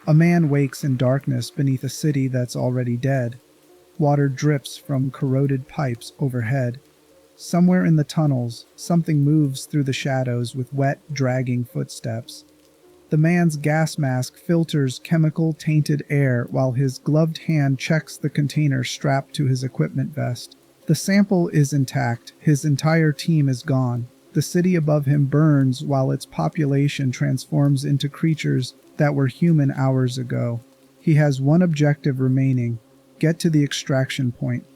A man wakes in darkness beneath a city that's already dead. Water drips from corroded pipes overhead. Somewhere in the tunnels, something moves through the shadows with wet, dragging footsteps. The man's gas mask filters chemical-tainted air while his gloved hand checks the container strapped to his equipment vest. The sample is intact. His entire team is gone. The city above him burns while its population transforms into creatures that were human hours ago. He has one objective remaining: get to the extraction point.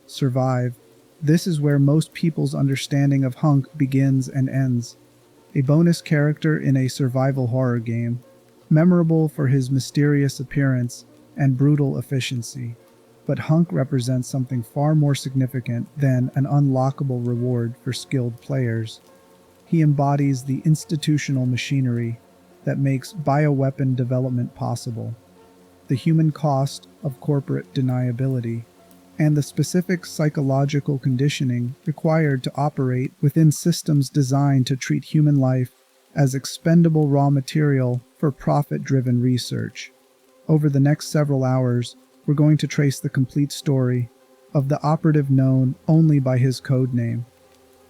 Survive. This is where most people's understanding of HUNK begins and ends. A bonus character in a survival horror game, memorable for his mysterious appearance and brutal efficiency. But HUNK represents something far more significant than an unlockable reward for skilled players. He embodies the institutional machinery that makes bioweapon development possible, the human cost of corporate deniability, and the specific psychological conditioning required to operate within systems designed to treat human life as expendable raw material for profit-driven research. Over the next several hours, we're going to trace the complete story of the operative known only by his code name.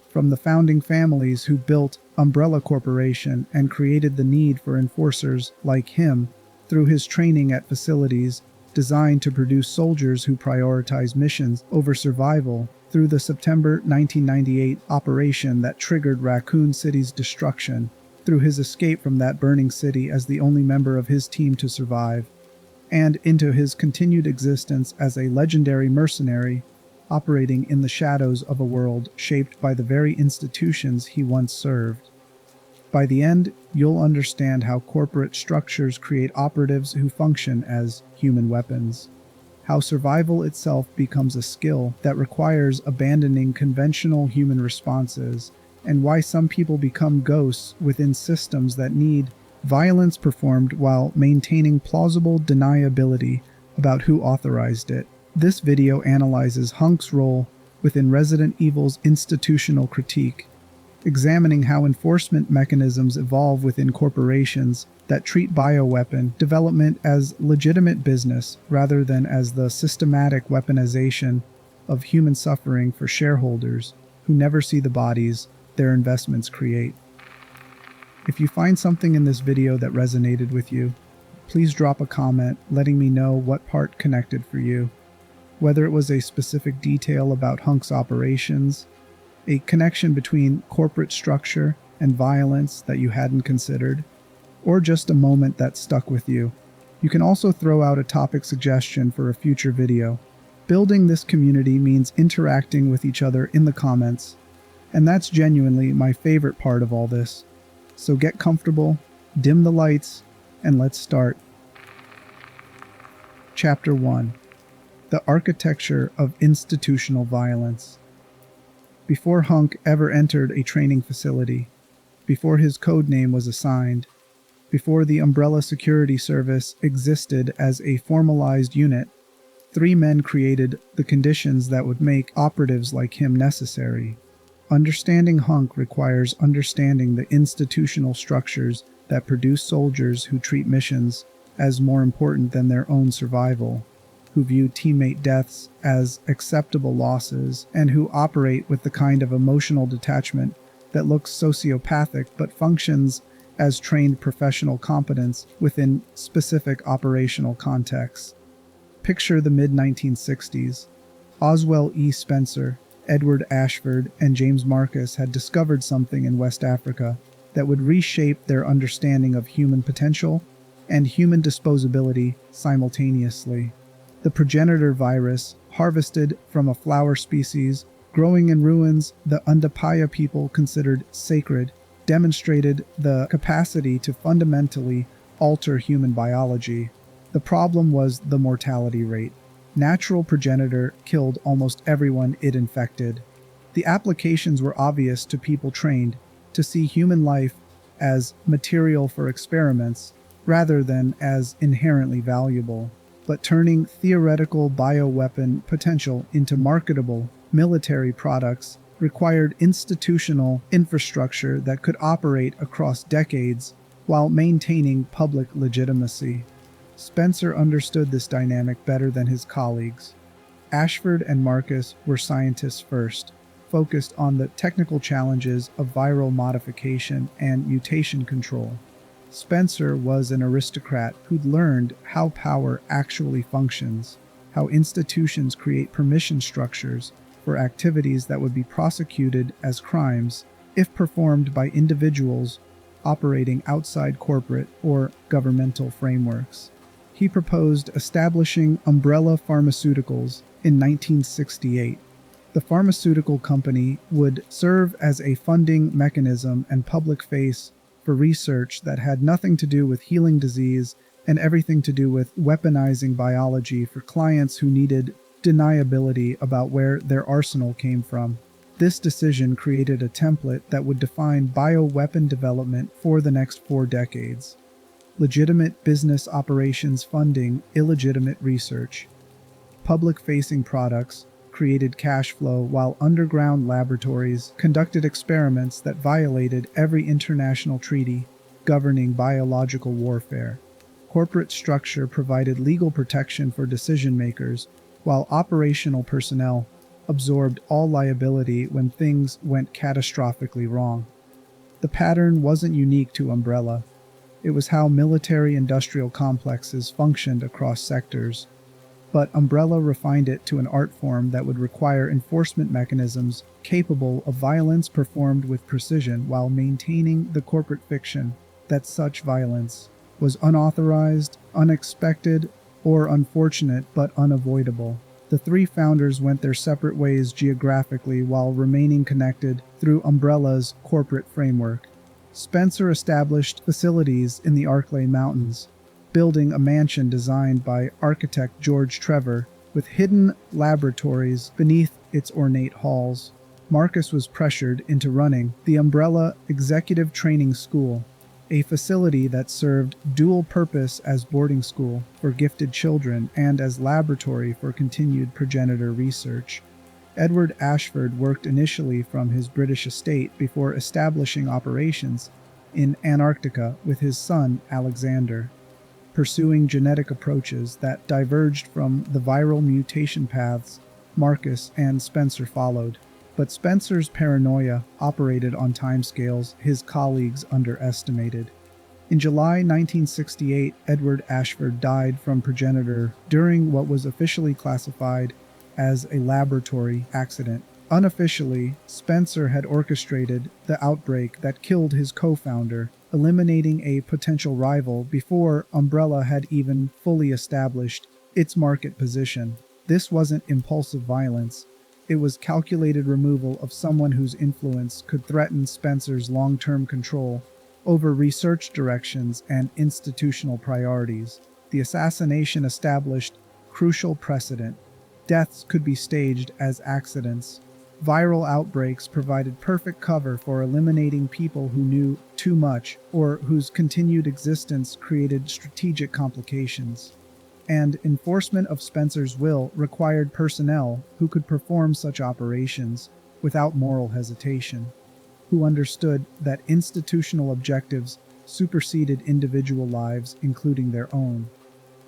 From the founding families who built Umbrella Corporation and created the need for enforcers like him, through his training at facilities designed to produce soldiers who prioritize missions over survival, through the September 1998 operation that triggered Raccoon City's destruction, through his escape from that burning city as the only member of his team to survive, and into his continued existence as a legendary mercenary operating in the shadows of a world shaped by the very institutions he once served. By the end, you'll understand how corporate structures create operatives who function as human weapons, how survival itself becomes a skill that requires abandoning conventional human responses, and why some people become ghosts within systems that need violence performed while maintaining plausible deniability about who authorized it. This video analyzes HUNK's role within Resident Evil's institutional critique, examining how enforcement mechanisms evolve within corporations that treat bioweapon development as legitimate business rather than as the systematic weaponization of human suffering for shareholders who never see the bodies their investments create. If you find something in this video that resonated with you, please drop a comment letting me know what part connected for you. Whether it was a specific detail about HUNK's operations, a connection between corporate structure and violence that you hadn't considered, or just a moment that stuck with you. You can also throw out a topic suggestion for a future video. Building this community means interacting with each other in the comments, and that's genuinely my favorite part of all this. So get comfortable, dim the lights, and let's start. Chapter 1. The Architecture of Institutional Violence. Before HUNK ever entered a training facility, before his code name was assigned, before the Umbrella Security Service existed as a formalized unit, 3 men created the conditions that would make operatives like him necessary. Understanding HUNK requires understanding the institutional structures that produce soldiers who treat missions as more important than their own survival, who view teammate deaths as acceptable losses, and who operate with the kind of emotional detachment that looks sociopathic but functions as trained professional competence within specific operational contexts. Picture the mid-1960s. Oswell E. Spencer, Edward Ashford, and James Marcus had discovered something in West Africa that would reshape their understanding of human potential and human disposability simultaneously. The progenitor virus, harvested from a flower species growing in ruins the Undapaya people considered sacred, demonstrated the capacity to fundamentally alter human biology. The problem was the mortality rate. Natural progenitor killed almost everyone it infected. The applications were obvious to people trained to see human life as material for experiments rather than as inherently valuable. But turning theoretical bioweapon potential into marketable military products required institutional infrastructure that could operate across decades while maintaining public legitimacy. Spencer understood this dynamic better than his colleagues. Ashford and Marcus were scientists first, focused on the technical challenges of viral modification and mutation control. Spencer was an aristocrat who'd learned how power actually functions, how institutions create permission structures for activities that would be prosecuted as crimes if performed by individuals operating outside corporate or governmental frameworks. He proposed establishing Umbrella Pharmaceuticals in 1968. The pharmaceutical company would serve as a funding mechanism and public face for research that had nothing to do with healing disease and everything to do with weaponizing biology for clients who needed deniability about where their arsenal came from. This decision created a template that would define bioweapon development for the next 4 decades. Legitimate business operations funding illegitimate research. Public-facing products created cash flow while underground laboratories conducted experiments that violated every international treaty governing biological warfare. Corporate structure provided legal protection for decision makers, while operational personnel absorbed all liability when things went catastrophically wrong. The pattern wasn't unique to Umbrella. It was how military-industrial complexes functioned across sectors. But Umbrella refined it to an art form that would require enforcement mechanisms capable of violence performed with precision while maintaining the corporate fiction that such violence was unauthorized, unexpected, or unfortunate but unavoidable. The 3 founders went their separate ways geographically while remaining connected through Umbrella's corporate framework. Spencer established facilities in the Arklay Mountains, building a mansion designed by architect George Trevor with hidden laboratories beneath its ornate halls. Marcus was pressured into running the Umbrella Executive Training School, a facility that served dual purpose as boarding school for gifted children and as laboratory for continued progenitor research. Edward Ashford worked initially from his British estate before establishing operations in Antarctica with his son Alexander, pursuing genetic approaches that diverged from the viral mutation paths Marcus and Spencer followed. But Spencer's paranoia operated on timescales his colleagues underestimated. In July 1968, Edward Ashford died from progenitor during what was officially classified as a laboratory accident. Unofficially, Spencer had orchestrated the outbreak that killed his co-founder, eliminating a potential rival before Umbrella had even fully established its market position. This wasn't impulsive violence. It was calculated removal of someone whose influence could threaten Spencer's long-term control over research directions and institutional priorities. The assassination established crucial precedent. Deaths could be staged as accidents. Viral outbreaks provided perfect cover for eliminating people who knew too much or whose continued existence created strategic complications. And enforcement of Spencer's will required personnel who could perform such operations without moral hesitation, who understood that institutional objectives superseded individual lives, including their own,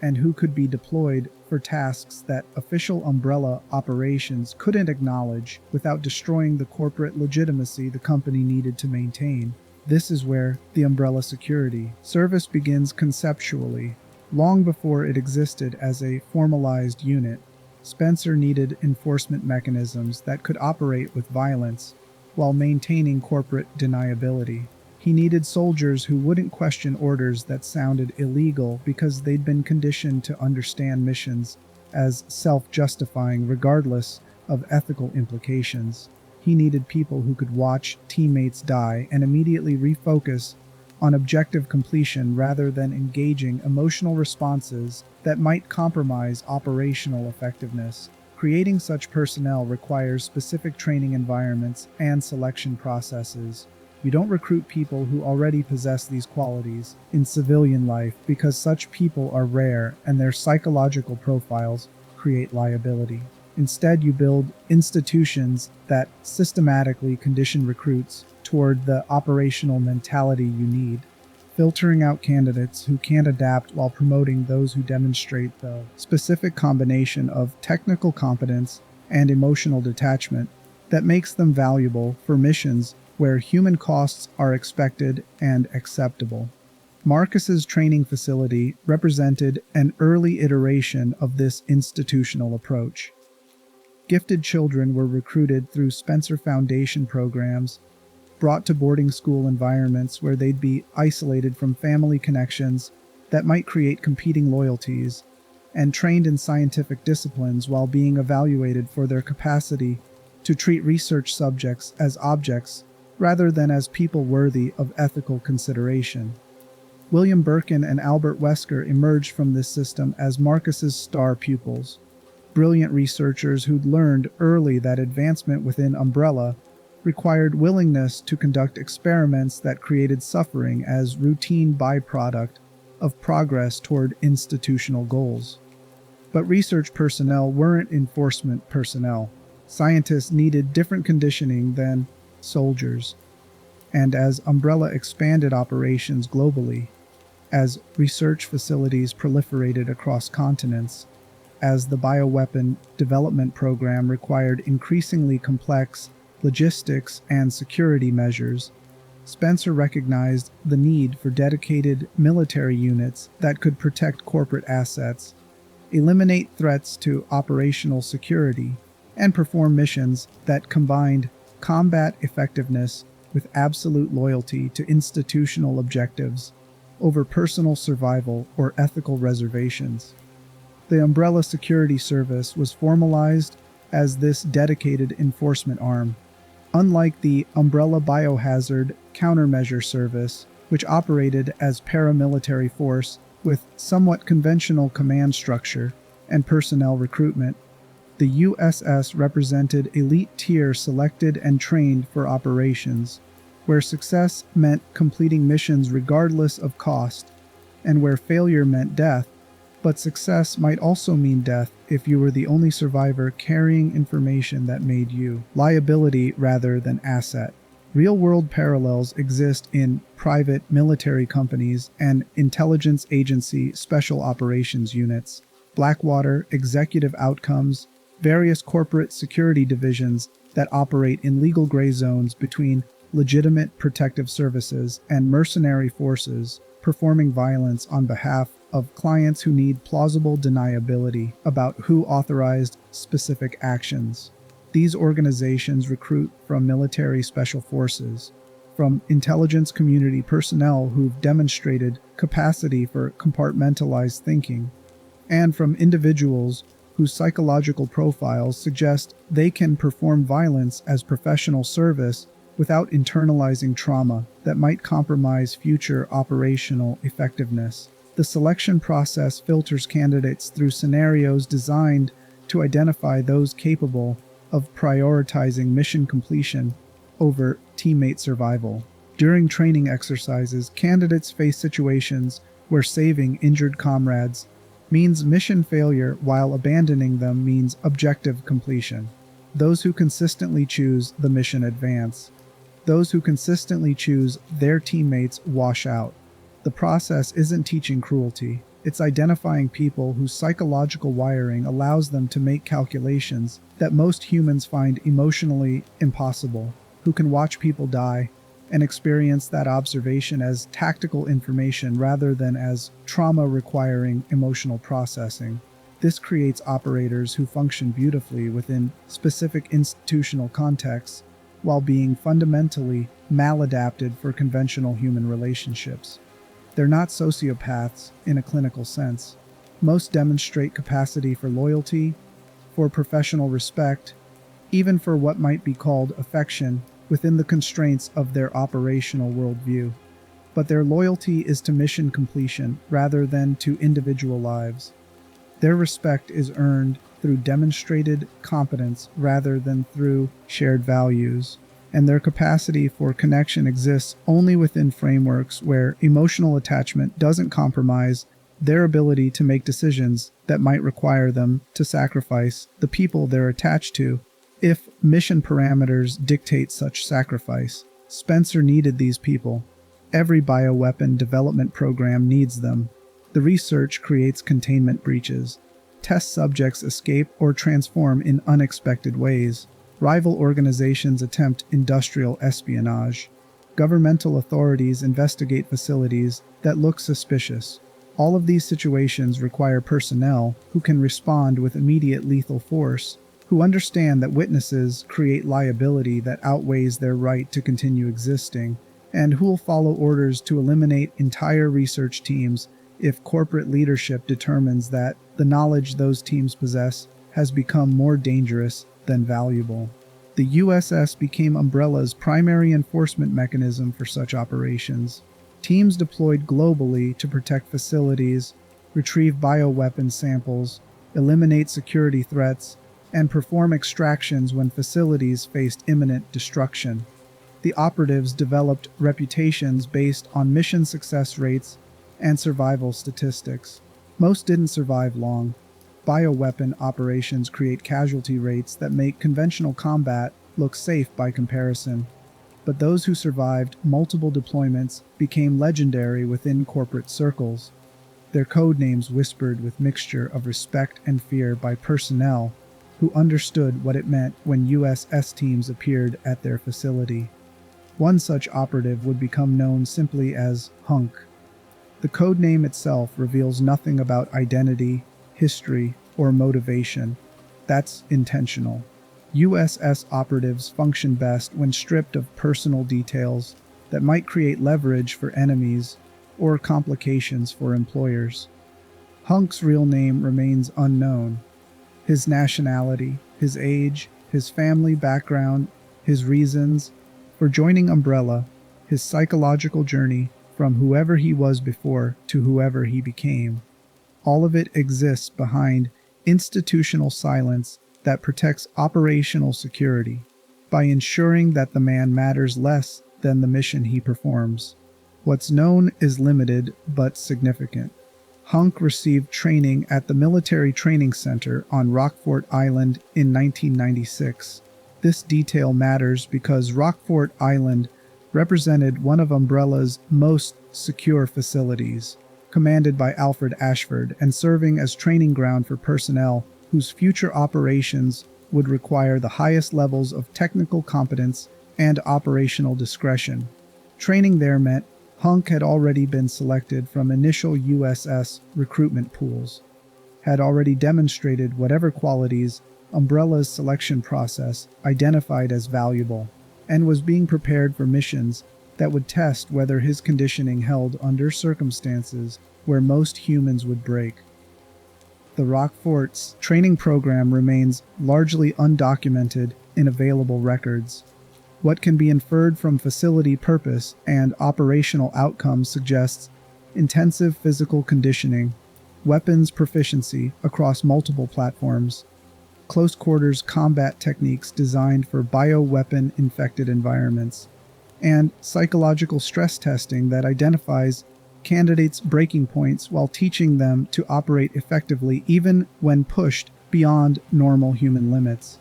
and who could be deployed for tasks that official Umbrella operations couldn't acknowledge without destroying the corporate legitimacy the company needed to maintain. This is where the Umbrella Security Service begins conceptually. Long before it existed as a formalized unit, Spencer needed enforcement mechanisms that could operate with violence while maintaining corporate deniability. He needed soldiers who wouldn't question orders that sounded illegal because they'd been conditioned to understand missions as self-justifying regardless of ethical implications. He needed people who could watch teammates die and immediately refocus on objective completion rather than engaging emotional responses that might compromise operational effectiveness. Creating such personnel requires specific training environments and selection processes. You don't recruit people who already possess these qualities in civilian life because such people are rare and their psychological profiles create liability. Instead, you build institutions that systematically condition recruits toward the operational mentality you need. filtering out candidates who can't adapt while promoting those who demonstrate the specific combination of technical competence and emotional detachment that makes them valuable for missions where human costs are expected and acceptable. Marcus's training facility represented an early iteration of this institutional approach. Gifted children were recruited through Spencer Foundation programs, brought to boarding school environments where they'd be isolated from family connections that might create competing loyalties, and trained in scientific disciplines while being evaluated for their capacity to treat research subjects as objects rather than as people worthy of ethical consideration. William Birkin and Albert Wesker emerged from this system as Marcus's star pupils, brilliant researchers who'd learned early that advancement within Umbrella required willingness to conduct experiments that created suffering as routine byproduct of progress toward institutional goals. But research personnel weren't enforcement personnel. Scientists needed different conditioning than soldiers. And as Umbrella expanded operations globally, as research facilities proliferated across continents, as the bioweapon development program required increasingly complex logistics and security measures, Spencer recognized the need for dedicated military units that could protect corporate assets, eliminate threats to operational security, and perform missions that combined combat effectiveness with absolute loyalty to institutional objectives over personal survival or ethical reservations. The Umbrella Security Service was formalized as this dedicated enforcement arm. Unlike the Umbrella Biohazard Countermeasure Service, which operated as paramilitary force with somewhat conventional command structure and personnel recruitment, the USS represented elite tier selected and trained for operations, where success meant completing missions regardless of cost, and where failure meant death. But success might also mean death if you were the only survivor carrying information that made you liability rather than asset. Real-world parallels exist in private military companies and intelligence agency special operations units, Blackwater, Executive Outcomes, various corporate security divisions that operate in legal gray zones between legitimate protective services and mercenary forces performing violence on behalf of clients who need plausible deniability about who authorized specific actions. These organizations recruit from military special forces, from intelligence community personnel who've demonstrated capacity for compartmentalized thinking, and from individuals whose psychological profiles suggest they can perform violence as professional service without internalizing trauma that might compromise future operational effectiveness. The selection process filters candidates through scenarios designed to identify those capable of prioritizing mission completion over teammate survival. During training exercises, candidates face situations where saving injured comrades means mission failure while abandoning them means objective completion. Those who consistently choose the mission advance. Those who consistently choose their teammates wash out. The process isn't teaching cruelty. It's identifying people whose psychological wiring allows them to make calculations that most humans find emotionally impossible, who can watch people die and experience that observation as tactical information rather than as trauma requiring emotional processing. This creates operators who function beautifully within specific institutional contexts while being fundamentally maladapted for conventional human relationships. They're not sociopaths in a clinical sense. Most demonstrate capacity for loyalty, for professional respect, even for what might be called affection within the constraints of their operational worldview. But their loyalty is to mission completion rather than to individual lives. Their respect is earned through demonstrated competence rather than through shared values, and their capacity for connection exists only within frameworks where emotional attachment doesn't compromise their ability to make decisions that might require them to sacrifice the people they're attached to if mission parameters dictate such sacrifice. Spencer needed these people, Every bioweapon development program needs them. The research creates containment breaches. Test subjects escape or transform in unexpected ways. Rival organizations attempt industrial espionage. Governmental authorities investigate facilities that look suspicious. All of these situations require personnel who can respond with immediate lethal force, who understand that witnesses create liability that outweighs their right to continue existing, and who will follow orders to eliminate entire research teams if corporate leadership determines that the knowledge those teams possess has become more dangerous than valuable. The USS became Umbrella's primary enforcement mechanism for such operations. Teams deployed globally to protect facilities, retrieve bioweapon samples, eliminate security threats, and perform extractions when facilities faced imminent destruction. The operatives developed reputations based on mission success rates and survival statistics. Most didn't survive long. Bioweapon operations create casualty rates that make conventional combat look safe by comparison. But those who survived multiple deployments became legendary within corporate circles. Their code names whispered with mixture of respect and fear by personnel who understood what it meant when USS teams appeared at their facility. One such operative would become known simply as HUNK. The code name itself reveals nothing about identity, history, or motivation. That's intentional. USS operatives function best when stripped of personal details that might create leverage for enemies or complications for employers. HUNK's real name remains unknown. His nationality, his age, his family background, his reasons for joining Umbrella, his psychological journey from whoever he was before to whoever he became. All of it exists behind institutional silence that protects operational security by ensuring that the man matters less than the mission he performs. What's known is limited but significant. HUNK received training at the Military Training Center on Rockfort Island in 1996. This detail matters because Rockfort Island represented one of Umbrella's most secure facilities, commanded by Alfred Ashford and serving as training ground for personnel whose future operations would require the highest levels of technical competence and operational discretion. Training there meant HUNK had already been selected from initial USS recruitment pools, had already demonstrated whatever qualities Umbrella's selection process identified as valuable, and was being prepared for missions that would test whether his conditioning held under circumstances where most humans would break. The Rockfort's training program remains largely undocumented in available records. What can be inferred from facility purpose and operational outcomes suggests intensive physical conditioning, weapons proficiency across multiple platforms, close quarters combat techniques designed for bioweapon-infected environments, and psychological stress testing that identifies candidates' breaking points while teaching them to operate effectively even when pushed beyond normal human limits.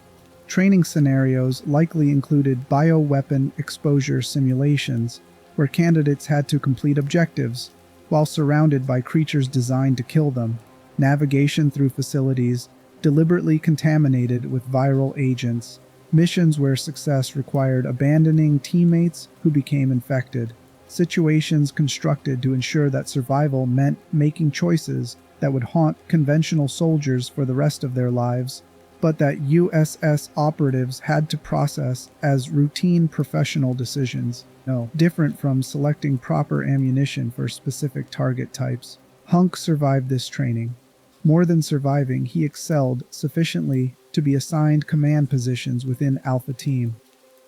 Training scenarios likely included bioweapon exposure simulations, where candidates had to complete objectives while surrounded by creatures designed to kill them, navigation through facilities deliberately contaminated with viral agents, missions where success required abandoning teammates who became infected, situations constructed to ensure that survival meant making choices that would haunt conventional soldiers for the rest of their lives, but that USS operatives had to process as routine professional decisions. No, different from selecting proper ammunition for specific target types. HUNK survived this training. More than surviving, he excelled sufficiently to be assigned command positions within Alpha Team,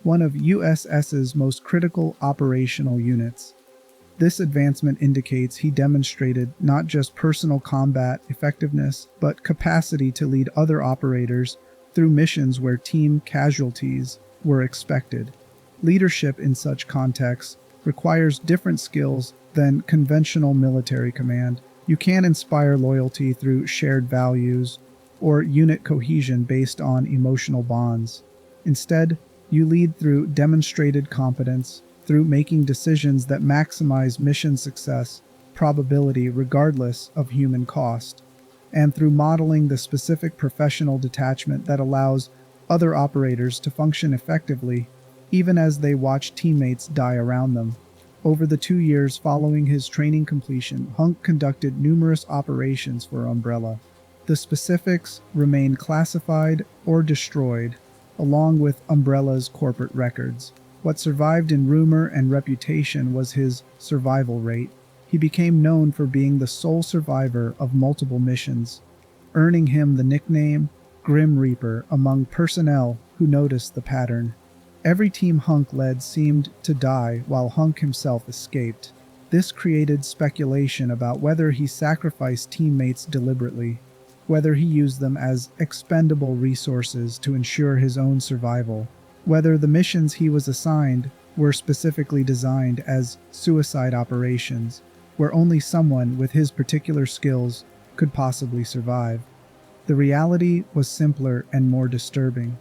one of USS's most critical operational units. This advancement indicates he demonstrated not just personal combat effectiveness, but capacity to lead other operators through missions where team casualties were expected. Leadership in such contexts requires different skills than conventional military command. You can't inspire loyalty through shared values or unit cohesion based on emotional bonds. Instead, you lead through demonstrated competence, through making decisions that maximize mission success probability regardless of human cost, and through modeling the specific professional detachment that allows other operators to function effectively, even as they watch teammates die around them. Over the 2 years following his training completion, HUNK conducted numerous operations for Umbrella. The specifics remain classified or destroyed, along with Umbrella's corporate records. What survived in rumor and reputation was his survival rate. He became known for being the sole survivor of multiple missions, earning him the nickname Grim Reaper among personnel who noticed the pattern. Every team HUNK led seemed to die while HUNK himself escaped. This created speculation about whether he sacrificed teammates deliberately, whether he used them as expendable resources to ensure his own survival, whether the missions he was assigned were specifically designed as suicide operations, where only someone with his particular skills could possibly survive. The reality was simpler and more disturbing.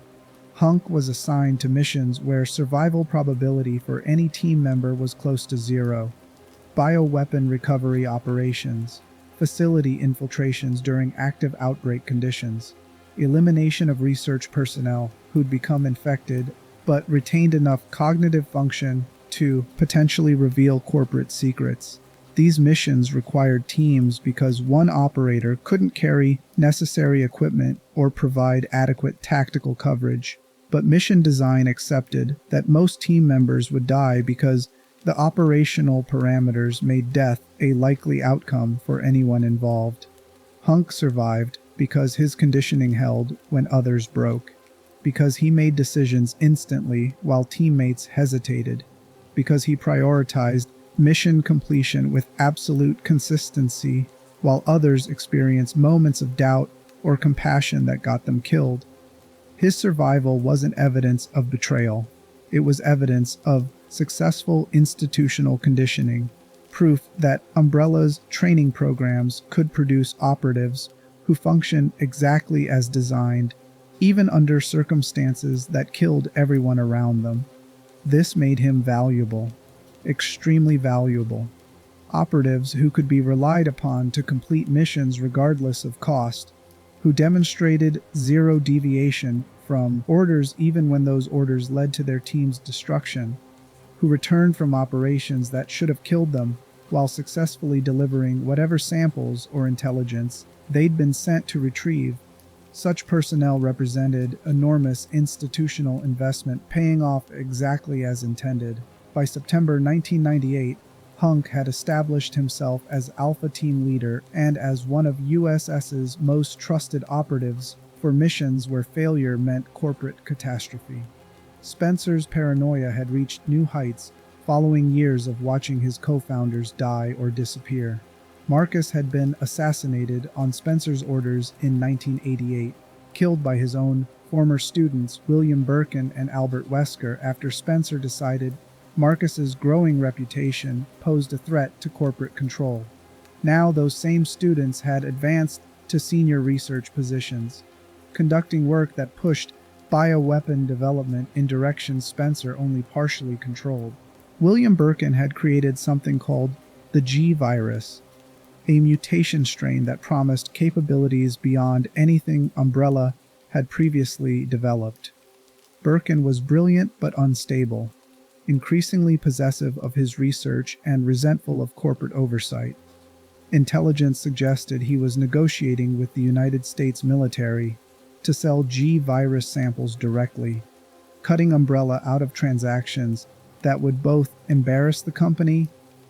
HUNK was assigned to missions where survival probability for any team member was close to zero. Bioweapon recovery operations, facility infiltrations during active outbreak conditions, elimination of research personnel who'd become infected but retained enough cognitive function to potentially reveal corporate secrets. These missions required teams because one operator couldn't carry necessary equipment or provide adequate tactical coverage. But mission design accepted that most team members would die because the operational parameters made death a likely outcome for anyone involved. HUNK survived because his conditioning held when others broke, because he made decisions instantly while teammates hesitated, because he prioritized mission completion with absolute consistency while others experienced moments of doubt or compassion that got them killed. His survival wasn't evidence of betrayal. It was evidence of successful institutional conditioning, proof that Umbrella's training programs could produce operatives who function exactly as designed, even under circumstances that killed everyone around them. This made him valuable, extremely valuable. Operatives who could be relied upon to complete missions regardless of cost, who demonstrated zero deviation from orders even when those orders led to their team's destruction, who returned from operations that should have killed them while successfully delivering whatever samples or intelligence they'd been sent to retrieve. Such personnel represented enormous institutional investment paying off exactly as intended. By September 1998, HUNK had established himself as Alpha Team Leader and as one of USS's most trusted operatives for missions where failure meant corporate catastrophe. Spencer's paranoia had reached new heights following years of watching his co-founders die or disappear. Marcus had been assassinated on Spencer's orders in 1988, killed by his own former students William Birkin and Albert Wesker after Spencer decided Marcus's growing reputation posed a threat to corporate control. Now those same students had advanced to senior research positions, conducting work that pushed bioweapon development in directions Spencer only partially controlled. William Birkin had created something called the G virus, a mutation strain that promised capabilities beyond anything Umbrella had previously developed. Birkin was brilliant but unstable, increasingly possessive of his research and resentful of corporate oversight. Intelligence suggested he was negotiating with the United States military to sell G virus samples directly, cutting Umbrella out of transactions that would both embarrass the company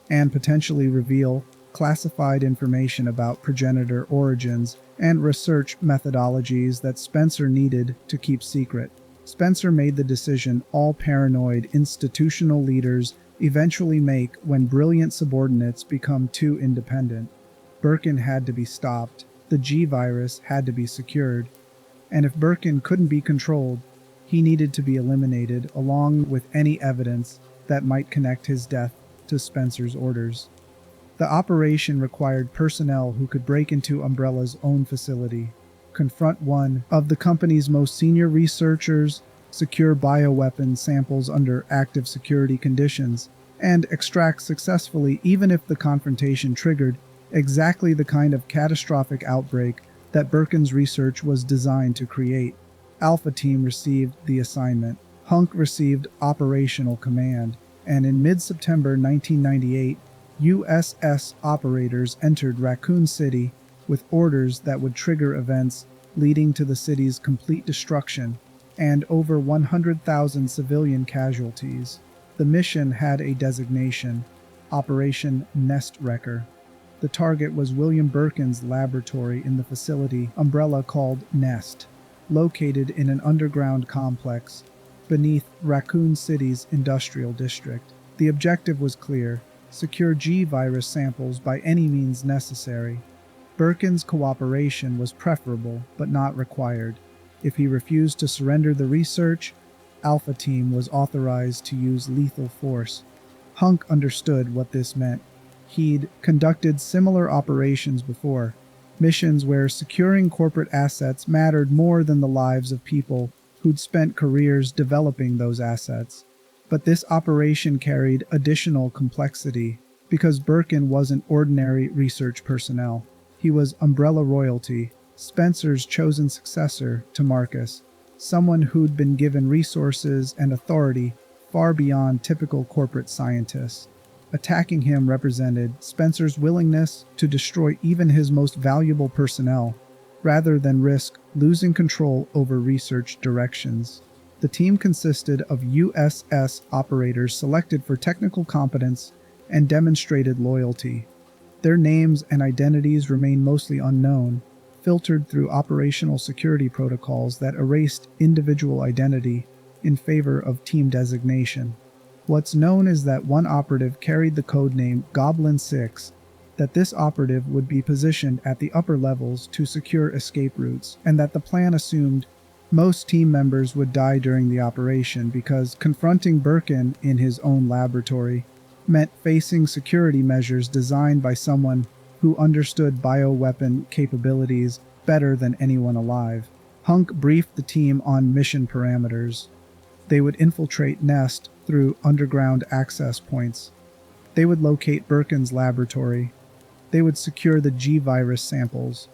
and potentially reveal classified information about progenitor origins and research methodologies that Spencer needed to keep secret. Spencer made the decision all paranoid institutional leaders eventually make when brilliant subordinates become too independent. Birkin had to be stopped, the G virus had to be secured, and if Birkin couldn't be controlled, he needed to be eliminated along with any evidence that might connect his death to Spencer's orders. The operation required personnel who could break into Umbrella's own facility, confront one of the company's most senior researchers, secure bioweapon samples under active security conditions, and extract successfully even if the confrontation triggered exactly the kind of catastrophic outbreak that Birkin's research was designed to create. Alpha Team received the assignment. HUNK received operational command, and in mid-September 1998, USS operators entered Raccoon City with orders that would trigger events leading to the city's complete destruction and over 100,000 civilian casualties. The mission had a designation, Operation Nest Wrecker. The target was William Birkin's laboratory in the facility umbrella called Nest, located in an underground complex beneath Raccoon City's industrial district. The objective was clear: secure G-virus samples by any means necessary. Birkin's cooperation was preferable, but not required. If he refused to surrender the research, Alpha Team was authorized to use lethal force. HUNK understood what this meant. He'd conducted similar operations before, missions where securing corporate assets mattered more than the lives of people who'd spent careers developing those assets. But this operation carried additional complexity because Birkin wasn't ordinary research personnel. He was Umbrella royalty, Spencer's chosen successor to Marcus, someone who'd been given resources and authority far beyond typical corporate scientists. Attacking him represented Spencer's willingness to destroy even his most valuable personnel, rather than risk losing control over research directions. The team consisted of USS operators selected for technical competence and demonstrated loyalty. Their names and identities remain mostly unknown, filtered through operational security protocols that erased individual identity in favor of team designation. What's known is that one operative carried the codename Goblin 6, that this operative would be positioned at the upper levels to secure escape routes, and that the plan assumed most team members would die during the operation because confronting Birkin in his own laboratory meant facing security measures designed by someone who understood bioweapon capabilities better than anyone alive. HUNK briefed the team on mission parameters. They would infiltrate Nest through underground access points. They would locate Birkin's laboratory. They would secure the G-virus samples.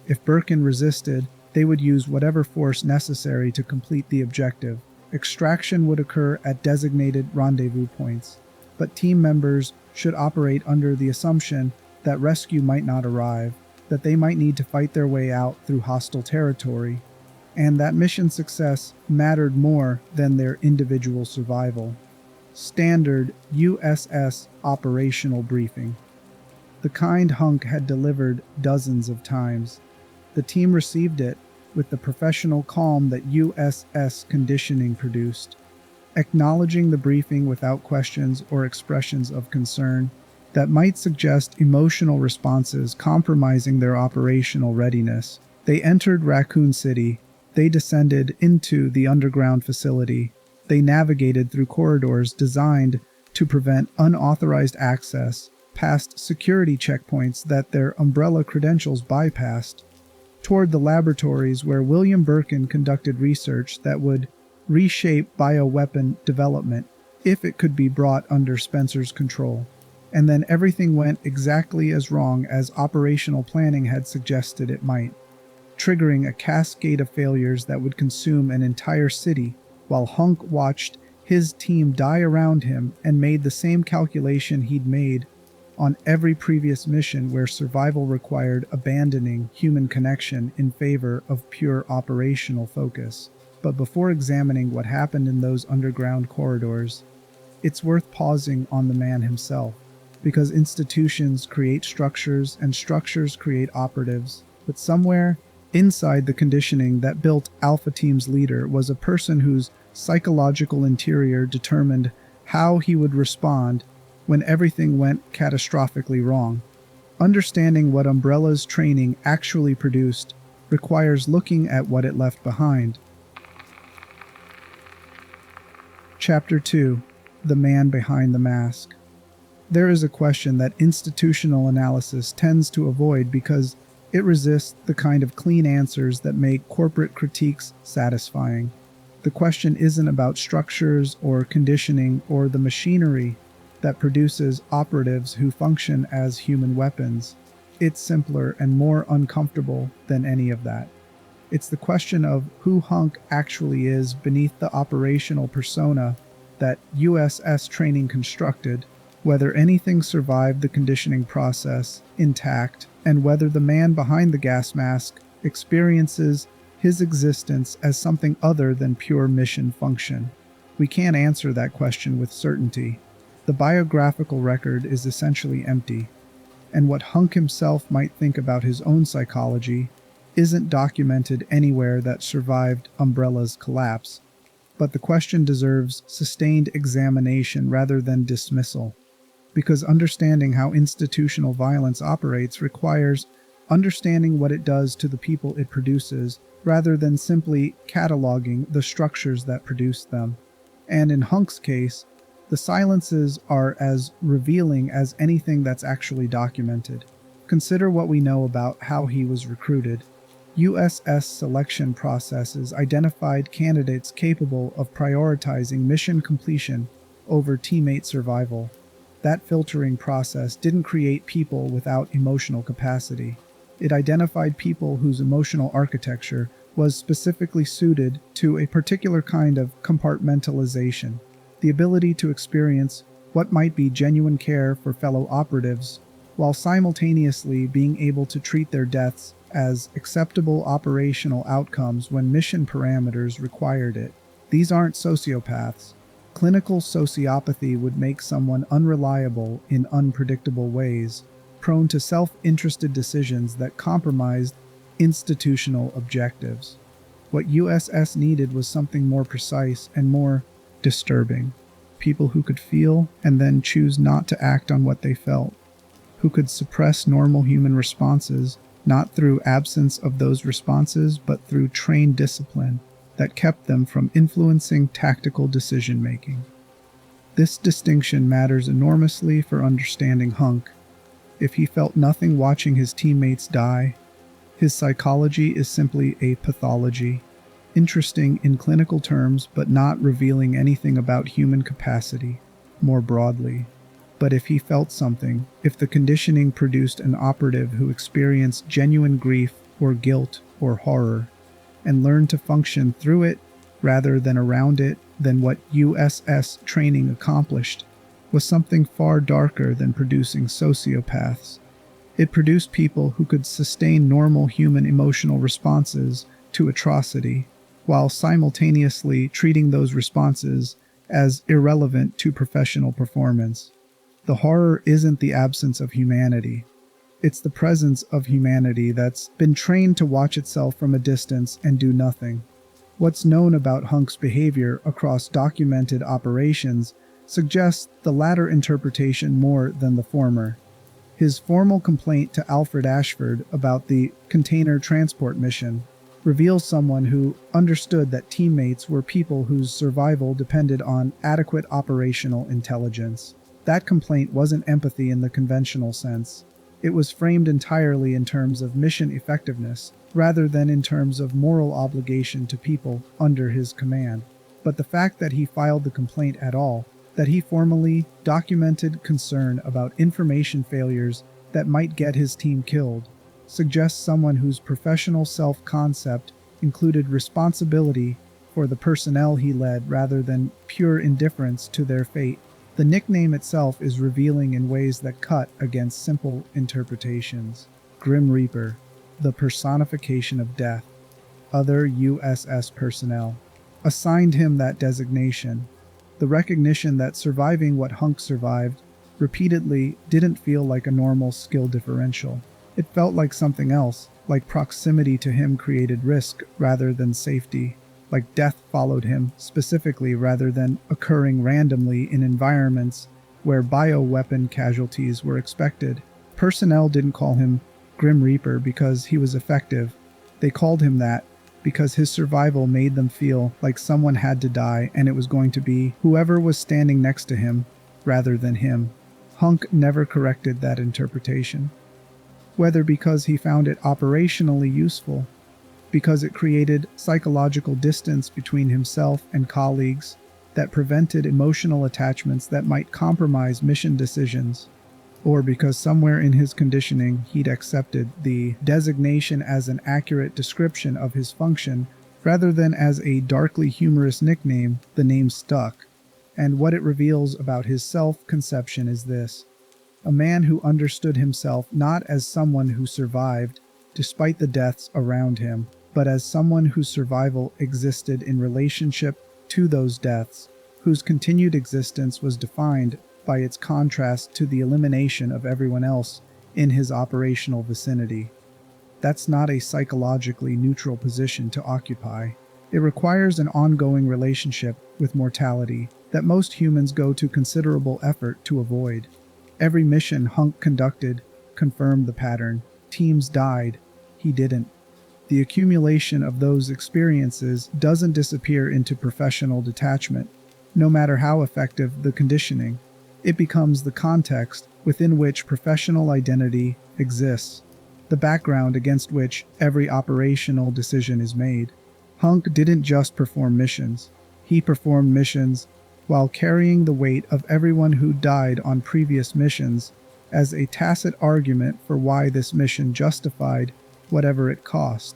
If Birkin resisted, they would use whatever force necessary to complete the objective. Extraction would occur at designated rendezvous points, but team members should operate under the assumption that rescue might not arrive, that they might need to fight their way out through hostile territory, and that mission success mattered more than their individual survival. Standard USS operational briefing. The kind HUNK had delivered dozens of times. The team received it with the professional calm that USS conditioning produced, acknowledging the briefing without questions or expressions of concern that might suggest emotional responses compromising their operational readiness. They entered Raccoon City. They descended into the underground facility. They navigated through corridors designed to prevent unauthorized access, past security checkpoints that their umbrella credentials bypassed, toward the laboratories where William Birkin conducted research that would reshape bioweapon development if it could be brought under Spencer's control. And then everything went exactly as wrong as operational planning had suggested it might, triggering a cascade of failures that would consume an entire city, while HUNK watched his team die around him and made the same calculation he'd made on every previous mission where survival required abandoning human connection in favor of pure operational focus. But before examining what happened in those underground corridors, it's worth pausing on the man himself, because institutions create structures and structures create operatives, but somewhere inside the conditioning that built Alpha Team's leader was a person whose psychological interior determined how he would respond when everything went catastrophically wrong. Understanding what Umbrella's training actually produced requires looking at what it left behind. Chapter 2: The Man Behind the Mask. There is a question that institutional analysis tends to avoid because it resists the kind of clean answers that make corporate critiques satisfying. The question isn't about structures or conditioning or the machinery that produces operatives who function as human weapons. It's simpler and more uncomfortable than any of that. It's the question of who HUNK actually is beneath the operational persona that USS training constructed, whether anything survived the conditioning process intact, and whether the man behind the gas mask experiences his existence as something other than pure mission function. We can't answer that question with certainty. The biographical record is essentially empty, and what HUNK himself might think about his own psychology isn't documented anywhere that survived Umbrella's collapse. But the question deserves sustained examination rather than dismissal, because understanding how institutional violence operates requires understanding what it does to the people it produces, rather than simply cataloging the structures that produce them. And in HUNK's case, the silences are as revealing as anything that's actually documented. Consider what we know about how he was recruited. USS selection processes identified candidates capable of prioritizing mission completion over teammate survival. That filtering process didn't create people without emotional capacity. It identified people whose emotional architecture was specifically suited to a particular kind of compartmentalization, the ability to experience what might be genuine care for fellow operatives, while simultaneously being able to treat their deaths as acceptable operational outcomes when mission parameters required it. These aren't sociopaths. Clinical sociopathy would make someone unreliable in unpredictable ways, prone to self-interested decisions that compromised institutional objectives. What USS needed was something more precise and more disturbing. People who could feel and then choose not to act on what they felt, who could suppress normal human responses, not through absence of those responses, but through trained discipline that kept them from influencing tactical decision-making. This distinction matters enormously for understanding HUNK. If he felt nothing watching his teammates die, his psychology is simply a pathology, interesting in clinical terms but not revealing anything about human capacity more broadly. But if he felt something, if the conditioning produced an operative who experienced genuine grief or guilt or horror, and learned to function through it rather than around it, then what USS training accomplished was something far darker than producing sociopaths. It produced people who could sustain normal human emotional responses to atrocity, while simultaneously treating those responses as irrelevant to professional performance. The horror isn't the absence of humanity. It's the presence of humanity that's been trained to watch itself from a distance and do nothing. What's known about HUNK's behavior across documented operations suggests the latter interpretation more than the former. His formal complaint to Alfred Ashford about the container transport mission reveals someone who understood that teammates were people whose survival depended on adequate operational intelligence. That complaint wasn't empathy in the conventional sense. It was framed entirely in terms of mission effectiveness, rather than in terms of moral obligation to people under his command. But the fact that he filed the complaint at all, that he formally documented concern about information failures that might get his team killed, suggests someone whose professional self-concept included responsibility for the personnel he led rather than pure indifference to their fate. The nickname itself is revealing in ways that cut against simple interpretations. Grim Reaper, the personification of death. Other USS personnel assigned him that designation. The recognition that surviving what HUNK survived repeatedly didn't feel like a normal skill differential. It felt like something else, like proximity to him created risk rather than safety, like death followed him specifically rather than occurring randomly in environments where bioweapon casualties were expected. Personnel didn't call him Grim Reaper because he was effective. They called him that because his survival made them feel like someone had to die and it was going to be whoever was standing next to him rather than him. HUNK never corrected that interpretation, whether because he found it operationally useful because it created psychological distance between himself and colleagues that prevented emotional attachments that might compromise mission decisions, or because somewhere in his conditioning he'd accepted the designation as an accurate description of his function rather than as a darkly humorous nickname. The name stuck, and what it reveals about his self-conception is this: a man who understood himself not as someone who survived despite the deaths around him, but as someone whose survival existed in relationship to those deaths, whose continued existence was defined by its contrast to the elimination of everyone else in his operational vicinity. That's not a psychologically neutral position to occupy. It requires an ongoing relationship with mortality that most humans go to considerable effort to avoid. Every mission HUNK conducted confirmed the pattern. Teams died. He didn't. The accumulation of those experiences doesn't disappear into professional detachment, no matter how effective the conditioning. It becomes the context within which professional identity exists, the background against which every operational decision is made. HUNK didn't just perform missions. He performed missions while carrying the weight of everyone who died on previous missions as a tacit argument for why this mission justified whatever it cost.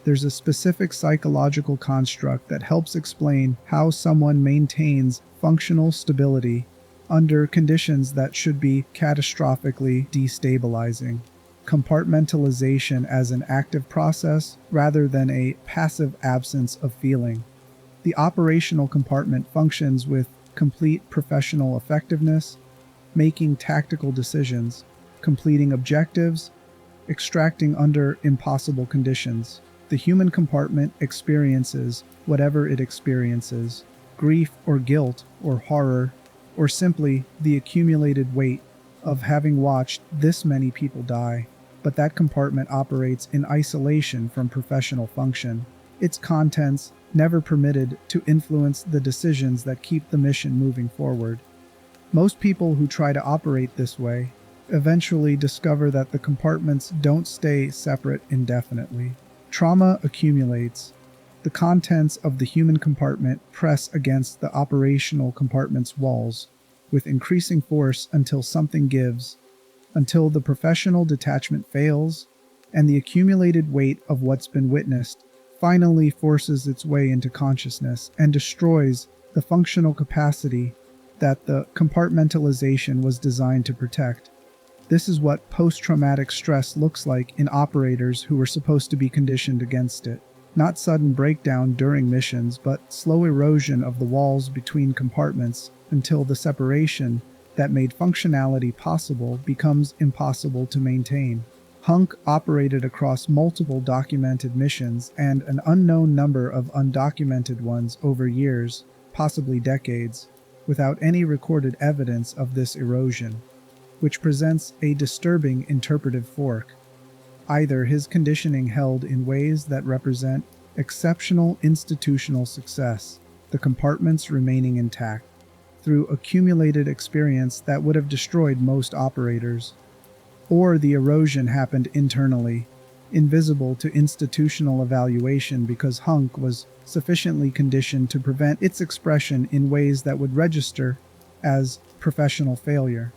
There's a specific psychological construct that helps explain how someone maintains functional stability under conditions that should be catastrophically destabilizing. Compartmentalization as an active process rather than a passive absence of feeling. The operational compartment functions with complete professional effectiveness, making tactical decisions, completing objectives, extracting under impossible conditions. The human compartment experiences whatever it experiences: grief or guilt or horror, or simply the accumulated weight of having watched this many people die. But that compartment operates in isolation from professional function. Its contents never permitted to influence the decisions that keep the mission moving forward. Most people who try to operate this way eventually discover that the compartments don't stay separate indefinitely. Trauma accumulates. The contents of the human compartment press against the operational compartment's walls with increasing force until something gives, until the professional detachment fails, and the accumulated weight of what's been witnessed finally forces its way into consciousness and destroys the functional capacity that the compartmentalization was designed to protect. This is what post-traumatic stress looks like in operators who were supposed to be conditioned against it. Not sudden breakdown during missions, but slow erosion of the walls between compartments until the separation that made functionality possible becomes impossible to maintain. HUNK operated across multiple documented missions and an unknown number of undocumented ones over years, possibly decades, without any recorded evidence of this erosion, which presents a disturbing interpretive fork. Either his conditioning held in ways that represent exceptional institutional success, the compartments remaining intact, through accumulated experience that would have destroyed most operators, or the erosion happened internally, invisible to institutional evaluation because HUNK was sufficiently conditioned to prevent its expression in ways that would register as professional failure.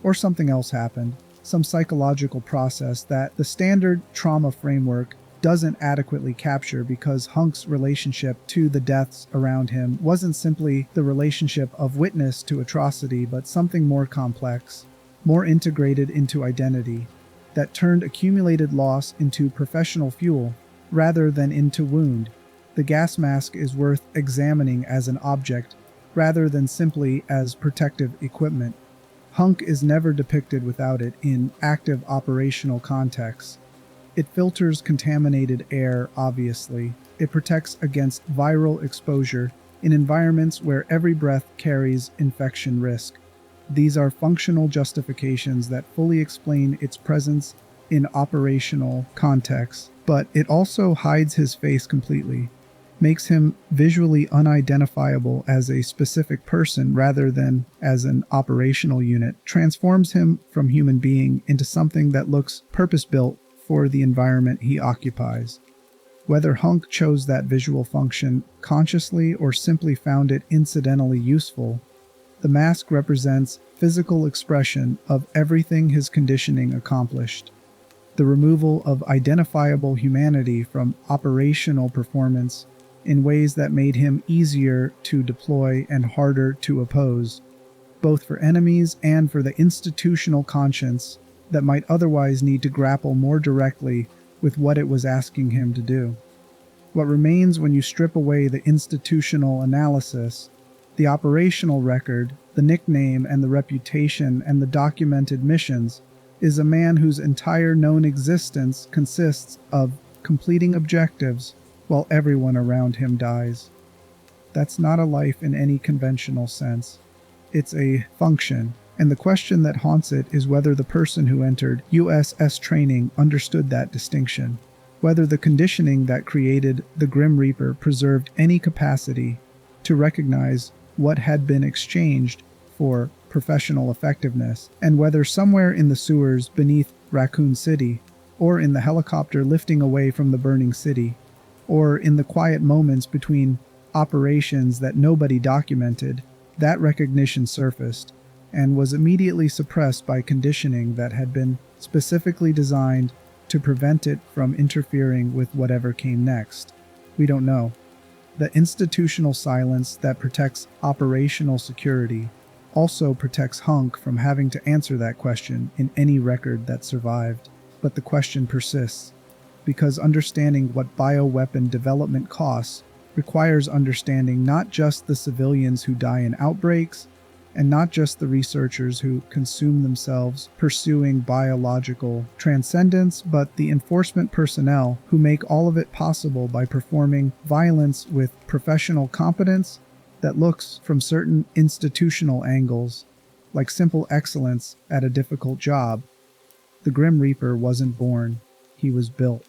Or something else happened, some psychological process that the standard trauma framework doesn't adequately capture because HUNK's relationship to the deaths around him wasn't simply the relationship of witness to atrocity, but something more complex, more integrated into identity, that turned accumulated loss into professional fuel rather than into wound. The gas mask is worth examining as an object rather than simply as protective equipment. HUNK is never depicted without it in active operational contexts. It filters contaminated air, obviously. It protects against viral exposure in environments where every breath carries infection risk. These are functional justifications that fully explain its presence in operational contexts, but it also hides his face completely, makes him visually unidentifiable as a specific person rather than as an operational unit, transforms him from human being into something that looks purpose-built for the environment he occupies. Whether HUNK chose that visual function consciously or simply found it incidentally useful, the mask represents physical expression of everything his conditioning accomplished. The removal of identifiable humanity from operational performance in ways that made him easier to deploy and harder to oppose, both for enemies and for the institutional conscience that might otherwise need to grapple more directly with what it was asking him to do. What remains when you strip away the institutional analysis, the operational record, the nickname and the reputation and the documented missions, is a man whose entire known existence consists of completing objectives while everyone around him dies. That's not a life in any conventional sense. It's a function, and the question that haunts it is whether the person who entered USS training understood that distinction, whether the conditioning that created the Grim Reaper preserved any capacity to recognize what had been exchanged for professional effectiveness, and whether somewhere in the sewers beneath Raccoon City, or in the helicopter lifting away from the burning city, or in the quiet moments between operations that nobody documented, that recognition surfaced and was immediately suppressed by conditioning that had been specifically designed to prevent it from interfering with whatever came next. We don't know. The institutional silence that protects operational security also protects HUNK from having to answer that question in any record that survived. But the question persists, because understanding what bioweapon development costs requires understanding not just the civilians who die in outbreaks, and not just the researchers who consume themselves pursuing biological transcendence, but the enforcement personnel who make all of it possible by performing violence with professional competence that looks from certain institutional angles like simple excellence at a difficult job. The Grim Reaper wasn't born, he was built.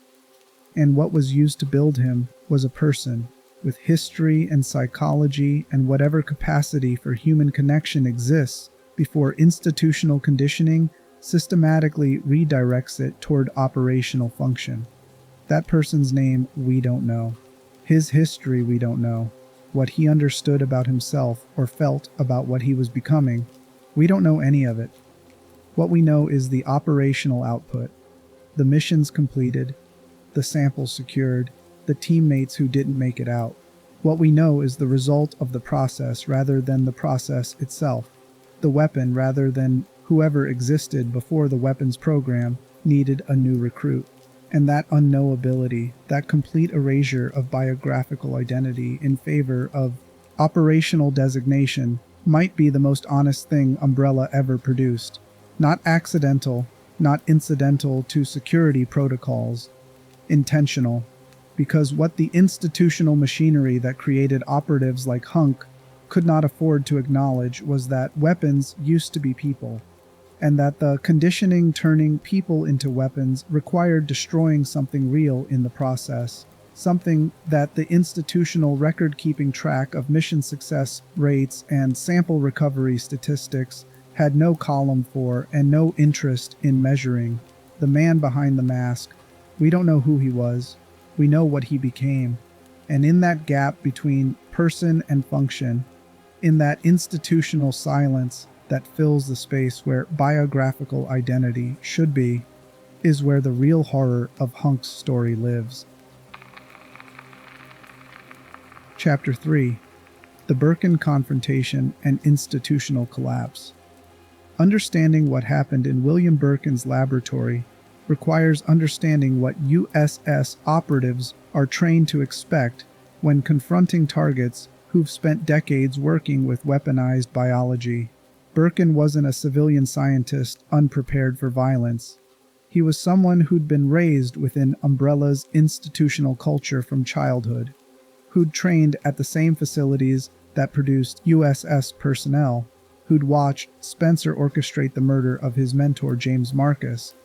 And what was used to build him was a person with history and psychology and whatever capacity for human connection exists before institutional conditioning systematically redirects it toward operational function. That person's name we don't know. His history we don't know. What he understood about himself or felt about what he was becoming, we don't know any of it. What we know is the operational output, the missions completed, the samples secured, the teammates who didn't make it out. What we know is the result of the process rather than the process itself. The weapon rather than whoever existed before the weapons program needed a new recruit. And that unknowability, that complete erasure of biographical identity in favor of operational designation might be the most honest thing Umbrella ever produced. Not accidental, not incidental to security protocols. Intentional. Because what the institutional machinery that created operatives like HUNK could not afford to acknowledge was that weapons used to be people, and that the conditioning turning people into weapons required destroying something real in the process, something that the institutional record-keeping track of mission success rates and sample recovery statistics had no column for and no interest in measuring. The man behind the mask, we don't know who he was. We know what he became. And in that gap between person and function, in that institutional silence that fills the space where biographical identity should be, is where the real horror of HUNK's story lives. Chapter 3. The Birkin Confrontation and Institutional Collapse. Understanding what happened in William Birkin's laboratory requires understanding what USS operatives are trained to expect when confronting targets who've spent decades working with weaponized biology. Birkin wasn't a civilian scientist unprepared for violence. He was someone who'd been raised within Umbrella's institutional culture from childhood, who'd trained at the same facilities that produced USS personnel, who'd watched Spencer orchestrate the murder of his mentor James Marcus,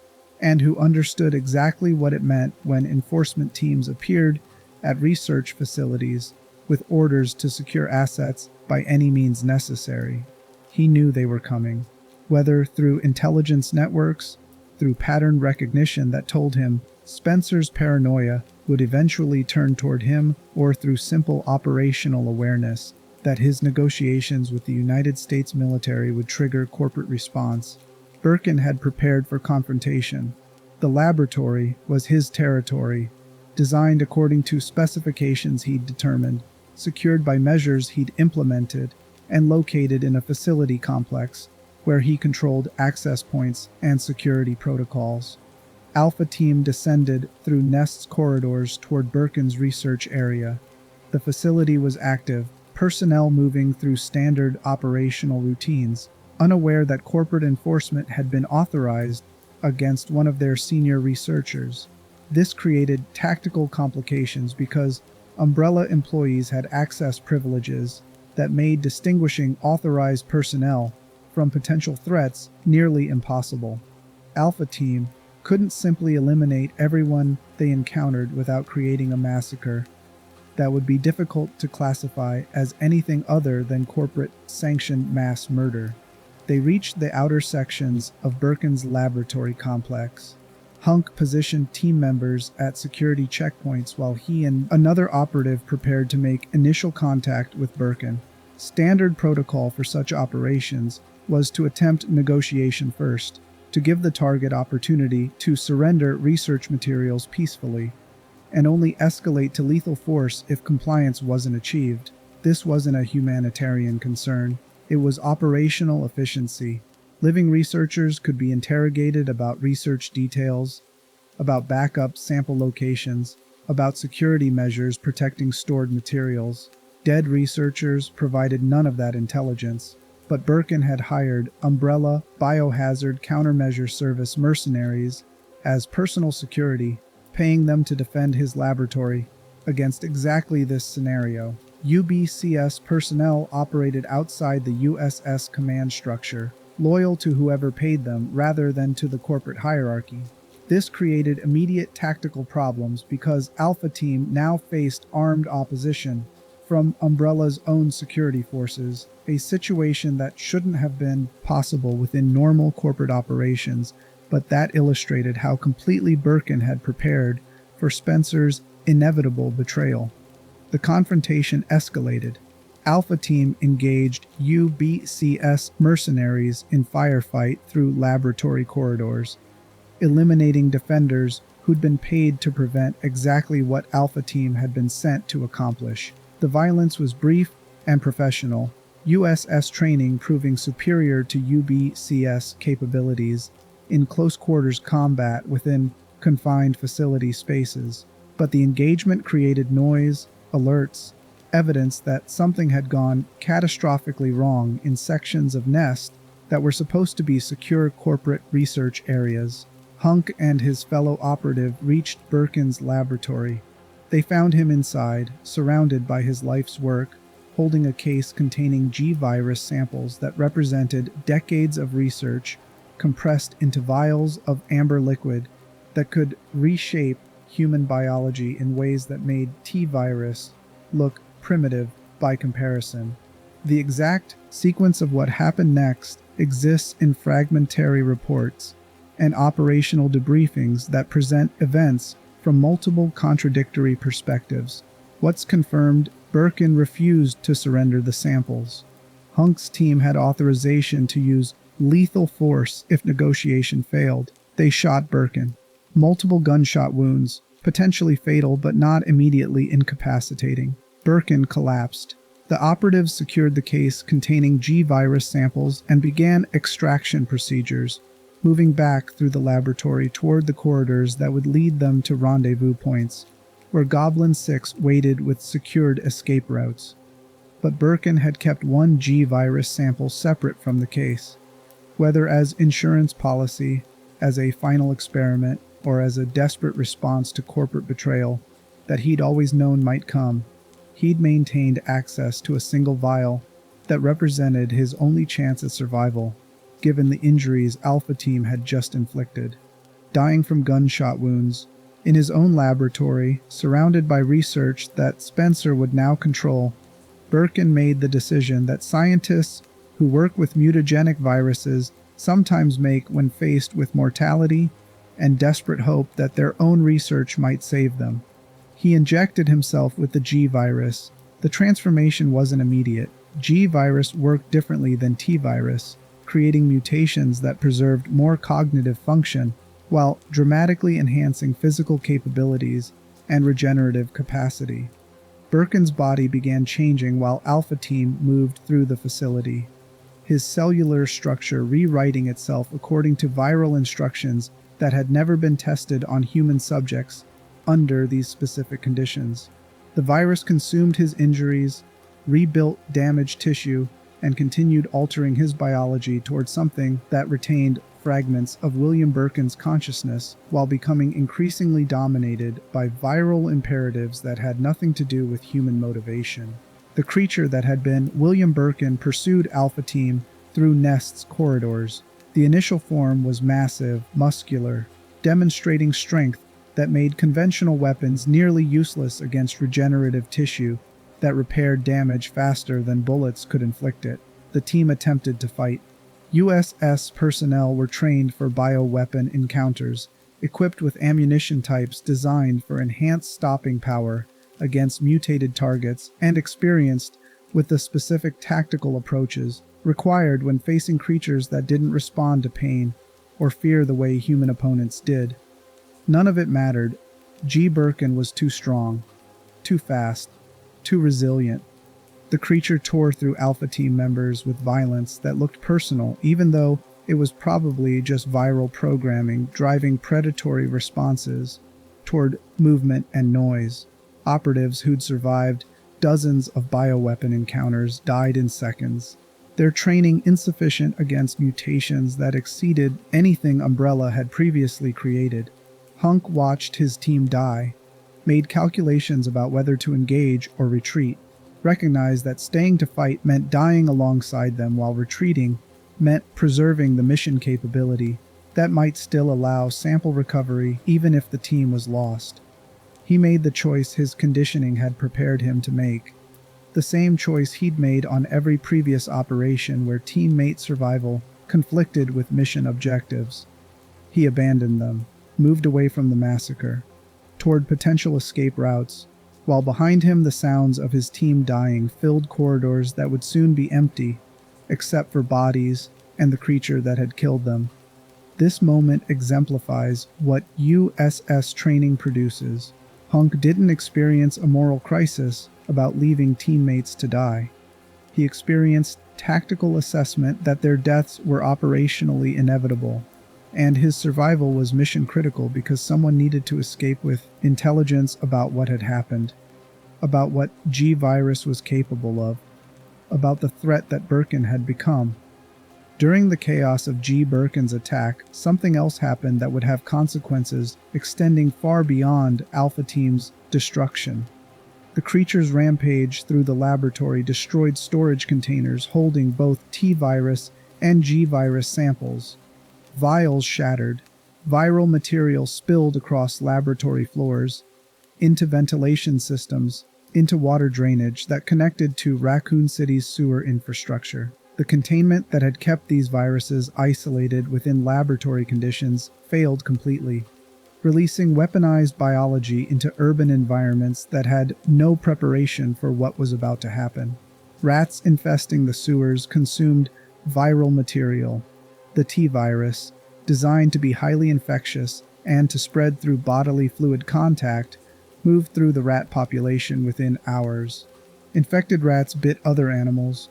and who understood exactly what it meant when enforcement teams appeared at research facilities with orders to secure assets by any means necessary. He knew they were coming, whether through intelligence networks, through pattern recognition that told him Spencer's paranoia would eventually turn toward him, or through simple operational awareness that his negotiations with the United States military would trigger corporate response. Birkin had prepared for confrontation. The laboratory was his territory, designed according to specifications he'd determined, secured by measures he'd implemented, and located in a facility complex where he controlled access points and security protocols. Alpha Team descended through Nest's corridors toward Birkin's research area. The facility was active, personnel moving through standard operational routines, unaware that corporate enforcement had been authorized against one of their senior researchers. This created tactical complications because Umbrella employees had access privileges that made distinguishing authorized personnel from potential threats nearly impossible. Alpha Team couldn't simply eliminate everyone they encountered without creating a massacre that would be difficult to classify as anything other than corporate-sanctioned mass murder. They reached the outer sections of Birkin's laboratory complex. HUNK positioned team members at security checkpoints while he and another operative prepared to make initial contact with Birkin. Standard protocol for such operations was to attempt negotiation first, to give the target opportunity to surrender research materials peacefully, and only escalate to lethal force if compliance wasn't achieved. This wasn't a humanitarian concern. It was operational efficiency. Living researchers could be interrogated about research details, about backup sample locations, about security measures protecting stored materials. Dead researchers provided none of that intelligence, but Birkin had hired Umbrella Biohazard Countermeasure Service mercenaries as personal security, paying them to defend his laboratory against exactly this scenario. UBCS personnel operated outside the USS command structure, loyal to whoever paid them rather than to the corporate hierarchy. This created immediate tactical problems because Alpha Team now faced armed opposition from Umbrella's own security forces, a situation that shouldn't have been possible within normal corporate operations, but that illustrated how completely Birkin had prepared for Spencer's inevitable betrayal. The confrontation escalated. Alpha Team engaged UBCS mercenaries in firefight through laboratory corridors, eliminating defenders who'd been paid to prevent exactly what Alpha Team had been sent to accomplish. The violence was brief and professional, USS training proving superior to UBCS capabilities in close quarters combat within confined facility spaces. But the engagement created noise, alerts, evidence that something had gone catastrophically wrong in sections of Nest that were supposed to be secure corporate research areas. HUNK and his fellow operative reached Birkin's laboratory. They found him inside, surrounded by his life's work, holding a case containing G-virus samples that represented decades of research compressed into vials of amber liquid that could reshape human biology in ways that made T-virus look primitive by comparison. The exact sequence of what happened next exists in fragmentary reports and operational debriefings that present events from multiple contradictory perspectives. What's confirmed, Birkin refused to surrender the samples. HUNK's team had authorization to use lethal force if negotiation failed. They shot Birkin. Multiple gunshot wounds, potentially fatal but not immediately incapacitating. Birkin collapsed. The operatives secured the case containing G-virus samples and began extraction procedures, moving back through the laboratory toward the corridors that would lead them to rendezvous points, where Goblin 6 waited with secured escape routes. But Birkin had kept one G-virus sample separate from the case. Whether as insurance policy, as a final experiment, or as a desperate response to corporate betrayal that he'd always known might come, he'd maintained access to a single vial that represented his only chance at survival, given the injuries Alpha Team had just inflicted. Dying from gunshot wounds, in his own laboratory, surrounded by research that Spencer would now control, Birkin made the decision that scientists who work with mutagenic viruses sometimes make when faced with mortality and desperate hope that their own research might save them. He injected himself with the G virus. The transformation wasn't immediate. G virus worked differently than T virus, creating mutations that preserved more cognitive function while dramatically enhancing physical capabilities and regenerative capacity. Birkin's body began changing while Alpha Team moved through the facility, his cellular structure rewriting itself according to viral instructions that had never been tested on human subjects under these specific conditions. The virus consumed his injuries, rebuilt damaged tissue, and continued altering his biology towards something that retained fragments of William Birkin's consciousness while becoming increasingly dominated by viral imperatives that had nothing to do with human motivation. The creature that had been William Birkin pursued Alpha Team through Nest's corridors. The initial form was massive, muscular, demonstrating strength that made conventional weapons nearly useless against regenerative tissue that repaired damage faster than bullets could inflict it. The team attempted to fight. USS personnel were trained for bioweapon encounters, equipped with ammunition types designed for enhanced stopping power against mutated targets, and experienced with the specific tactical approaches required when facing creatures that didn't respond to pain or fear the way human opponents did. None of it mattered. G. Birkin was too strong, too fast, too resilient. The creature tore through Alpha Team members with violence that looked personal, even though it was probably just viral programming driving predatory responses toward movement and noise. Operatives who'd survived dozens of bioweapon encounters died in seconds, their training insufficient against mutations that exceeded anything Umbrella had previously created. HUNK watched his team die, made calculations about whether to engage or retreat, recognized that staying to fight meant dying alongside them while retreating meant preserving the mission capability that might still allow sample recovery even if the team was lost. He made the choice his conditioning had prepared him to make, the same choice he'd made on every previous operation where teammate survival conflicted with mission objectives. He abandoned them, moved away from the massacre, toward potential escape routes, while behind him the sounds of his team dying filled corridors that would soon be empty, except for bodies and the creature that had killed them. This moment exemplifies what USS training produces. HUNK didn't experience a moral crisis about leaving teammates to die. He experienced tactical assessment that their deaths were operationally inevitable, and his survival was mission critical because someone needed to escape with intelligence about what had happened, about what G virus was capable of, about the threat that Birkin had become. During the chaos of G. Birkin's attack, something else happened that would have consequences extending far beyond Alpha Team's destruction. The creature's rampage through the laboratory destroyed storage containers holding both T-virus and G-virus samples. Vials shattered, viral material spilled across laboratory floors, into ventilation systems, into water drainage that connected to Raccoon City's sewer infrastructure. The containment that had kept these viruses isolated within laboratory conditions failed completely, releasing weaponized biology into urban environments that had no preparation for what was about to happen. Rats infesting the sewers consumed viral material, the T-virus, designed to be highly infectious and to spread through bodily fluid contact, moved through the rat population within hours. Infected rats bit other animals,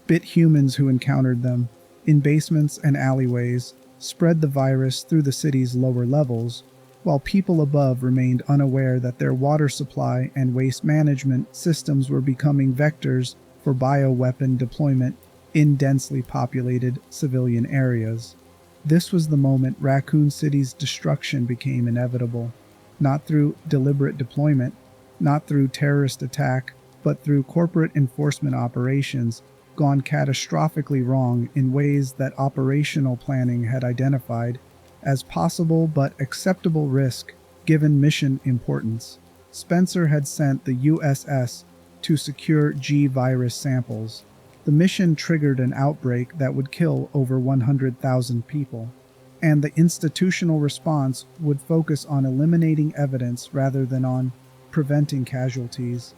bit humans who encountered them, in basements and alleyways, spread the virus through the city's lower levels, while people above remained unaware that their water supply and waste management systems were becoming vectors for bioweapon deployment in densely populated civilian areas. This was the moment Raccoon City's destruction became inevitable, not through deliberate deployment, not through terrorist attack, but through corporate enforcement operations gone catastrophically wrong in ways that operational planning had identified as possible but acceptable risk given mission importance. Spencer had sent the USS to secure G virus samples. The mission triggered an outbreak that would kill over 100,000 people, and the institutional response would focus on eliminating evidence rather than on preventing casualties.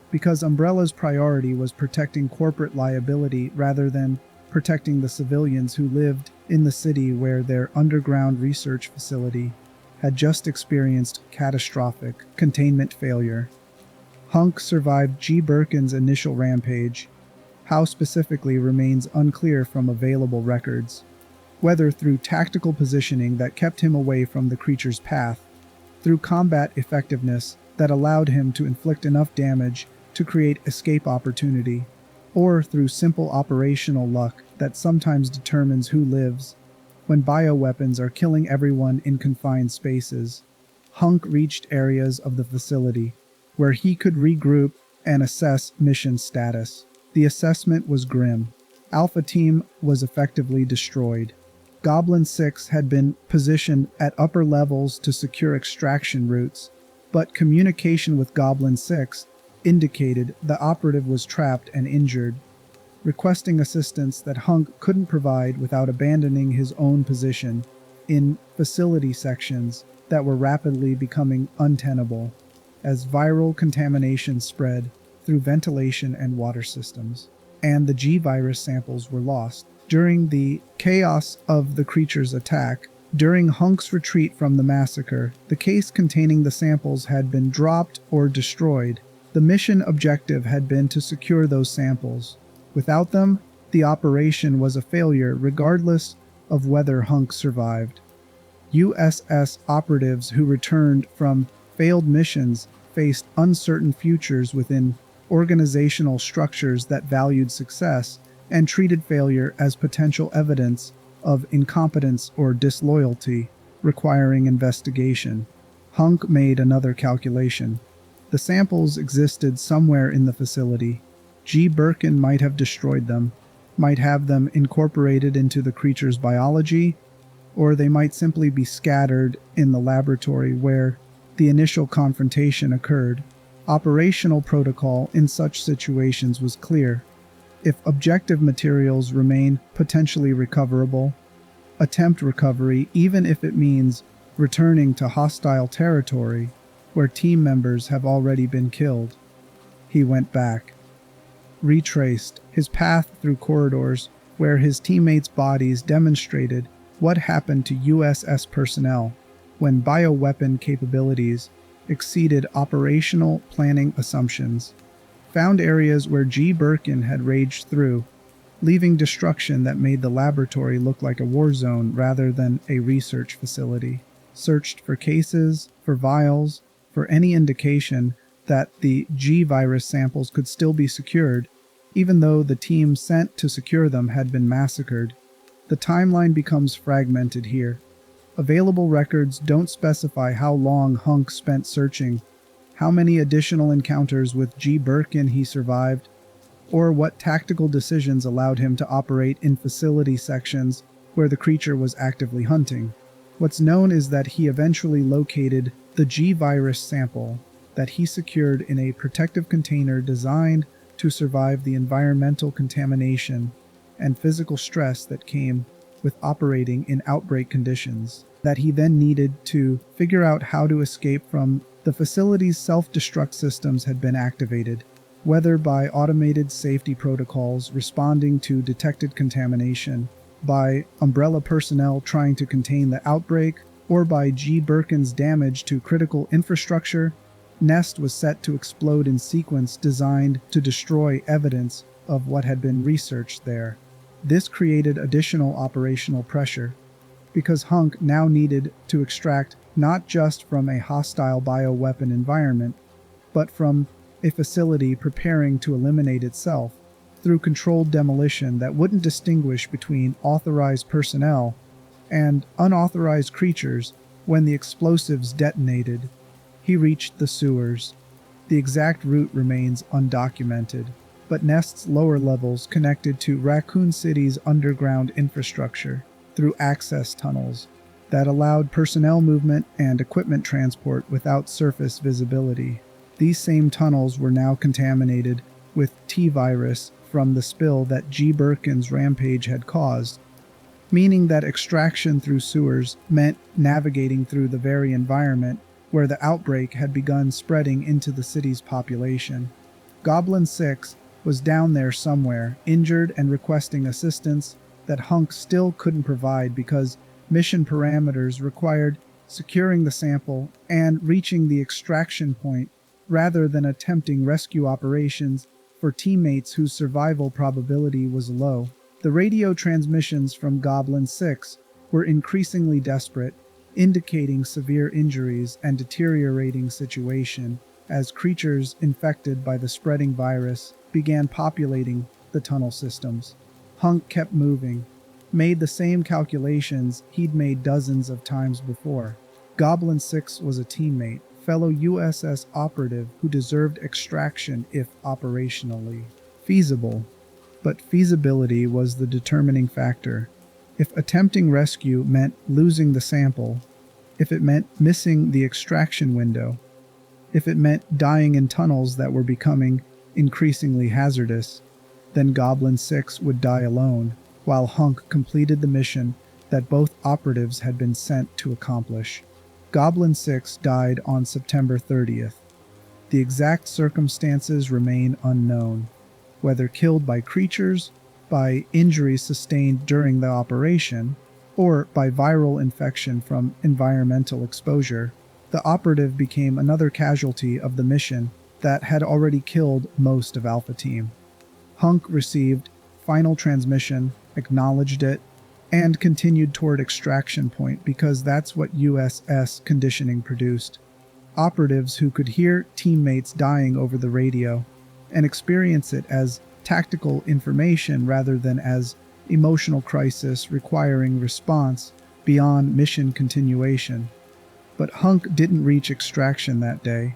Because Umbrella's priority was protecting corporate liability rather than protecting the civilians who lived in the city where their underground research facility had just experienced catastrophic containment failure. HUNK survived G. Birkin's initial rampage. How specifically remains unclear from available records, whether through tactical positioning that kept him away from the creature's path, through combat effectiveness that allowed him to inflict enough damage to create escape opportunity, or through simple operational luck that sometimes determines who lives. When bioweapons are killing everyone in confined spaces, HUNK reached areas of the facility where he could regroup and assess mission status. The assessment was grim. Alpha Team was effectively destroyed. Goblin 6 had been positioned at upper levels to secure extraction routes, but communication with Goblin 6 indicated the operative was trapped and injured, requesting assistance that HUNK couldn't provide without abandoning his own position in facility sections that were rapidly becoming untenable as viral contamination spread through ventilation and water systems, and the G-virus samples were lost. During the chaos of the creature's attack, during HUNK's retreat from the massacre, the case containing the samples had been dropped or destroyed. The mission objective had been to secure those samples. Without them, the operation was a failure regardless of whether HUNK survived. USS operatives who returned from failed missions faced uncertain futures within organizational structures that valued success and treated failure as potential evidence of incompetence or disloyalty, requiring investigation. HUNK made another calculation. The samples existed somewhere in the facility. G. Birkin might have destroyed them, might have them incorporated into the creature's biology, or they might simply be scattered in the laboratory where the initial confrontation occurred. Operational protocol in such situations was clear. If objective materials remain potentially recoverable, attempt recovery even if it means returning to hostile territory where team members have already been killed. He went back, retraced his path through corridors where his teammates' bodies demonstrated what happened to USS personnel when bioweapon capabilities exceeded operational planning assumptions, found areas where G. Birkin had raged through, leaving destruction that made the laboratory look like a war zone rather than a research facility, searched for cases, for vials, for any indication that the G-virus samples could still be secured, even though the team sent to secure them had been massacred. The timeline becomes fragmented here. Available records don't specify how long HUNK spent searching, how many additional encounters with G. Birkin he survived, or what tactical decisions allowed him to operate in facility sections where the creature was actively hunting. What's known is that he eventually located the G-virus sample that he secured in a protective container designed to survive the environmental contamination and physical stress that came with operating in outbreak conditions, that he then needed to figure out how to escape from. The facility's self-destruct systems had been activated, whether by automated safety protocols responding to detected contamination, by Umbrella personnel trying to contain the outbreak, or by G. Birkin's damage to critical infrastructure. Nest was set to explode in sequence designed to destroy evidence of what had been researched there. This created additional operational pressure, because HUNK now needed to extract not just from a hostile bioweapon environment, but from a facility preparing to eliminate itself through controlled demolition that wouldn't distinguish between authorized personnel and unauthorized creatures when the explosives detonated. He reached the sewers. The exact route remains undocumented, but Nest's lower levels connected to Raccoon City's underground infrastructure through access tunnels that allowed personnel movement and equipment transport without surface visibility. These same tunnels were now contaminated with T-virus from the spill that G. Birkin's rampage had caused, meaning that extraction through sewers meant navigating through the very environment where the outbreak had begun spreading into the city's population. Goblin 6 was down there somewhere, injured and requesting assistance that HUNK still couldn't provide because mission parameters required securing the sample and reaching the extraction point rather than attempting rescue operations for teammates whose survival probability was low. The radio transmissions from Goblin 6 were increasingly desperate, indicating severe injuries and deteriorating situation as creatures infected by the spreading virus began populating the tunnel systems. HUNK kept moving, made the same calculations he'd made dozens of times before. Goblin 6 was a teammate, fellow USS operative who deserved extraction if operationally feasible. But feasibility was the determining factor. If attempting rescue meant losing the sample, if it meant missing the extraction window, if it meant dying in tunnels that were becoming increasingly hazardous, then Goblin 6 would die alone, while HUNK completed the mission that both operatives had been sent to accomplish. Goblin 6 died on September 30th. The exact circumstances remain unknown, whether killed by creatures, by injuries sustained during the operation, or by viral infection from environmental exposure. The operative became another casualty of the mission that had already killed most of Alpha Team. HUNK received final transmission, acknowledged it, and continued toward extraction point because that's what USS conditioning produced. Operatives who could hear teammates dying over the radio and experience it as tactical information rather than as emotional crisis requiring response beyond mission continuation. But HUNK didn't reach extraction that day.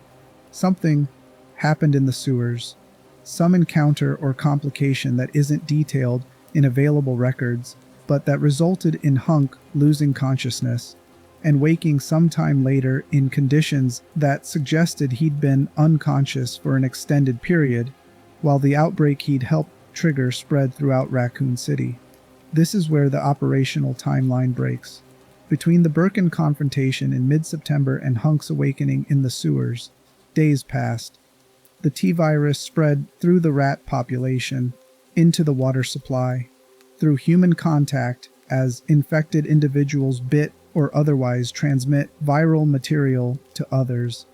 Something happened in the sewers. Some encounter or complication that isn't detailed in available records, but that resulted in HUNK losing consciousness and waking sometime later in conditions that suggested he'd been unconscious for an extended period, while the outbreak he'd helped trigger spread throughout Raccoon City. This is where the operational timeline breaks. Between the Birkin confrontation in mid-September and HUNK's awakening in the sewers, days passed. The T-virus spread through the rat population into the water supply, through human contact as infected individuals bit or otherwise transmit viral material to others.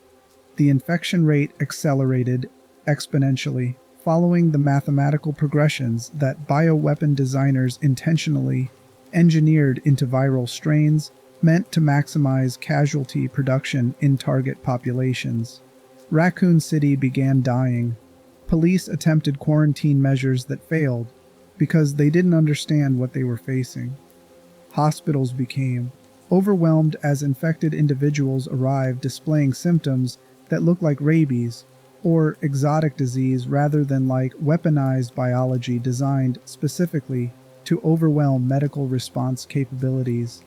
The infection rate accelerated exponentially, following the mathematical progressions that bioweapon designers intentionally engineered into viral strains meant to maximize casualty production in target populations. Raccoon City began dying. Police attempted quarantine measures that failed because they didn't understand what they were facing. Hospitals became overwhelmed as infected individuals arrived displaying symptoms that looked like rabies or exotic disease rather than like weaponized biology designed specifically to overwhelm medical response capabilities.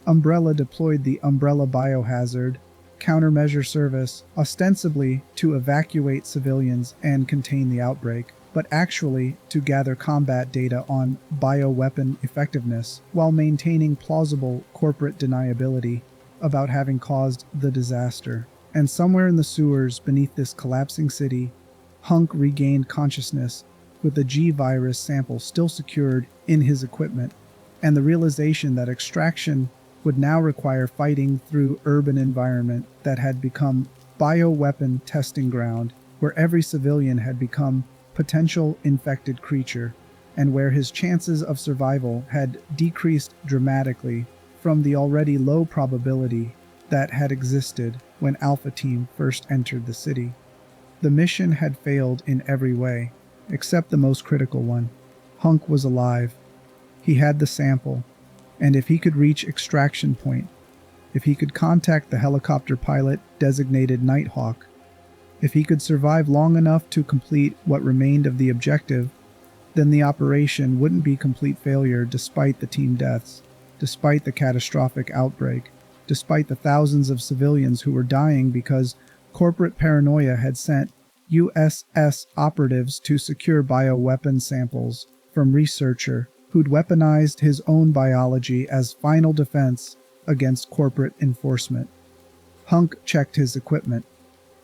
Umbrella deployed the Umbrella Biohazard Countermeasure Service ostensibly to evacuate civilians and contain the outbreak, but actually to gather combat data on bioweapon effectiveness while maintaining plausible corporate deniability about having caused the disaster. And somewhere in the sewers beneath this collapsing city, HUNK regained consciousness with the G-virus sample still secured in his equipment, and the realization that extraction would now require fighting through urban environment that had become bioweapon testing ground, where every civilian had become potential infected creature, and where his chances of survival had decreased dramatically from the already low probability that had existed when Alpha Team first entered the city. The mission had failed in every way, except the most critical one. HUNK was alive. He had the sample, and if he could reach extraction point, if he could contact the helicopter pilot designated Nighthawk, if he could survive long enough to complete what remained of the objective, then the operation wouldn't be complete failure despite the team deaths, despite the catastrophic outbreak, despite the thousands of civilians who were dying because corporate paranoia had sent USS operatives to secure bioweapon samples from researcher who'd weaponized his own biology as final defense against corporate enforcement. HUNK checked his equipment.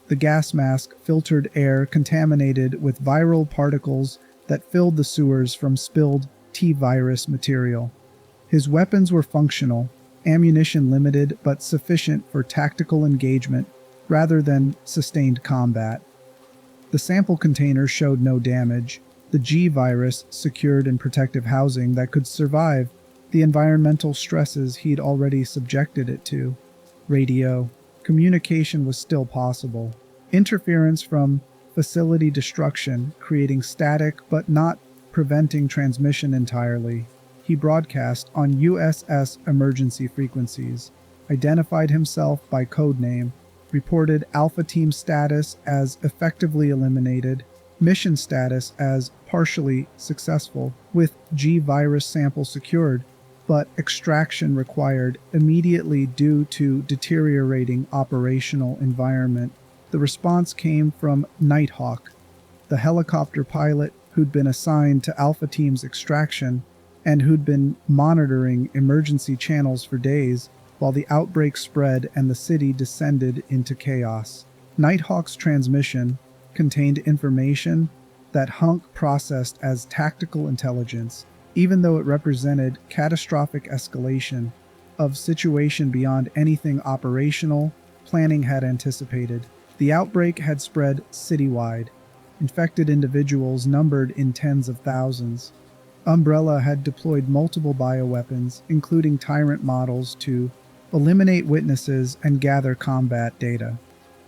The gas mask filtered air contaminated with viral particles that filled the sewers from spilled T-virus material. His weapons were functional, ammunition limited but sufficient for tactical engagement rather than sustained combat. The sample container showed no damage, the G-virus secured in protective housing that could survive the environmental stresses he'd already subjected it to. Radio. Communication was still possible. Interference from facility destruction, creating static but not preventing transmission entirely. He broadcast on USS emergency frequencies, identified himself by code name, reported Alpha Team status as effectively eliminated, mission status as partially successful, with G-virus sample secured, but extraction required immediately due to deteriorating operational environment. The response came from Nighthawk, the helicopter pilot who'd been assigned to Alpha Team's extraction and who'd been monitoring emergency channels for days while the outbreak spread and the city descended into chaos. Nighthawk's transmission contained information that HUNK processed as tactical intelligence, even though it represented catastrophic escalation of situation beyond anything operational planning had anticipated. The outbreak had spread citywide. Infected individuals numbered in tens of thousands. Umbrella had deployed multiple bioweapons, including Tyrant models, to eliminate witnesses and gather combat data.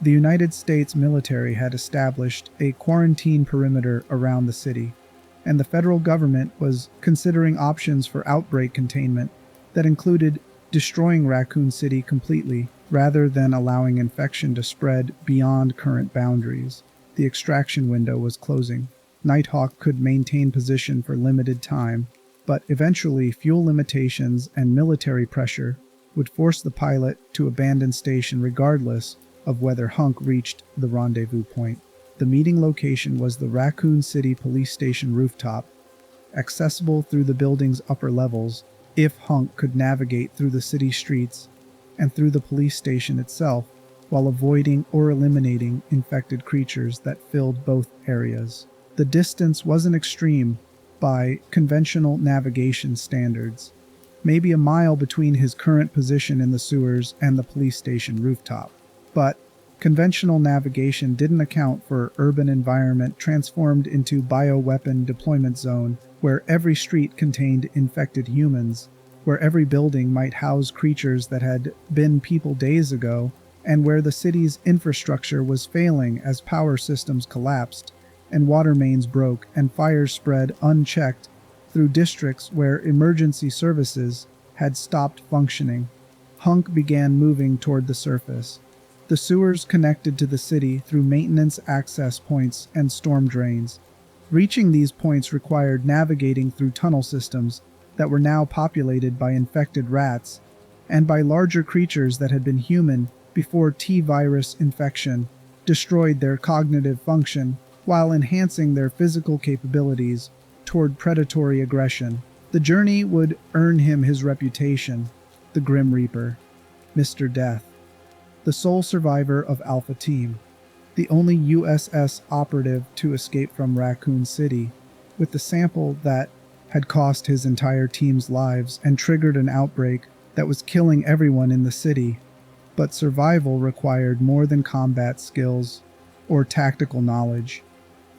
The United States military had established a quarantine perimeter around the city, and the federal government was considering options for outbreak containment that included destroying Raccoon City completely rather than allowing infection to spread beyond current boundaries. The extraction window was closing. Nighthawk could maintain position for limited time, but eventually fuel limitations and military pressure would force the pilot to abandon station regardless of whether HUNK reached the rendezvous point. The meeting location was the Raccoon City police station rooftop, accessible through the building's upper levels if HUNK could navigate through the city streets and through the police station itself while avoiding or eliminating infected creatures that filled both areas. The distance wasn't extreme by conventional navigation standards, maybe a mile between his current position in the sewers and the police station rooftop. But conventional navigation didn't account for urban environment transformed into bioweapon deployment zone, where every street contained infected humans, where every building might house creatures that had been people days ago, and where the city's infrastructure was failing as power systems collapsed and water mains broke and fires spread unchecked through districts where emergency services had stopped functioning. HUNK began moving toward the surface. The sewers connected to the city through maintenance access points and storm drains. Reaching these points required navigating through tunnel systems that were now populated by infected rats and by larger creatures that had been human before T-virus infection destroyed their cognitive function while enhancing their physical capabilities toward predatory aggression. The journey would earn him his reputation, the Grim Reaper, Mr. Death, the sole survivor of Alpha Team, the only USS operative to escape from Raccoon City, with the sample that had cost his entire team's lives and triggered an outbreak that was killing everyone in the city. But survival required more than combat skills or tactical knowledge.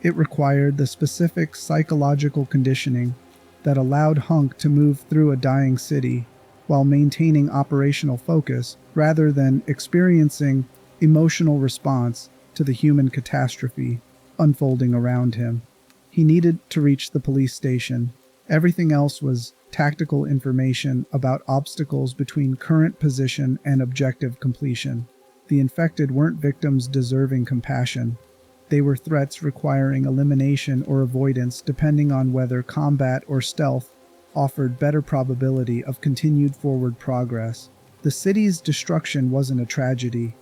It required the specific psychological conditioning that allowed HUNK to move through a dying city while maintaining operational focus rather than experiencing emotional response to the human catastrophe unfolding around him. He needed to reach the police station. Everything else was tactical information about obstacles between current position and objective completion. The infected weren't victims deserving compassion. They were threats requiring elimination or avoidance depending on whether combat or stealth offered better probability of continued forward progress. The city's destruction wasn't a tragedy.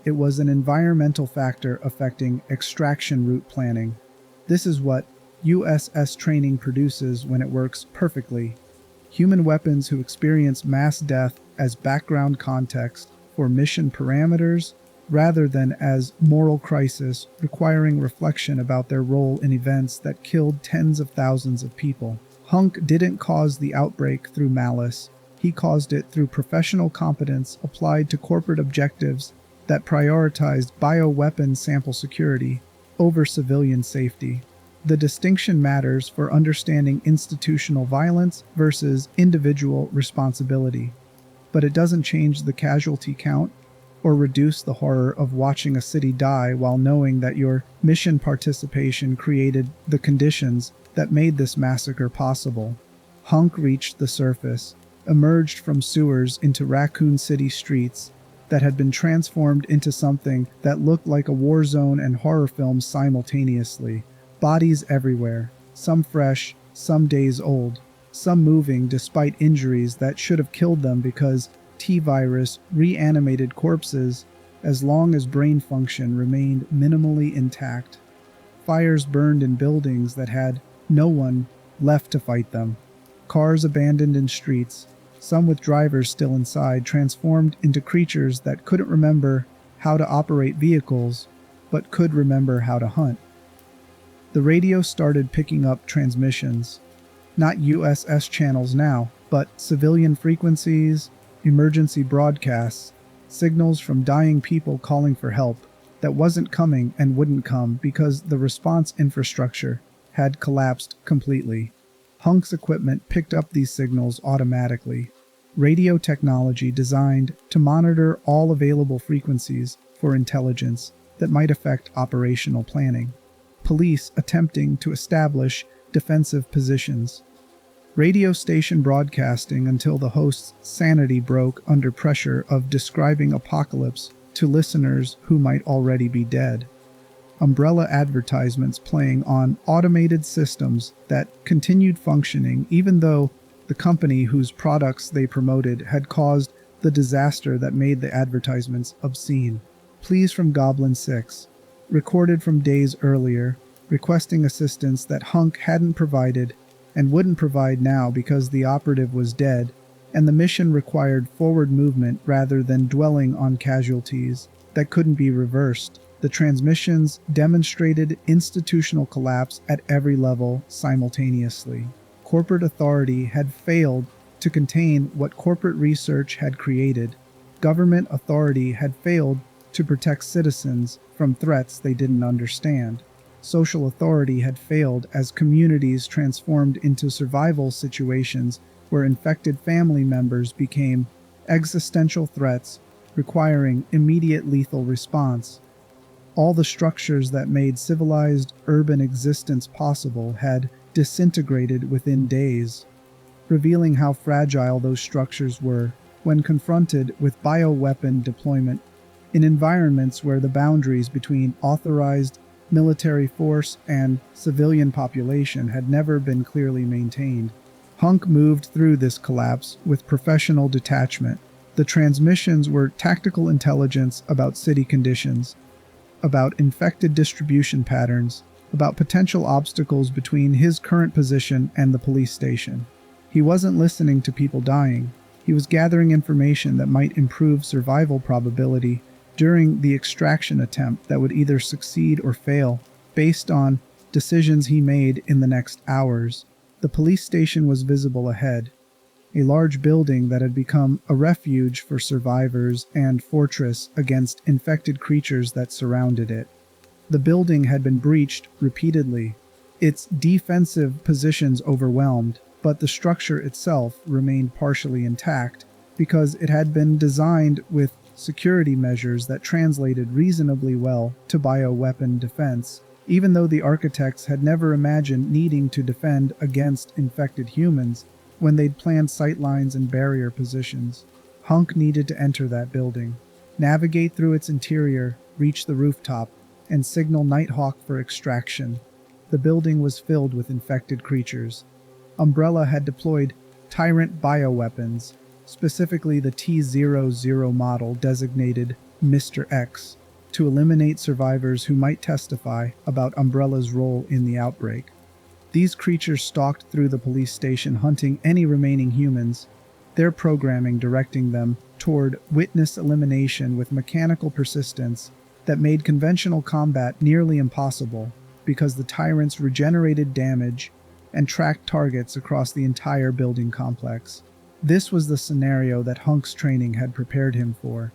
It was an environmental factor affecting extraction route planning. This is what USS training produces when it works perfectly. Human weapons who experience mass death as background context for mission parameters rather than as moral crisis requiring reflection about their role in events that killed tens of thousands of people. HUNK didn't cause the outbreak through malice. He caused it through professional competence applied to corporate objectives that prioritized bioweapon sample security over civilian safety. The distinction matters for understanding institutional violence versus individual responsibility, but it doesn't change the casualty count or reduce the horror of watching a city die while knowing that your mission participation created the conditions that made this massacre possible. HUNK reached the surface, emerged from sewers into Raccoon City streets that had been transformed into something that looked like a war zone and horror film simultaneously. Bodies everywhere, some fresh, some days old, some moving despite injuries that should have killed them because T-virus reanimated corpses as long as brain function remained minimally intact. Fires burned in buildings that had no one left to fight them. Cars abandoned in streets, some with drivers still inside, transformed into creatures that couldn't remember how to operate vehicles, but could remember how to hunt. The radio started picking up transmissions, not USS channels now, but civilian frequencies, emergency broadcasts, signals from dying people calling for help that wasn't coming and wouldn't come because the response infrastructure had collapsed completely. HUNK's equipment picked up these signals automatically. Radio technology designed to monitor all available frequencies for intelligence that might affect operational planning. Police attempting to establish defensive positions. Radio station broadcasting until the host's sanity broke under pressure of describing apocalypse to listeners who might already be dead. Umbrella advertisements playing on automated systems that continued functioning even though the company whose products they promoted had caused the disaster that made the advertisements obscene. Pleas from Goblin 6, recorded from days earlier, requesting assistance that HUNK hadn't provided and wouldn't provide now because the operative was dead, and the mission required forward movement rather than dwelling on casualties that couldn't be reversed. The transmissions demonstrated institutional collapse at every level simultaneously. Corporate authority had failed to contain what corporate research had created. Government authority had failed to protect citizens from threats they didn't understand. Social authority had failed as communities transformed into survival situations where infected family members became existential threats requiring immediate lethal response. All the structures that made civilized urban existence possible had disintegrated within days, revealing how fragile those structures were when confronted with bioweapon deployment in environments where the boundaries between authorized military force and civilian population had never been clearly maintained. HUNK moved through this collapse with professional detachment. The transmissions were tactical intelligence about city conditions, about infected distribution patterns, about potential obstacles between his current position and the police station. He wasn't listening to people dying. He was gathering information that might improve survival probability during the extraction attempt that would either succeed or fail, based on decisions he made in the next hours. The police station was visible ahead, a large building that had become a refuge for survivors and fortress against infected creatures that surrounded it. The building had been breached repeatedly, its defensive positions overwhelmed, but the structure itself remained partially intact because it had been designed with security measures that translated reasonably well to bioweapon defense, even though the architects had never imagined needing to defend against infected humans when they'd planned sightlines and barrier positions. HUNK needed to enter that building, navigate through its interior, reach the rooftop, and signal Nighthawk for extraction. The building was filled with infected creatures. Umbrella had deployed Tyrant bioweapons, specifically the T-00 model designated Mr. X, to eliminate survivors who might testify about Umbrella's role in the outbreak. These creatures stalked through the police station hunting any remaining humans, their programming directing them toward witness elimination with mechanical persistence that made conventional combat nearly impossible because the tyrants regenerated damage and tracked targets across the entire building complex. This was the scenario that HUNK's training had prepared him for.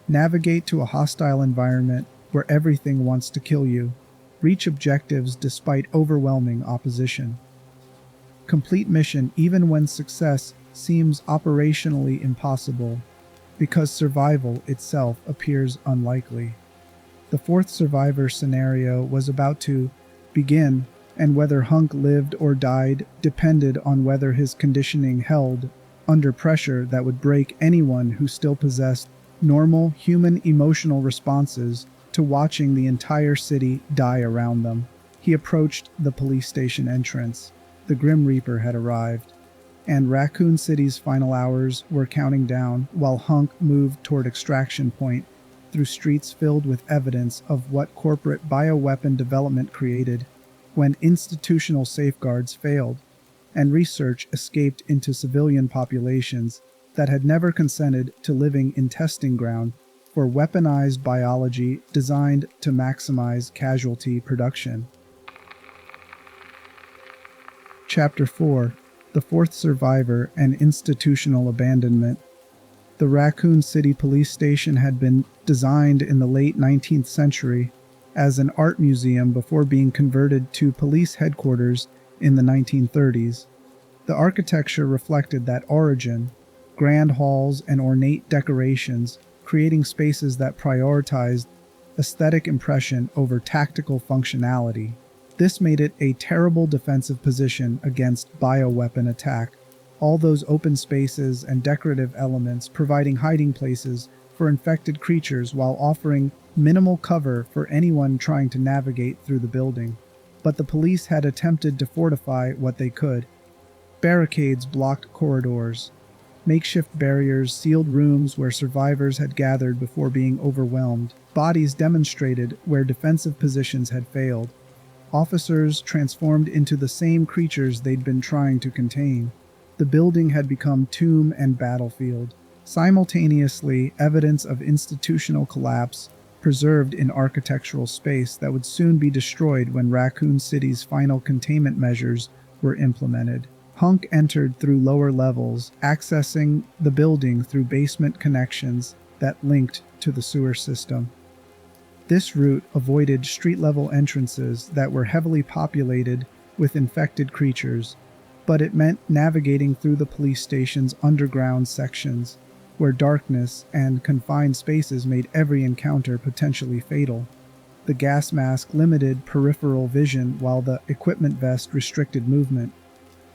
Navigate to a hostile environment where everything wants to kill you. Reach objectives despite overwhelming opposition. Complete mission even when success seems operationally impossible, because survival itself appears unlikely. The fourth survivor scenario was about to begin, and whether HUNK lived or died depended on whether his conditioning held under pressure that would break anyone who still possessed normal human emotional responses to watching the entire city die around them. He approached the police station entrance. The Grim Reaper had arrived, and Raccoon City's final hours were counting down while HUNK moved toward extraction point through streets filled with evidence of what corporate bioweapon development created when institutional safeguards failed and research escaped into civilian populations that had never consented to living in testing ground for weaponized biology designed to maximize casualty production. Chapter 4: The Fourth Survivor and Institutional Abandonment. The Raccoon City police station had been designed in the late 19th century as an art museum before being converted to police headquarters in the 1930s. The architecture reflected that origin: grand halls and ornate decorations, creating spaces that prioritized aesthetic impression over tactical functionality. This made it a terrible defensive position against bioweapon attack, all those open spaces and decorative elements providing hiding places for infected creatures while offering minimal cover for anyone trying to navigate through the building. But the police had attempted to fortify what they could. Barricades blocked corridors. Makeshift barriers sealed rooms where survivors had gathered before being overwhelmed. Bodies demonstrated where defensive positions had failed. Officers transformed into the same creatures they'd been trying to contain. The building had become tomb and battlefield. Simultaneously, evidence of institutional collapse preserved in architectural space that would soon be destroyed when Raccoon City's final containment measures were implemented. HUNK entered through lower levels, accessing the building through basement connections that linked to the sewer system. This route avoided street-level entrances that were heavily populated with infected creatures, but it meant navigating through the police station's underground sections, where darkness and confined spaces made every encounter potentially fatal. The gas mask limited peripheral vision while the equipment vest restricted movement.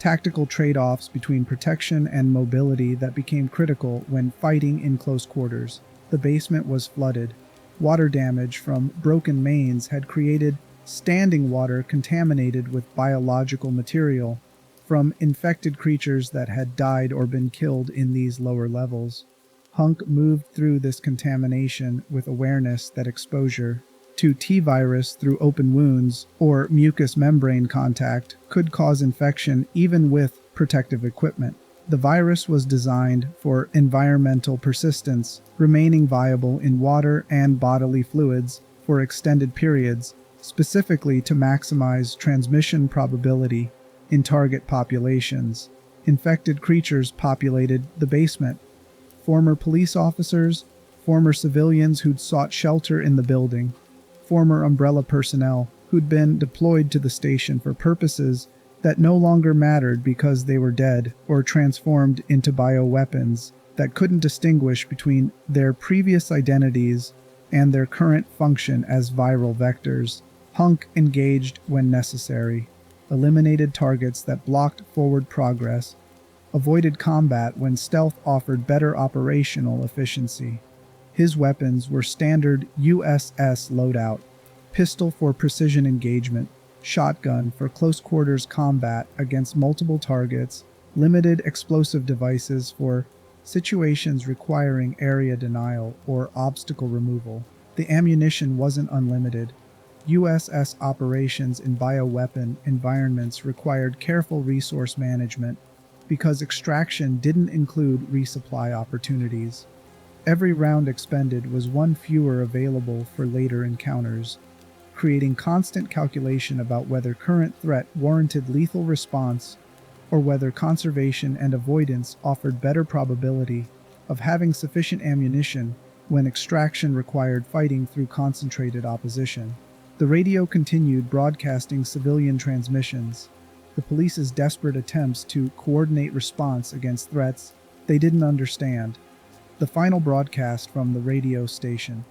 Tactical trade-offs between protection and mobility that became critical when fighting in close quarters. The basement was flooded. Water damage from broken mains had created standing water contaminated with biological material from infected creatures that had died or been killed in these lower levels. HUNK moved through this contamination with awareness that exposure to T-virus through open wounds or mucous membrane contact could cause infection even with protective equipment. The virus was designed for environmental persistence, remaining viable in water and bodily fluids for extended periods, specifically to maximize transmission probability in target populations. Infected creatures populated the basement. Former police officers, former civilians who'd sought shelter in the building, former umbrella personnel who'd been deployed to the station for purposes that no longer mattered because they were dead or transformed into bioweapons that couldn't distinguish between their previous identities and their current function as viral vectors. HUNK engaged when necessary, eliminated targets that blocked forward progress, avoided combat when stealth offered better operational efficiency. His weapons were standard USS loadout, pistol for precision engagement, shotgun for close-quarters combat against multiple targets, limited explosive devices for situations requiring area denial or obstacle removal. The ammunition wasn't unlimited. USS operations in bioweapon environments required careful resource management, because extraction didn't include resupply opportunities. Every round expended was one fewer available for later encounters, creating constant calculation about whether current threat warranted lethal response or whether conservation and avoidance offered better probability of having sufficient ammunition when extraction required fighting through concentrated opposition. The radio continued broadcasting civilian transmissions, the police's desperate attempts to coordinate response against threats they didn't understand. The final broadcast from the radio station,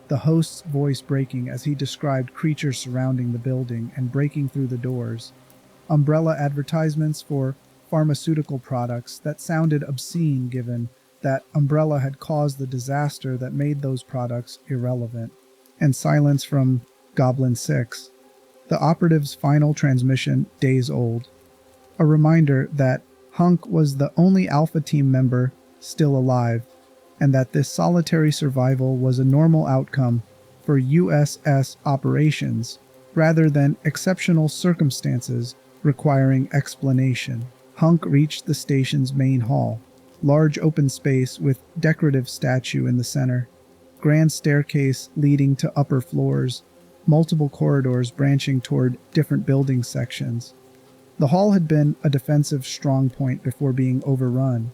the host's voice breaking as he described creatures surrounding the building and breaking through the doors, umbrella advertisements for pharmaceutical products that sounded obscene given that Umbrella had caused the disaster that made those products irrelevant, and silence from Goblin 6, the operative's final transmission days old, a reminder that HUNK was the only Alpha Team member still alive, and that this solitary survival was a normal outcome for USS operations rather than exceptional circumstances requiring explanation. HUNK reached the station's main hall, large open space with decorative statue in the center, grand staircase leading to upper floors, multiple corridors branching toward different building sections. The hall had been a defensive strong point before being overrun,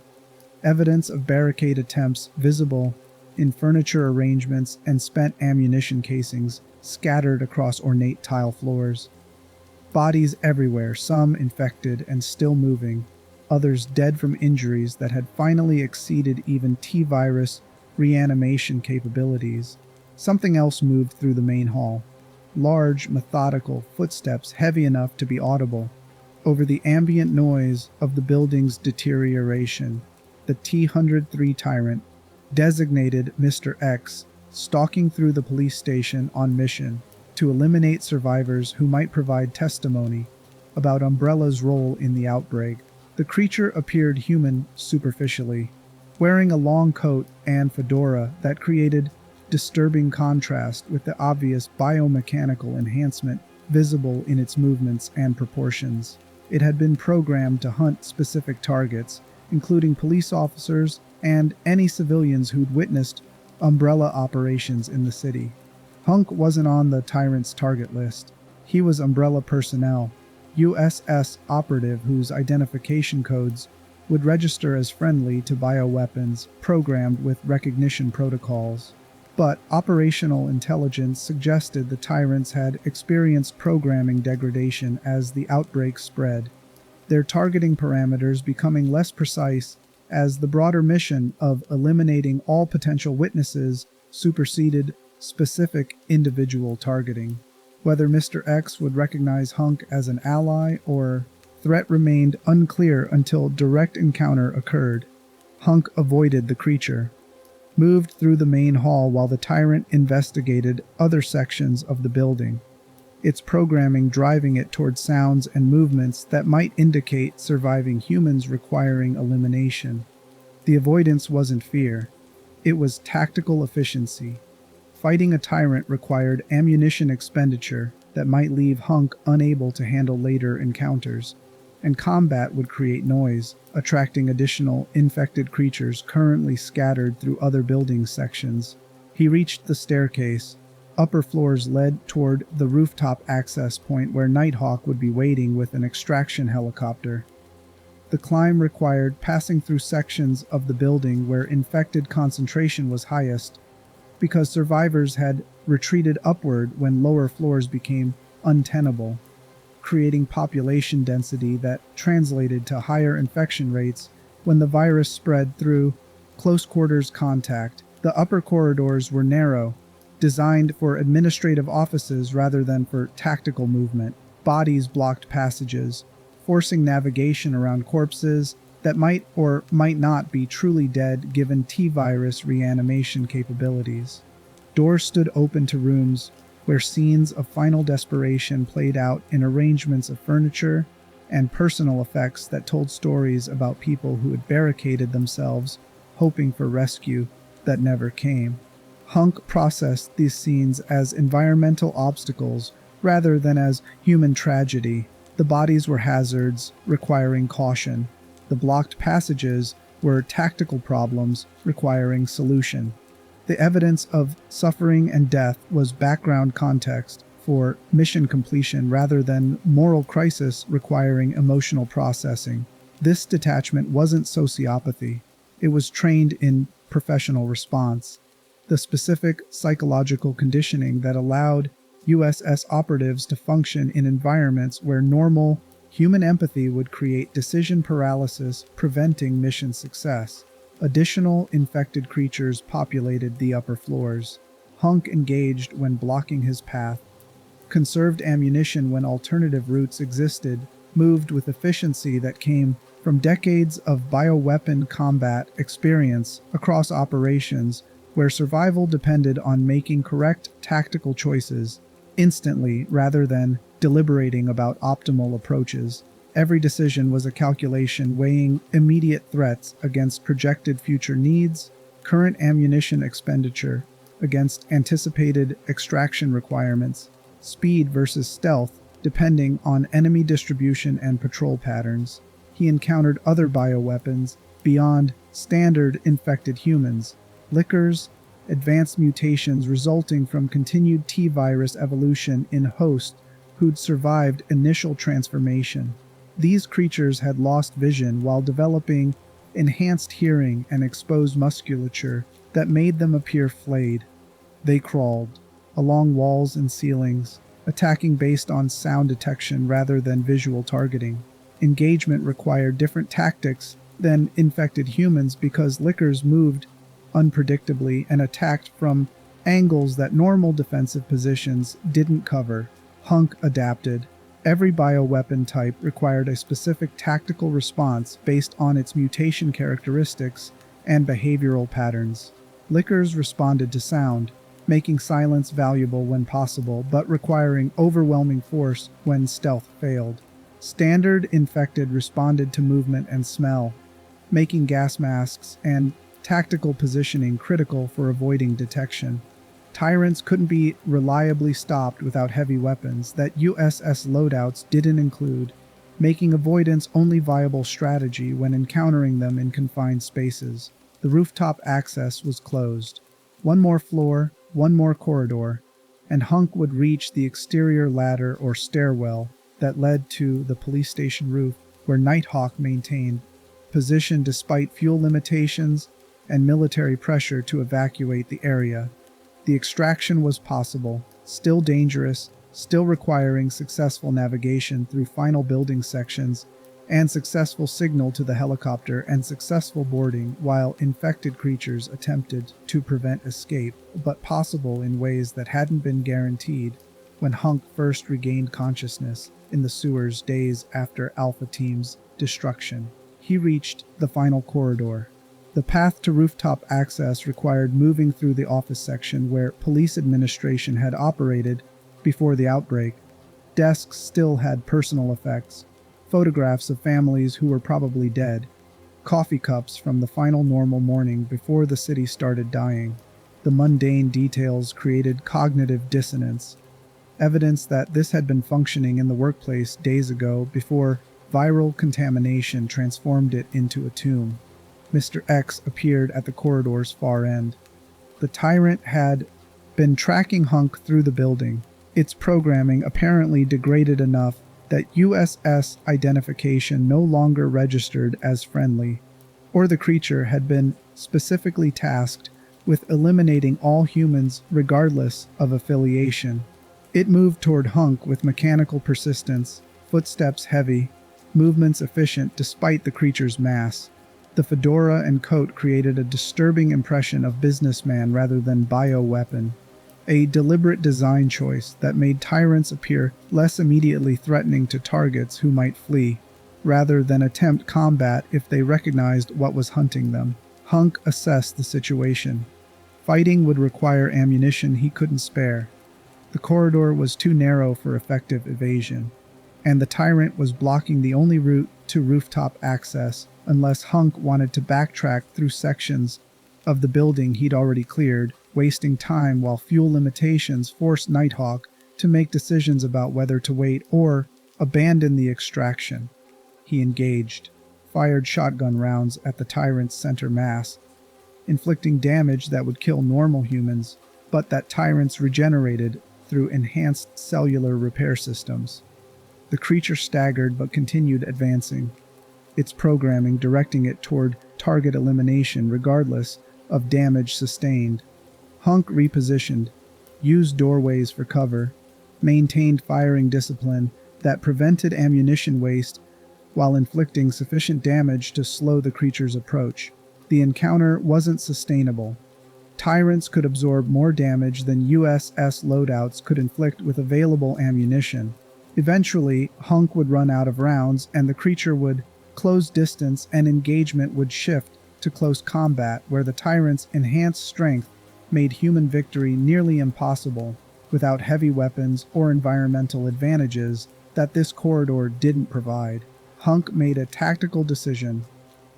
evidence of barricade attempts visible in furniture arrangements and spent ammunition casings scattered across ornate tile floors. Bodies everywhere, some infected and still moving, others dead from injuries that had finally exceeded even T-virus reanimation capabilities. Something else moved through the main hall. Large, methodical footsteps heavy enough to be audible over the ambient noise of the building's deterioration. The T-103 Tyrant, designated Mr. X, stalking through the police station on mission to eliminate survivors who might provide testimony about Umbrella's role in the outbreak. The creature appeared human superficially, wearing a long coat and fedora that created disturbing contrast with the obvious biomechanical enhancement visible in its movements and proportions. It had been programmed to hunt specific targets, including police officers and any civilians who'd witnessed Umbrella operations in the city. HUNK wasn't on the Tyrant's target list. He was Umbrella personnel, USS operative whose identification codes would register as friendly to bioweapons programmed with recognition protocols. But operational intelligence suggested the Tyrants had experienced programming degradation as the outbreak spread, their targeting parameters becoming less precise as the broader mission of eliminating all potential witnesses superseded specific individual targeting. Whether Mr. X would recognize HUNK as an ally or threat remained unclear until direct encounter occurred. HUNK avoided the creature, moved through the main hall while the Tyrant investigated other sections of the building, its programming driving it toward sounds and movements that might indicate surviving humans requiring elimination. The avoidance wasn't fear, it was tactical efficiency. Fighting a Tyrant required ammunition expenditure that might leave HUNK unable to handle later encounters, and combat would create noise, attracting additional infected creatures currently scattered through other building sections. He reached the staircase. Upper floors led toward the rooftop access point where Nighthawk would be waiting with an extraction helicopter. The climb required passing through sections of the building where infected concentration was highest, because survivors had retreated upward when lower floors became untenable, creating population density that translated to higher infection rates when the virus spread through close quarters contact. The upper corridors were narrow, designed for administrative offices rather than for tactical movement. Bodies blocked passages, forcing navigation around corpses that might or might not be truly dead given T-virus reanimation capabilities. Doors stood open to rooms where scenes of final desperation played out in arrangements of furniture and personal effects that told stories about people who had barricaded themselves, hoping for rescue that never came. HUNK processed these scenes as environmental obstacles rather than as human tragedy. The bodies were hazards requiring caution, The blocked passages were tactical problems requiring solution. The evidence of suffering and death was background context for mission completion rather than moral crisis requiring emotional processing. This detachment wasn't sociopathy, it was trained in professional response. The specific psychological conditioning that allowed USS operatives to function in environments where normal human empathy would create decision paralysis, preventing mission success. Additional infected creatures populated the upper floors. HUNK engaged when blocking his path, conserved ammunition when alternative routes existed, moved with efficiency that came from decades of bioweapon combat experience across operations where survival depended on making correct tactical choices instantly rather than deliberating about optimal approaches. Every decision was a calculation weighing immediate threats against projected future needs, current ammunition expenditure against anticipated extraction requirements, speed versus stealth depending on enemy distribution and patrol patterns. He encountered other bioweapons beyond standard infected humans, lickers, advanced mutations resulting from continued T-virus evolution in hosts who'd survived initial transformation. These creatures had lost vision while developing enhanced hearing and exposed musculature that made them appear flayed. They crawled along walls and ceilings, attacking based on sound detection rather than visual targeting. Engagement required different tactics than infected humans because lickers moved unpredictably and attacked from angles that normal defensive positions didn't cover. HUNK adapted. Every bioweapon type required a specific tactical response based on its mutation characteristics and behavioral patterns. Lickers responded to sound, making silence valuable when possible, but requiring overwhelming force when stealth failed. Standard infected responded to movement and smell, making gas masks and tactical positioning critical for avoiding detection. Tyrants couldn't be reliably stopped without heavy weapons that USS loadouts didn't include, making avoidance only viable strategy when encountering them in confined spaces. The rooftop access was closed. One more floor, one more corridor, and HUNK would reach the exterior ladder or stairwell that led to the police station roof where Nighthawk maintained position despite fuel limitations and military pressure to evacuate the area. The extraction was possible, still dangerous, still requiring successful navigation through final building sections and successful signal to the helicopter and successful boarding while infected creatures attempted to prevent escape, but possible in ways that hadn't been guaranteed when HUNK first regained consciousness in the sewers days after Alpha Team's destruction. He reached the final corridor. The path to rooftop access required moving through the office section where police administration had operated before the outbreak. Desks still had personal effects, photographs of families who were probably dead, coffee cups from the final normal morning before the city started dying. The mundane details created cognitive dissonance, evidence that this had been functioning in the workplace days ago before viral contamination transformed it into a tomb. Mr. X appeared at the corridor's far end. The tyrant had been tracking HUNK through the building, its programming apparently degraded enough that USS identification no longer registered as friendly, or the creature had been specifically tasked with eliminating all humans regardless of affiliation. It moved toward HUNK with mechanical persistence, footsteps heavy, movements efficient despite the creature's mass. The fedora and coat created a disturbing impression of businessman rather than bioweapon, a deliberate design choice that made tyrants appear less immediately threatening to targets who might flee, rather than attempt combat if they recognized what was hunting them. HUNK assessed the situation. Fighting would require ammunition he couldn't spare. The corridor was too narrow for effective evasion, and the tyrant was blocking the only route to rooftop access unless HUNK wanted to backtrack through sections of the building he'd already cleared, wasting time while fuel limitations forced Nighthawk to make decisions about whether to wait or abandon the extraction. He engaged, fired shotgun rounds at the tyrant's center mass, inflicting damage that would kill normal humans, but that tyrants regenerated through enhanced cellular repair systems. The creature staggered but continued advancing, its programming directing it toward target elimination regardless of damage sustained. HUNK repositioned, used doorways for cover, maintained firing discipline that prevented ammunition waste while inflicting sufficient damage to slow the creature's approach. The encounter wasn't sustainable. Tyrants could absorb more damage than USS loadouts could inflict with available ammunition. Eventually, HUNK would run out of rounds and the creature would close distance and engagement would shift to close combat where the tyrant's enhanced strength made human victory nearly impossible without heavy weapons or environmental advantages that this corridor didn't provide. HUNK made a tactical decision,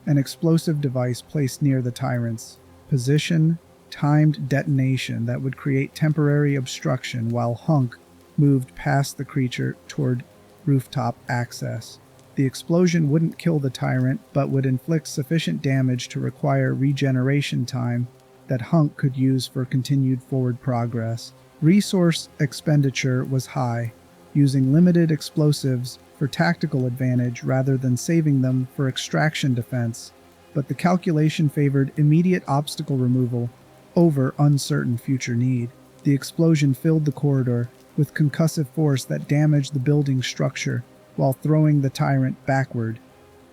an explosive device placed near the tyrant's position, timed detonation that would create temporary obstruction while HUNK moved past the creature toward rooftop access. The explosion wouldn't kill the tyrant, but would inflict sufficient damage to require regeneration time that HUNK could use for continued forward progress. Resource expenditure was high, using limited explosives for tactical advantage rather than saving them for extraction defense, but the calculation favored immediate obstacle removal over uncertain future need. The explosion filled the corridor with concussive force that damaged the building's structure while throwing the tyrant backward.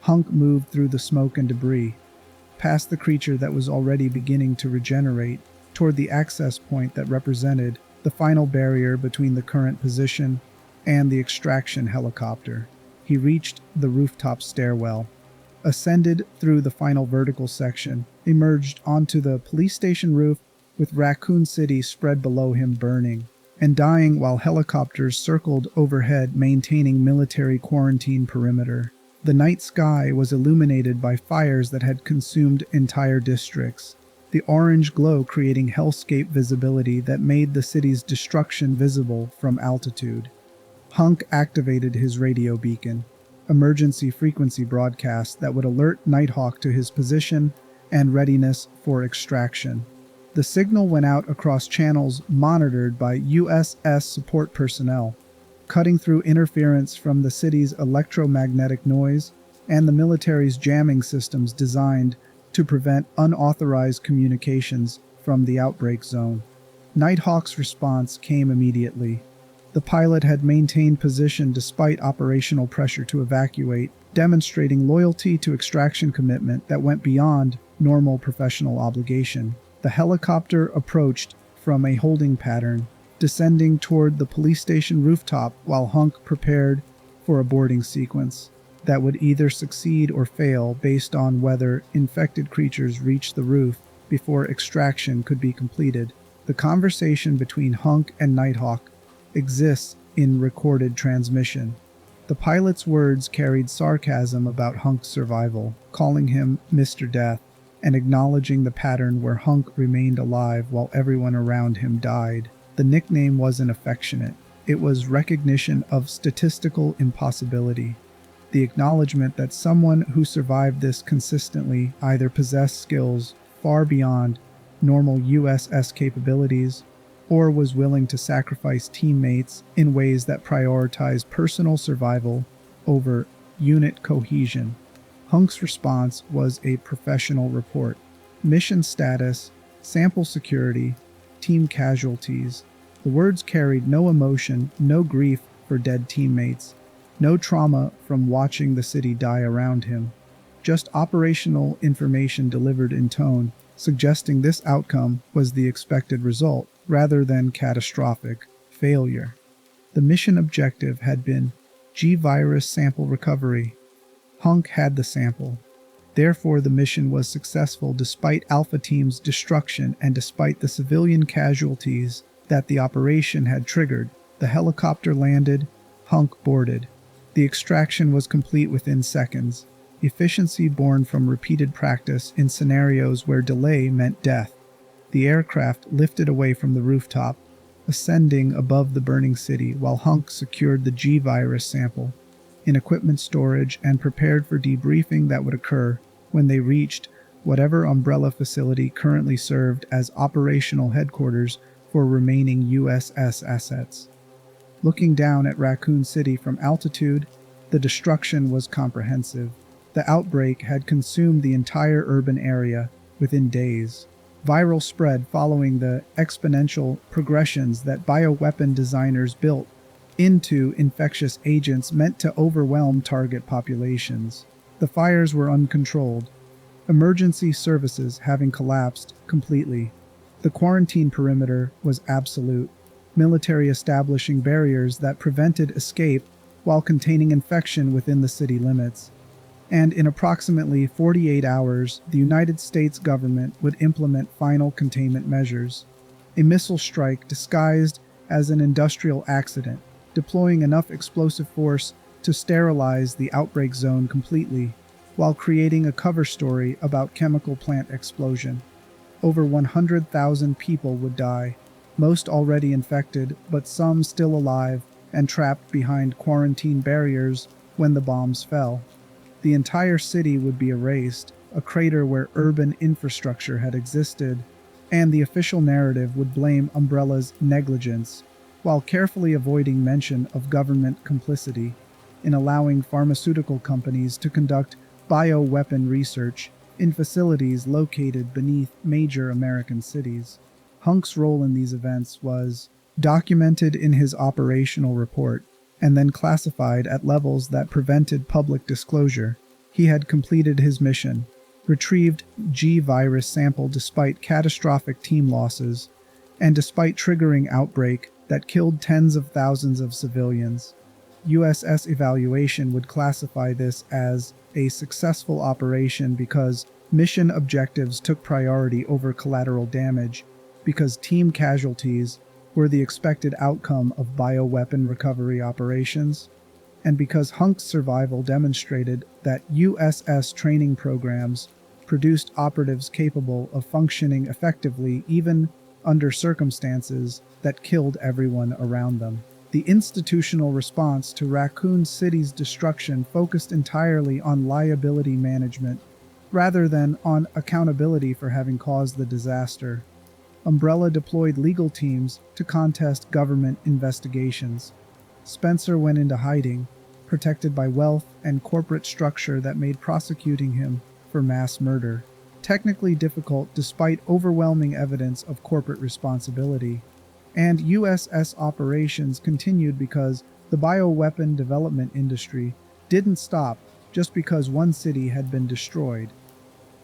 HUNK moved through the smoke and debris, past the creature that was already beginning to regenerate, toward the access point that represented the final barrier between the current position and the extraction helicopter. He reached the rooftop stairwell, ascended through the final vertical section, emerged onto the police station roof with Raccoon City spread below him burning and dying while helicopters circled overhead maintaining military quarantine perimeter. The night sky was illuminated by fires that had consumed entire districts, the orange glow creating hellscape visibility that made the city's destruction visible from altitude. HUNK activated his radio beacon, emergency frequency broadcast that would alert Nighthawk to his position and readiness for extraction. The signal went out across channels monitored by USS support personnel, cutting through interference from the city's electromagnetic noise and the military's jamming systems designed to prevent unauthorized communications from the outbreak zone. Nighthawk's response came immediately. The pilot had maintained position despite operational pressure to evacuate, demonstrating loyalty to extraction commitment that went beyond normal professional obligation. The helicopter approached from a holding pattern, descending toward the police station rooftop while HUNK prepared for a boarding sequence that would either succeed or fail based on whether infected creatures reached the roof before extraction could be completed. The conversation between HUNK and Nighthawk exists in recorded transmission. The pilot's words carried sarcasm about HUNK's survival, calling him Mr. Death, and acknowledging the pattern where HUNK remained alive while everyone around him died. The nickname wasn't affectionate. It was recognition of statistical impossibility. The acknowledgement that someone who survived this consistently either possessed skills far beyond normal USS capabilities or was willing to sacrifice teammates in ways that prioritize personal survival over unit cohesion. HUNK's response was a professional report. Mission status, sample security, team casualties. The words carried no emotion, no grief for dead teammates, no trauma from watching the city die around him. Just operational information delivered in tone, suggesting this outcome was the expected result, rather than catastrophic failure. The mission objective had been G-virus sample recovery. HUNK had the sample. Therefore, the mission was successful despite Alpha Team's destruction and despite the civilian casualties that the operation had triggered. The helicopter landed, HUNK boarded. The extraction was complete within seconds, efficiency born from repeated practice in scenarios where delay meant death. The aircraft lifted away from the rooftop, ascending above the burning city while HUNK secured the G-virus sample. in equipment storage and prepared for debriefing that would occur when they reached whatever umbrella facility currently served as operational headquarters for remaining USS assets. Looking down at Raccoon City from altitude, the destruction was comprehensive. The outbreak had consumed the entire urban area within days. Viral spread following the exponential progressions that bioweapon designers built into infectious agents meant to overwhelm target populations. The fires were uncontrolled, emergency services having collapsed completely. The quarantine perimeter was absolute, military establishing barriers that prevented escape while containing infection within the city limits. And in approximately 48 hours, the United States government would implement final containment measures. A missile strike disguised as an industrial accident, deploying enough explosive force to sterilize the outbreak zone completely, while creating a cover story about chemical plant explosion. Over 100,000 people would die, most already infected, but some still alive and trapped behind quarantine barriers when the bombs fell. The entire city would be erased, a crater where urban infrastructure had existed, and the official narrative would blame Umbrella's negligence, while carefully avoiding mention of government complicity in allowing pharmaceutical companies to conduct bioweapon research in facilities located beneath major American cities. HUNK's role in these events was documented in his operational report and then classified at levels that prevented public disclosure. He had completed his mission, retrieved G virus sample despite catastrophic team losses, and despite triggering outbreak that killed tens of thousands of civilians. USS evaluation would classify this as a successful operation because mission objectives took priority over collateral damage, because team casualties were the expected outcome of bioweapon recovery operations, and because HUNK's survival demonstrated that USS training programs produced operatives capable of functioning effectively even under circumstances that killed everyone around them. The institutional response to Raccoon City's destruction focused entirely on liability management rather than on accountability for having caused the disaster. Umbrella deployed legal teams to contest government investigations. Spencer went into hiding, protected by wealth and corporate structure that made prosecuting him for mass murder technically difficult despite overwhelming evidence of corporate responsibility. And USS operations continued because the bioweapon development industry didn't stop just because one city had been destroyed.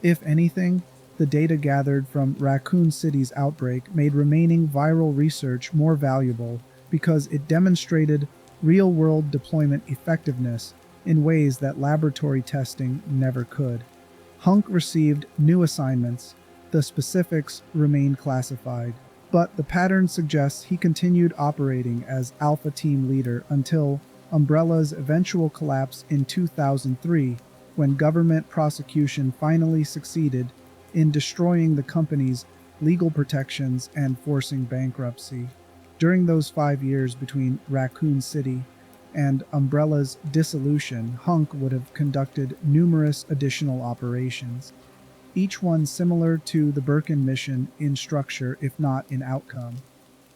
If anything, the data gathered from Raccoon City's outbreak made remaining viral research more valuable because it demonstrated real-world deployment effectiveness in ways that laboratory testing never could. HUNK received new assignments. The specifics remain classified, but the pattern suggests he continued operating as Alpha Team leader until Umbrella's eventual collapse in 2003, when government prosecution finally succeeded in destroying the company's legal protections and forcing bankruptcy. During those 5 years between Raccoon City and Umbrella's dissolution, HUNK would have conducted numerous additional operations, each one similar to the Birkin mission in structure if not in outcome,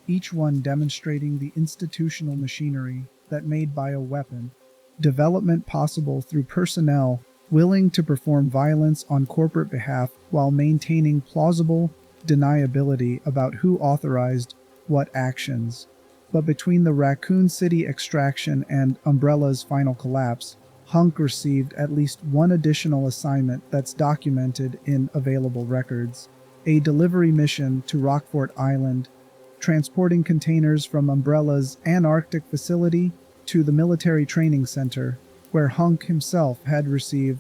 each one demonstrating the institutional machinery that made bioweapon development possible through personnel willing to perform violence on corporate behalf while maintaining plausible deniability about who authorized what actions. But between the Raccoon City extraction and Umbrella's final collapse, HUNK received at least one additional assignment that's documented in available records: a delivery mission to Rockfort Island, transporting containers from Umbrella's Antarctic facility to the military training center, where HUNK himself had received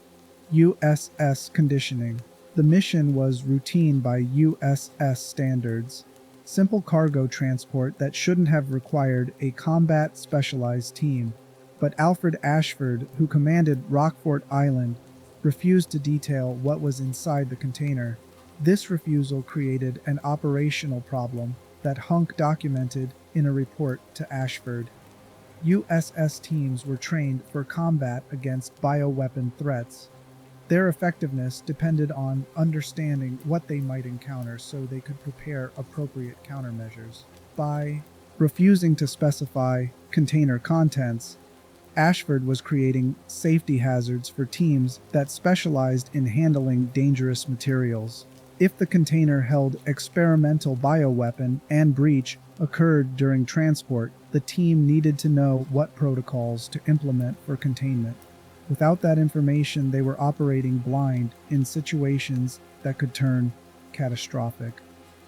USS conditioning. The mission was routine by USS standards. Simple cargo transport that shouldn't have required a combat specialized team. But Alfred Ashford, who commanded Rockfort Island, refused to detail what was inside the container. This refusal created an operational problem that HUNK documented in a report to Ashford. USS teams were trained for combat against bioweapon threats. Their effectiveness depended on understanding what they might encounter so they could prepare appropriate countermeasures. By refusing to specify container contents, Ashford was creating safety hazards for teams that specialized in handling dangerous materials. If the container held experimental bioweapon and breach occurred during transport, the team needed to know what protocols to implement for containment. Without that information, they were operating blind in situations that could turn catastrophic.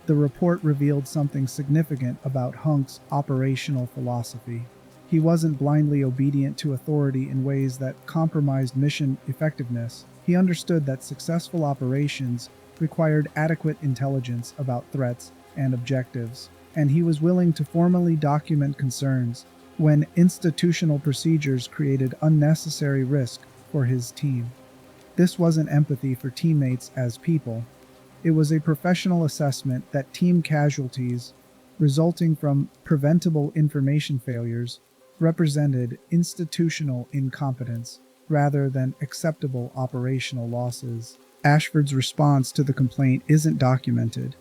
The report revealed something significant about HUNK's operational philosophy. He wasn't blindly obedient to authority in ways that compromised mission effectiveness. He understood that successful operations required adequate intelligence about threats and objectives, and he was willing to formally document concerns when institutional procedures created unnecessary risk for his team. This wasn't empathy for teammates as people. It was a professional assessment that team casualties resulting from preventable information failures represented institutional incompetence rather than acceptable operational losses. Ashford's response to the complaint isn't documented.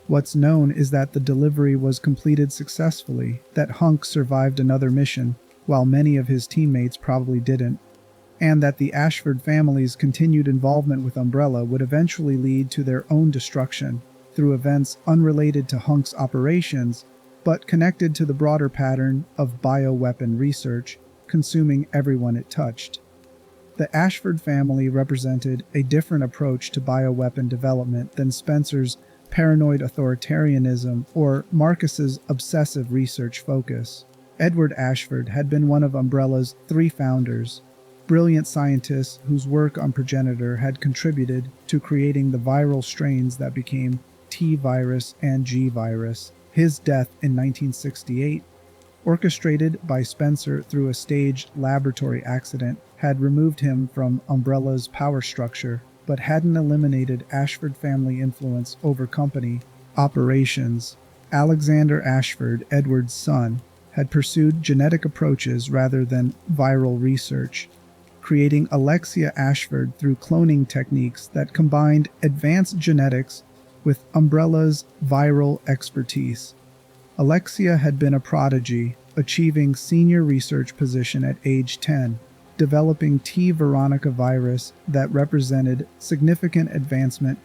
What's known is that the delivery was completed successfully, that HUNK survived another mission, while many of his teammates probably didn't, and that the Ashford family's continued involvement with Umbrella would eventually lead to their own destruction through events unrelated to HUNK's operations, but connected to the broader pattern of bioweapon research consuming everyone it touched. The Ashford family represented a different approach to bioweapon development than Spencer's paranoid authoritarianism or Marcus's obsessive research focus. Edward Ashford had been one of Umbrella's 3 founders, brilliant scientists whose work on progenitor had contributed to creating the viral strains that became T virus and G virus. His death in 1968, orchestrated by Spencer through a staged laboratory accident, had removed him from Umbrella's power structure, but hadn't eliminated Ashford family influence over company operations. Alexander Ashford, Edward's son, had pursued genetic approaches rather than viral research, creating Alexia Ashford through cloning techniques that combined advanced genetics with Umbrella's viral expertise. Alexia had been a prodigy, achieving senior research position at age 10, developing T. veronica virus that represented significant advancement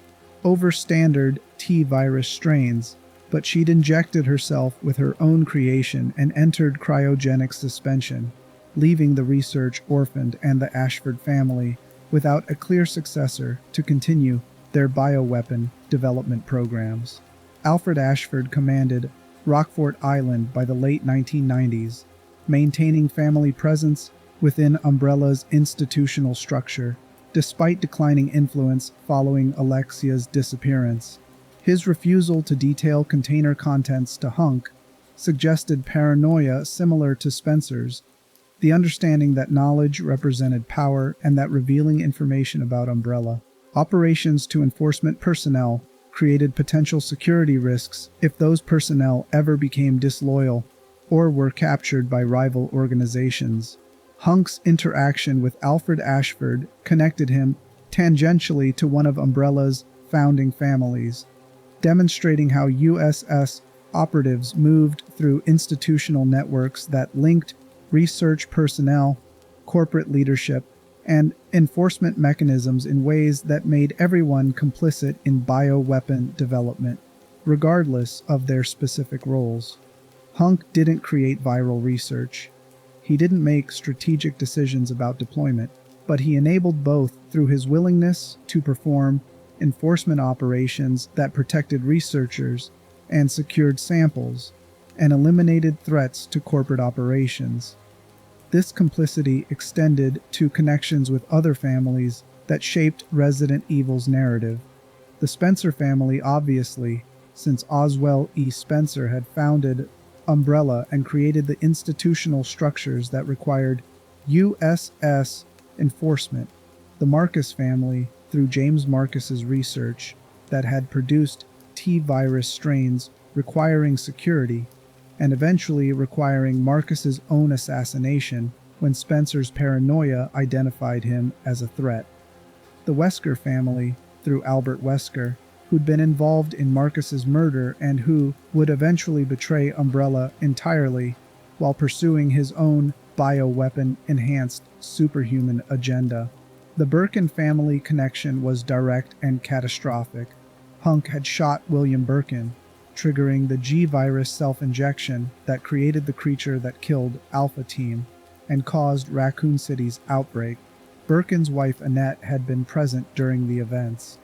over standard T virus strains, but she'd injected herself with her own creation and entered cryogenic suspension, leaving the research orphaned and the Ashford family without a clear successor to continue their bioweapon development programs. Alfred Ashford commanded Rockfort Island by the late 1990s, maintaining family presence within Umbrella's institutional structure, despite declining influence following Alexia's disappearance. His refusal to detail container contents to HUNK suggested paranoia similar to Spencer's, the understanding that knowledge represented power and that revealing information about Umbrella operations to enforcement personnel created potential security risks if those personnel ever became disloyal or were captured by rival organizations. HUNK's interaction with Alfred Ashford connected him tangentially to one of Umbrella's founding families, demonstrating how USS operatives moved through institutional networks that linked research personnel, corporate leadership, and enforcement mechanisms in ways that made everyone complicit in bioweapon development, regardless of their specific roles. HUNK didn't create viral research. He didn't make strategic decisions about deployment, but he enabled both through his willingness to perform enforcement operations that protected researchers and secured samples and eliminated threats to corporate operations. This complicity extended to connections with other families that shaped Resident Evil's narrative. The Spencer family, obviously, since Oswell E. Spencer had founded Umbrella and created the institutional structures that required USS enforcement. The Marcus family, through James Marcus's research that had produced T-virus strains requiring security, and eventually requiring Marcus's own assassination when Spencer's paranoia identified him as a threat. The Wesker family, through Albert Wesker, who'd been involved in Marcus's murder and who would eventually betray Umbrella entirely while pursuing his own bioweapon-enhanced superhuman agenda. The Birkin family connection was direct and catastrophic. HUNK had shot William Birkin, triggering the G-virus self-injection that created the creature that killed Alpha Team and caused Raccoon City's outbreak. Birkin's wife Annette had been present during the events,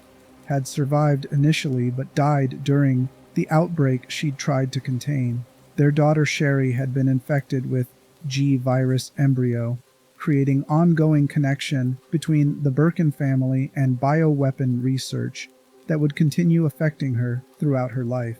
had survived initially but died during the outbreak she'd tried to contain. Their daughter Sherry had been infected with G-virus embryo, creating ongoing connection between the Birkin family and bioweapon research that would continue affecting her throughout her life.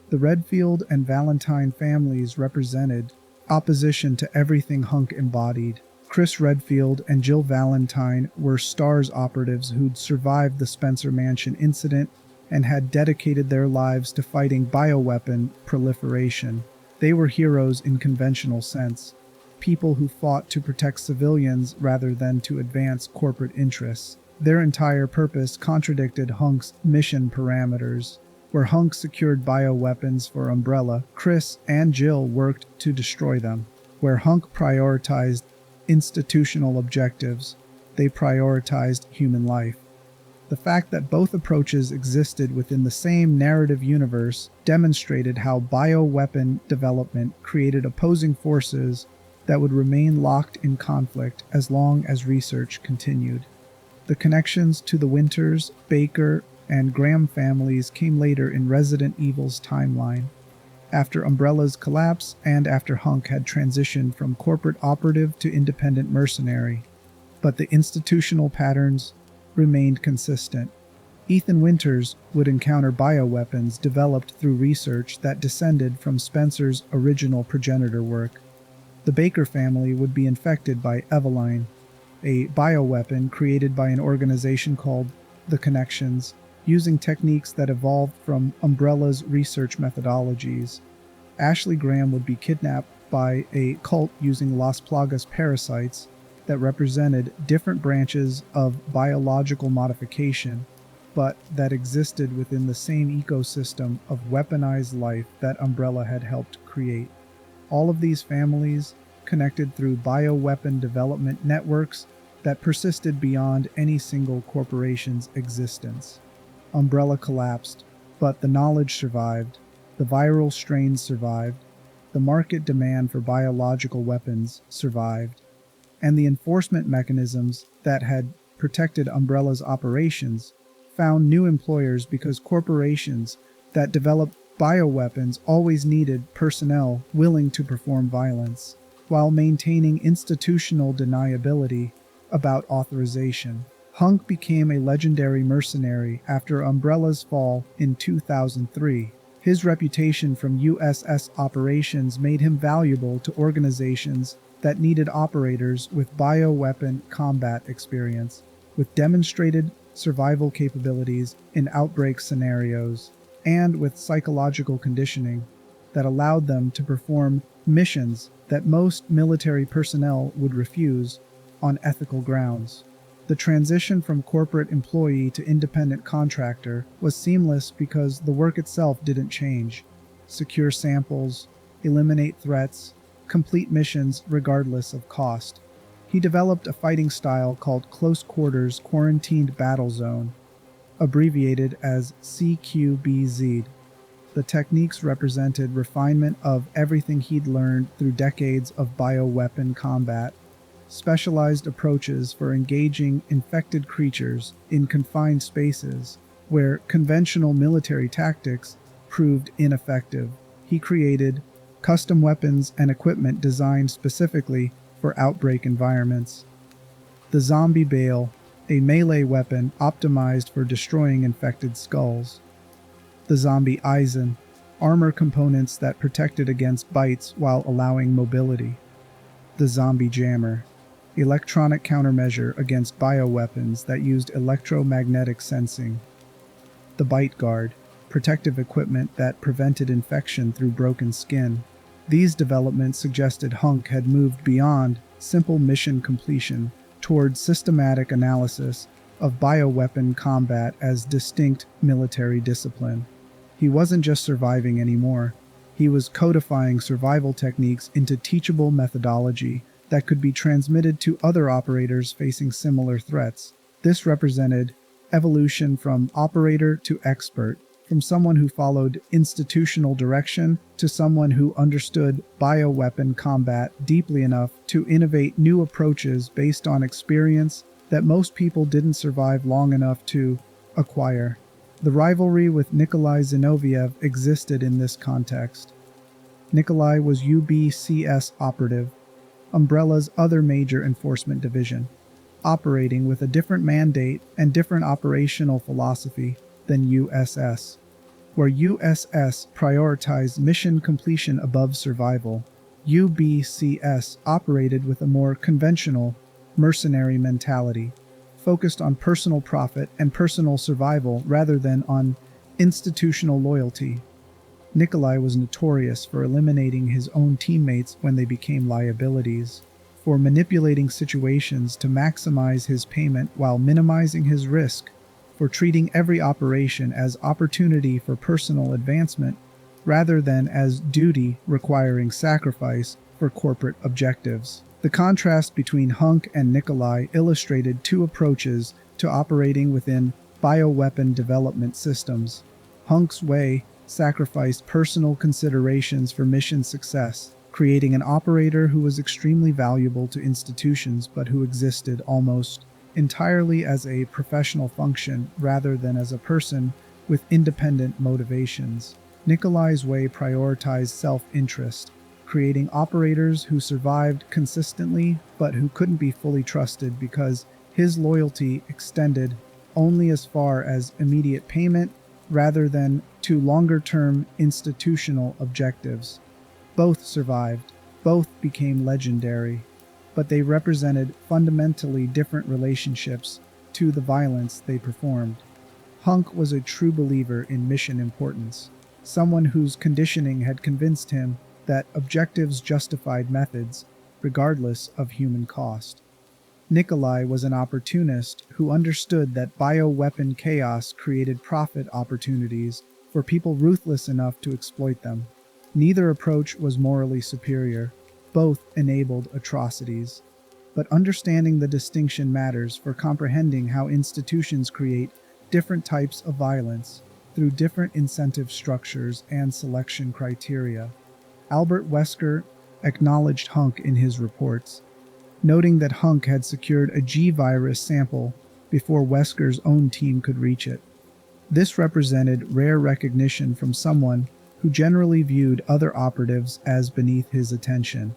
The Redfield and Valentine families represented opposition to everything HUNK embodied. Chris Redfield and Jill Valentine were STARS operatives who'd survived the Spencer Mansion incident and had dedicated their lives to fighting bioweapon proliferation. They were heroes in conventional sense, people who fought to protect civilians rather than to advance corporate interests. Their entire purpose contradicted HUNK's mission parameters. Where HUNK secured bioweapons for Umbrella, Chris and Jill worked to destroy them. Where HUNK prioritized institutional objectives, they prioritized human life. The fact that both approaches existed within the same narrative universe demonstrated how bioweapon development created opposing forces that would remain locked in conflict as long as research continued. The connections to the Winters, Baker, and Graham families came later in Resident Evil's timeline, after Umbrella's collapse and after HUNK had transitioned from corporate operative to independent mercenary. But the institutional patterns remained consistent. Ethan Winters would encounter bioweapons developed through research that descended from Spencer's original progenitor work. The Baker family would be infected by Eveline, a bioweapon created by an organization called The Connections, using techniques that evolved from Umbrella's research methodologies. Ashley Graham would be kidnapped by a cult using Las Plagas parasites that represented different branches of biological modification, but that existed within the same ecosystem of weaponized life that Umbrella had helped create. All of these families connected through bioweapon development networks that persisted beyond any single corporation's existence. Umbrella collapsed, but the knowledge survived, the viral strains survived, the market demand for biological weapons survived, and the enforcement mechanisms that had protected Umbrella's operations found new employers because corporations that developed bioweapons always needed personnel willing to perform violence, while maintaining institutional deniability about authorization. HUNK became a legendary mercenary after Umbrella's fall in 2003. His reputation from USS operations made him valuable to organizations that needed operators with bioweapon combat experience, with demonstrated survival capabilities in outbreak scenarios, and with psychological conditioning that allowed them to perform missions that most military personnel would refuse on ethical grounds. The transition from corporate employee to independent contractor was seamless because the work itself didn't change. Secure samples, eliminate threats, complete missions regardless of cost. He developed a fighting style called Close Quarters Quarantined Battle Zone, abbreviated as CQBZ. The techniques represented refinement of everything he'd learned through decades of bioweapon combat, specialized approaches for engaging infected creatures in confined spaces where conventional military tactics proved ineffective. He created custom weapons and equipment designed specifically for outbreak environments. The Zombie Bale, a melee weapon optimized for destroying infected skulls. The Zombie Eisen, armor components that protected against bites while allowing mobility. The Zombie Jammer, electronic countermeasure against bioweapons that used electromagnetic sensing. The Bite Guard, protective equipment that prevented infection through broken skin. These developments suggested HUNK had moved beyond simple mission completion toward systematic analysis of bioweapon combat as distinct military discipline. He wasn't just surviving anymore. He was codifying survival techniques into teachable methodology that could be transmitted to other operators facing similar threats. This represented evolution from operator to expert, from someone who followed institutional direction to someone who understood bioweapon combat deeply enough to innovate new approaches based on experience that most people didn't survive long enough to acquire. The rivalry with Nikolai Zinoviev existed in this context. Nikolai was UBCS operative, Umbrella's other major enforcement division, operating with a different mandate and different operational philosophy than USS. Where USS prioritized mission completion above survival, UBCS operated with a more conventional, mercenary mentality, focused on personal profit and personal survival rather than on institutional loyalty. Nikolai was notorious for eliminating his own teammates when they became liabilities, for manipulating situations to maximize his payment while minimizing his risk, for treating every operation as opportunity for personal advancement rather than as duty requiring sacrifice for corporate objectives. The contrast between HUNK and Nikolai illustrated two approaches to operating within bioweapon development systems. HUNK's way sacrificed personal considerations for mission success, creating an operator who was extremely valuable to institutions but who existed almost entirely as a professional function rather than as a person with independent motivations. Nikolai's way prioritized self-interest, creating operators who survived consistently but who couldn't be fully trusted because his loyalty extended only as far as immediate payment rather than to longer-term institutional objectives. Both survived, both became legendary, but they represented fundamentally different relationships to the violence they performed. HUNK was a true believer in mission importance, someone whose conditioning had convinced him that objectives justified methods, regardless of human cost. Nikolai was an opportunist who understood that bioweapon chaos created profit opportunities for people ruthless enough to exploit them. Neither approach was morally superior. Both enabled atrocities. But understanding the distinction matters for comprehending how institutions create different types of violence through different incentive structures and selection criteria. Albert Wesker acknowledged HUNK in his reports, noting that HUNK had secured a G virus sample before Wesker's own team could reach it. This represented rare recognition from someone who generally viewed other operatives as beneath his attention.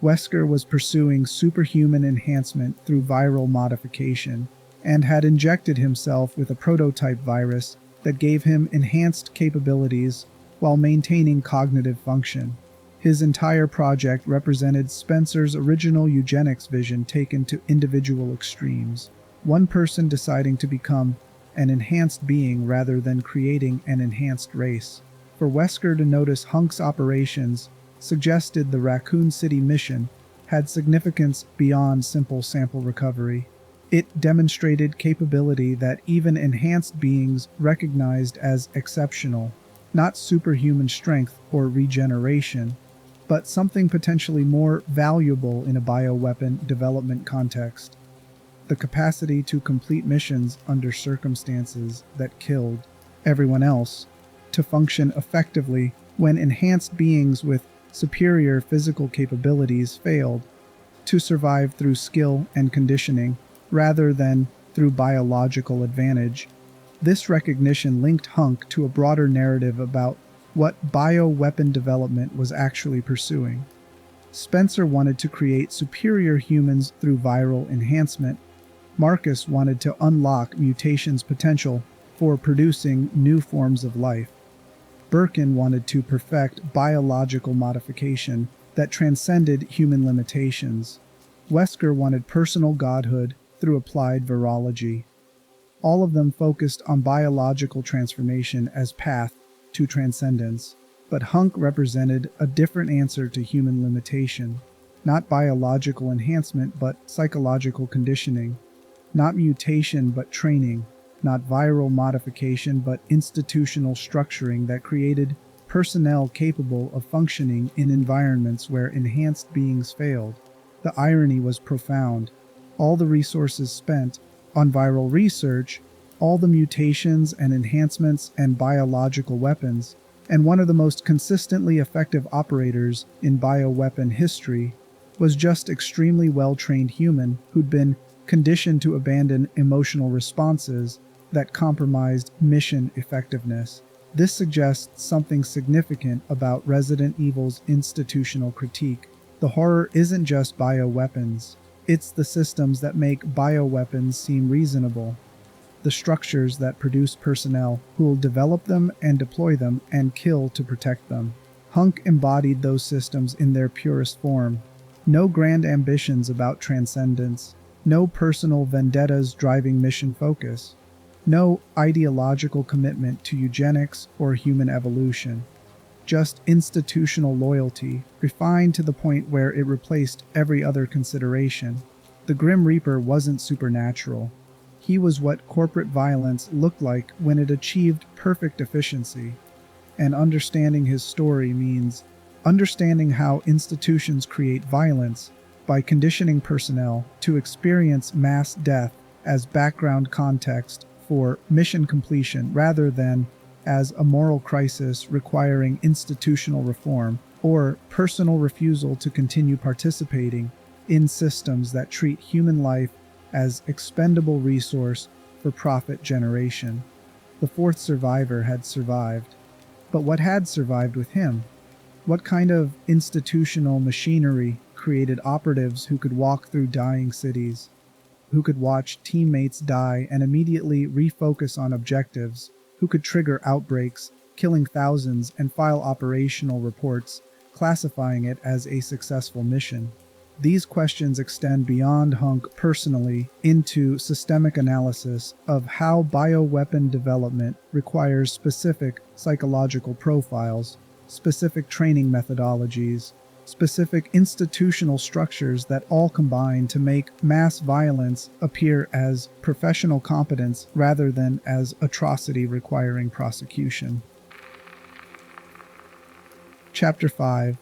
Wesker was pursuing superhuman enhancement through viral modification and had injected himself with a prototype virus that gave him enhanced capabilities while maintaining cognitive function. His entire project represented Spencer's original eugenics vision taken to individual extremes, one person deciding to become an enhanced being rather than creating an enhanced race. For Wesker to notice HUNK's operations suggested the Raccoon City mission had significance beyond simple sample recovery. It demonstrated capability that even enhanced beings recognized as exceptional, not superhuman strength or regeneration, but something potentially more valuable in a bioweapon development context: the capacity to complete missions under circumstances that killed everyone else, to function effectively when enhanced beings with superior physical capabilities failed, to survive through skill and conditioning rather than through biological advantage. This recognition linked HUNK to a broader narrative about what bioweapon development was actually pursuing. Spencer wanted to create superior humans through viral enhancement. Marcus wanted to unlock mutations' potential for producing new forms of life. Birkin wanted to perfect biological modification that transcended human limitations. Wesker wanted personal godhood through applied virology. All of them focused on biological transformation as path to transcendence, But HUNK represented a different answer to human limitation. Not biological enhancement, but psychological conditioning. Not mutation, but training. Not viral modification, but institutional structuring that created personnel capable of functioning in environments where enhanced beings failed. The irony was profound. All the resources spent on viral research, all the mutations and enhancements and biological weapons, and one of the most consistently effective operators in bioweapon history was just extremely well-trained human who'd been conditioned to abandon emotional responses that compromised mission effectiveness. This suggests something significant about Resident Evil's institutional critique. The horror isn't just bioweapons, it's the systems that make bioweapons seem reasonable. The structures that produce personnel who will develop them and deploy them and kill to protect them. HUNK embodied those systems in their purest form. No grand ambitions about transcendence, no personal vendettas driving mission focus, no ideological commitment to eugenics or human evolution. Just institutional loyalty, refined to the point where it replaced every other consideration. The Grim Reaper wasn't supernatural. He was what corporate violence looked like when it achieved perfect efficiency. And understanding his story means understanding how institutions create violence by conditioning personnel to experience mass death as background context for mission completion rather than as a moral crisis requiring institutional reform or personal refusal to continue participating in systems that treat human life as expendable resource for profit generation. The fourth survivor had survived. But what had survived with him? What kind of institutional machinery created operatives who could walk through dying cities, who could watch teammates die and immediately refocus on objectives, who could trigger outbreaks, killing thousands, and file operational reports, classifying it as a successful mission? These questions extend beyond HUNK personally into systemic analysis of how bioweapon development requires specific psychological profiles, specific training methodologies, specific institutional structures that all combine to make mass violence appear as professional competence rather than as atrocity requiring prosecution. Chapter 5.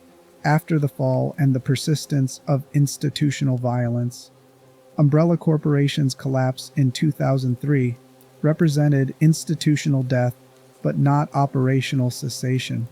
After the Fall and the Persistence of Institutional Violence. Umbrella Corporation's collapse in 2003 represented institutional death, but not operational cessation.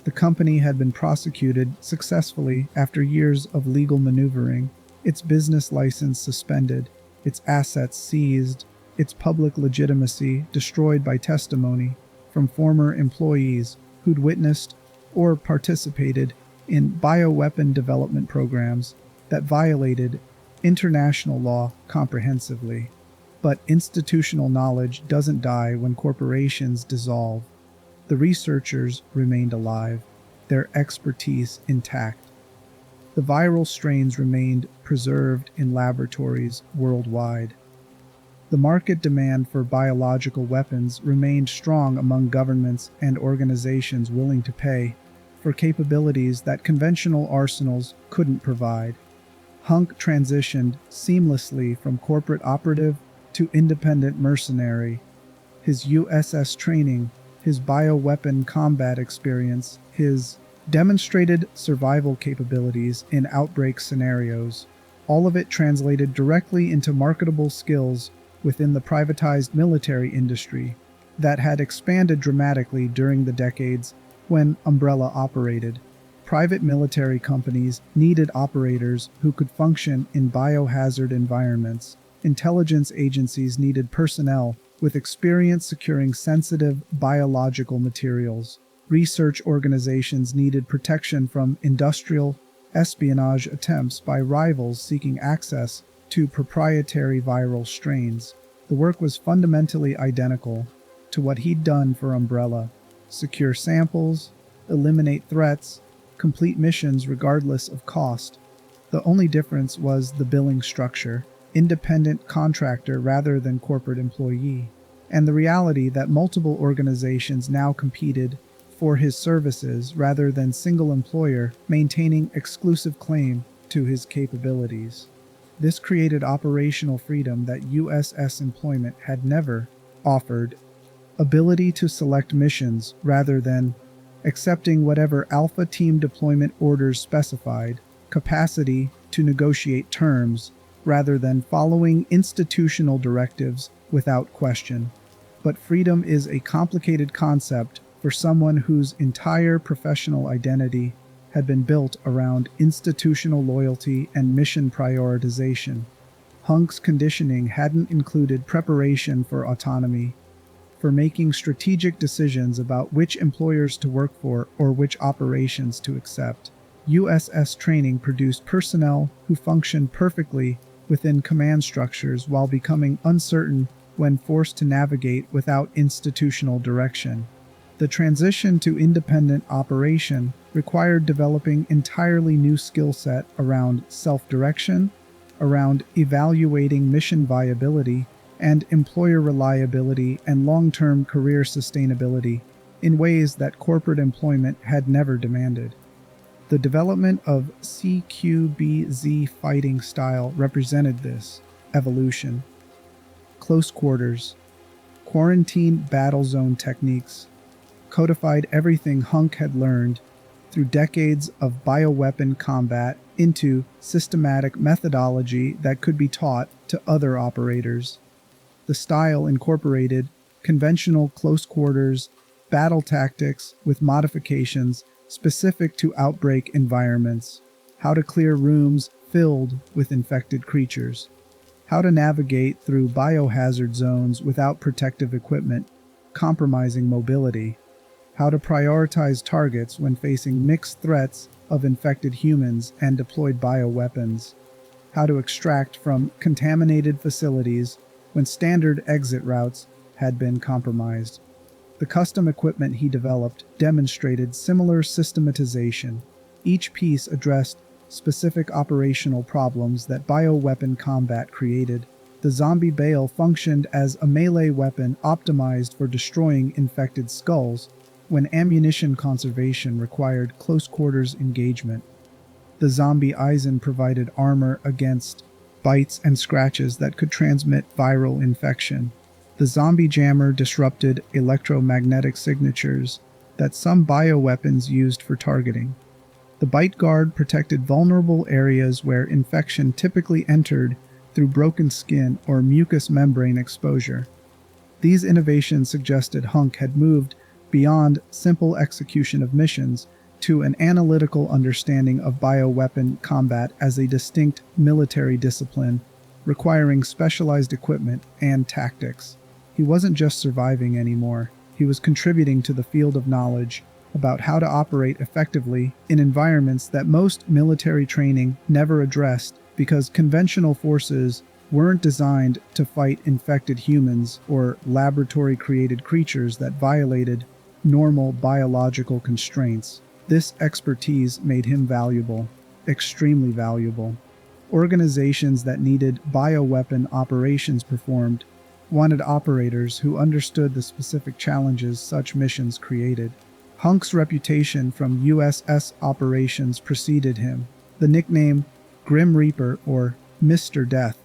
The company had been prosecuted successfully after years of legal maneuvering, its business license suspended, its assets seized, its public legitimacy destroyed by testimony from former employees who'd witnessed or participated in bioweapon development programs that violated international law comprehensively. But institutional knowledge doesn't die when corporations dissolve. The researchers remained alive, their expertise intact. The viral strains remained preserved in laboratories worldwide. The market demand for biological weapons remained strong among governments and organizations willing to pay for capabilities that conventional arsenals couldn't provide. HUNK transitioned seamlessly from corporate operative to independent mercenary. His USS training, his bioweapon combat experience, his demonstrated survival capabilities in outbreak scenarios, all of it translated directly into marketable skills within the privatized military industry that had expanded dramatically during the decades when Umbrella operated. Private military companies needed operators who could function in biohazard environments. Intelligence agencies needed personnel with experience securing sensitive biological materials. Research organizations needed protection from industrial espionage attempts by rivals seeking access to proprietary viral strains. The work was fundamentally identical to what he'd done for Umbrella: secure samples, eliminate threats, complete missions regardless of cost. The only difference was the billing structure, independent contractor rather than corporate employee, and the reality that multiple organizations now competed for his services rather than single employer maintaining exclusive claim to his capabilities. This created operational freedom that USS employment had never offered, ability to select missions rather than accepting whatever Alpha Team deployment orders specified, capacity to negotiate terms rather than following institutional directives without question. But freedom is a complicated concept for someone whose entire professional identity had been built around institutional loyalty and mission prioritization. HUNK's conditioning hadn't included preparation for autonomy, for making strategic decisions about which employers to work for or which operations to accept. USS training produced personnel who functioned perfectly within command structures while becoming uncertain when forced to navigate without institutional direction. The transition to independent operation required developing entirely new skill set around self-direction, around evaluating mission viability, and employer reliability and long-term career sustainability in ways that corporate employment had never demanded. The development of CQB-Z fighting style represented this evolution. Close quarters, quarantine battle zone techniques, codified everything HUNK had learned through decades of bioweapon combat into systematic methodology that could be taught to other operators. The style incorporated conventional close quarters battle tactics with modifications specific to outbreak environments, how to clear rooms filled with infected creatures, how to navigate through biohazard zones without protective equipment, compromising mobility, how to prioritize targets when facing mixed threats of infected humans and deployed bioweapons, how to extract from contaminated facilities when standard exit routes had been compromised. The custom equipment he developed demonstrated similar systematization. Each piece addressed specific operational problems that bioweapon combat created. The zombie bale functioned as a melee weapon optimized for destroying infected skulls when ammunition conservation required close quarters engagement. The zombie Eisen provided armor against bites and scratches that could transmit viral infection. The zombie jammer disrupted electromagnetic signatures that some bioweapons used for targeting. The bite guard protected vulnerable areas where infection typically entered through broken skin or mucous membrane exposure. These innovations suggested HUNK had moved beyond simple execution of missions to an analytical understanding of bioweapon combat as a distinct military discipline requiring specialized equipment and tactics. He wasn't just surviving anymore, he was contributing to the field of knowledge about how to operate effectively in environments that most military training never addressed because conventional forces weren't designed to fight infected humans or laboratory-created creatures that violated normal biological constraints. This expertise made him valuable, extremely valuable. Organizations that needed bioweapon operations performed wanted operators who understood the specific challenges such missions created. HUNK's reputation from USS operations preceded him. The nickname Grim Reaper or Mr. Death,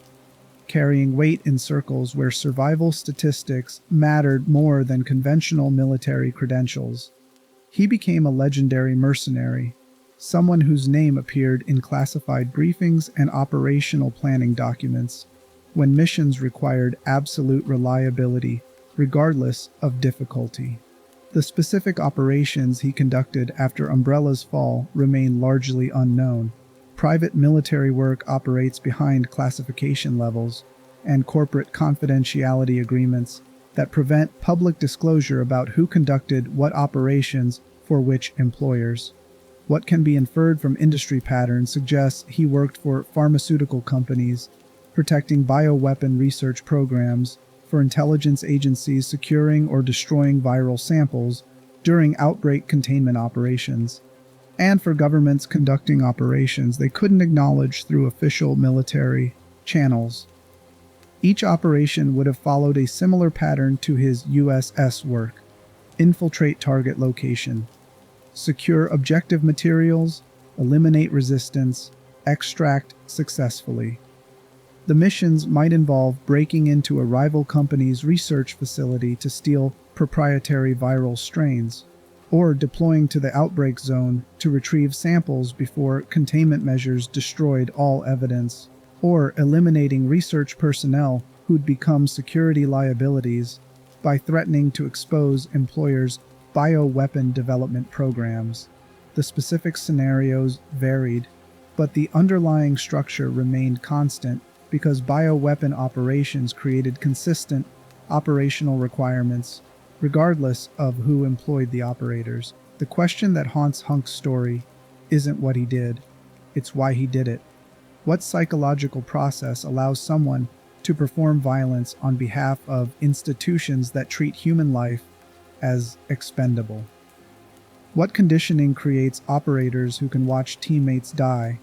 carrying weight in circles where survival statistics mattered more than conventional military credentials. He became a legendary mercenary, someone whose name appeared in classified briefings and operational planning documents when missions required absolute reliability, regardless of difficulty. The specific operations he conducted after Umbrella's fall remain largely unknown. Private military work operates behind classification levels and corporate confidentiality agreements that prevent public disclosure about who conducted what operations for which employers. What can be inferred from industry patterns suggests he worked for pharmaceutical companies, protecting bioweapon research programs, for intelligence agencies securing or destroying viral samples during outbreak containment operations, and for governments conducting operations they couldn't acknowledge through official military channels. Each operation would have followed a similar pattern to his USS work. infiltrate target location, secure objective materials, eliminate resistance, extract successfully. The missions might involve breaking into a rival company's research facility to steal proprietary viral strains, or deploying to the outbreak zone to retrieve samples before containment measures destroyed all evidence, or eliminating research personnel who'd become security liabilities by threatening to expose employers' bioweapon development programs. The specific scenarios varied, but the underlying structure remained constant because bioweapon operations created consistent operational requirements, regardless of who employed the operators. The question that haunts HUNK's story isn't what he did, it's why he did it. What psychological process allows someone to perform violence on behalf of institutions that treat human life as expendable? What conditioning creates operators who can watch teammates die,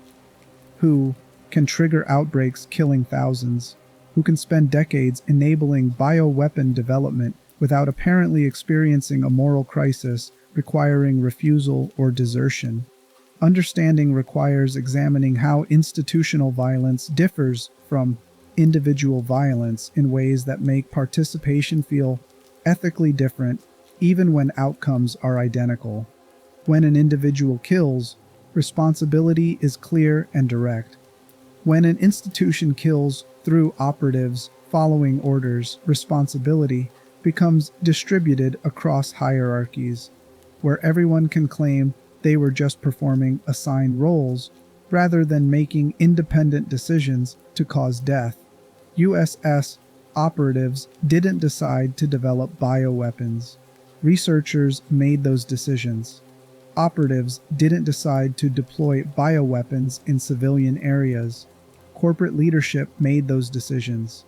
who can trigger outbreaks killing thousands, who can spend decades enabling bioweapon development without apparently experiencing a moral crisis requiring refusal or desertion? Understanding requires examining how institutional violence differs from individual violence in ways that make participation feel ethically different, even when outcomes are identical. When an individual kills, responsibility is clear and direct. When an institution kills through operatives following orders, responsibility becomes distributed across hierarchies, where everyone can claim they were just performing assigned roles rather than making independent decisions to cause death. USS operatives didn't decide to develop bioweapons. Researchers made those decisions. Operatives didn't decide to deploy bioweapons in civilian areas. Corporate leadership made those decisions.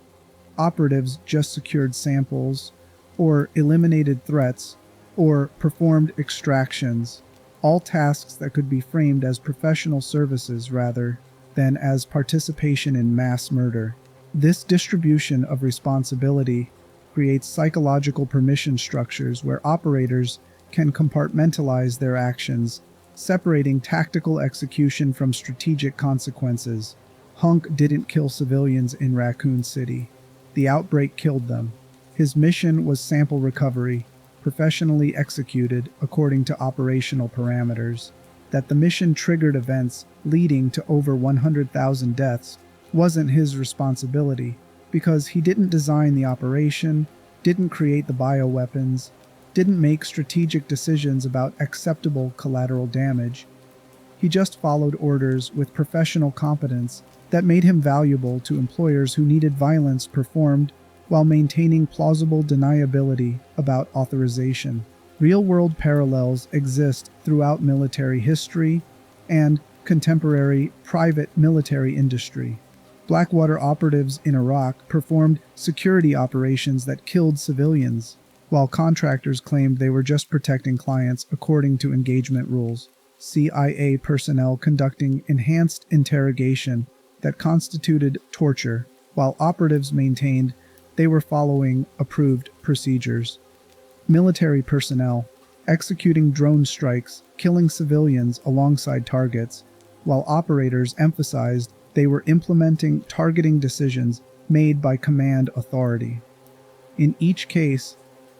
Operatives just secured samples, or eliminated threats, or performed extractions, all tasks that could be framed as professional services rather than as participation in mass murder. This distribution of responsibility creates psychological permission structures where operators can compartmentalize their actions, separating tactical execution from strategic consequences. HUNK didn't kill civilians in Raccoon City. The outbreak killed them. His mission was sample recovery, professionally executed according to operational parameters. That the mission triggered events leading to over 100,000 deaths wasn't his responsibility, because he didn't design the operation, didn't create the bioweapons, didn't make strategic decisions about acceptable collateral damage. He just followed orders with professional competence that made him valuable to employers who needed violence performed while maintaining plausible deniability about authorization. Real-world parallels exist throughout military history and contemporary private military industry. Blackwater operatives in Iraq performed security operations that killed civilians, while contractors claimed they were just protecting clients according to engagement rules. CIA personnel conducting enhanced interrogation that constituted torture, while operatives maintained they were following approved procedures. Military personnel executing drone strikes, killing civilians alongside targets, while operators emphasized they were implementing targeting decisions made by command authority. In each case,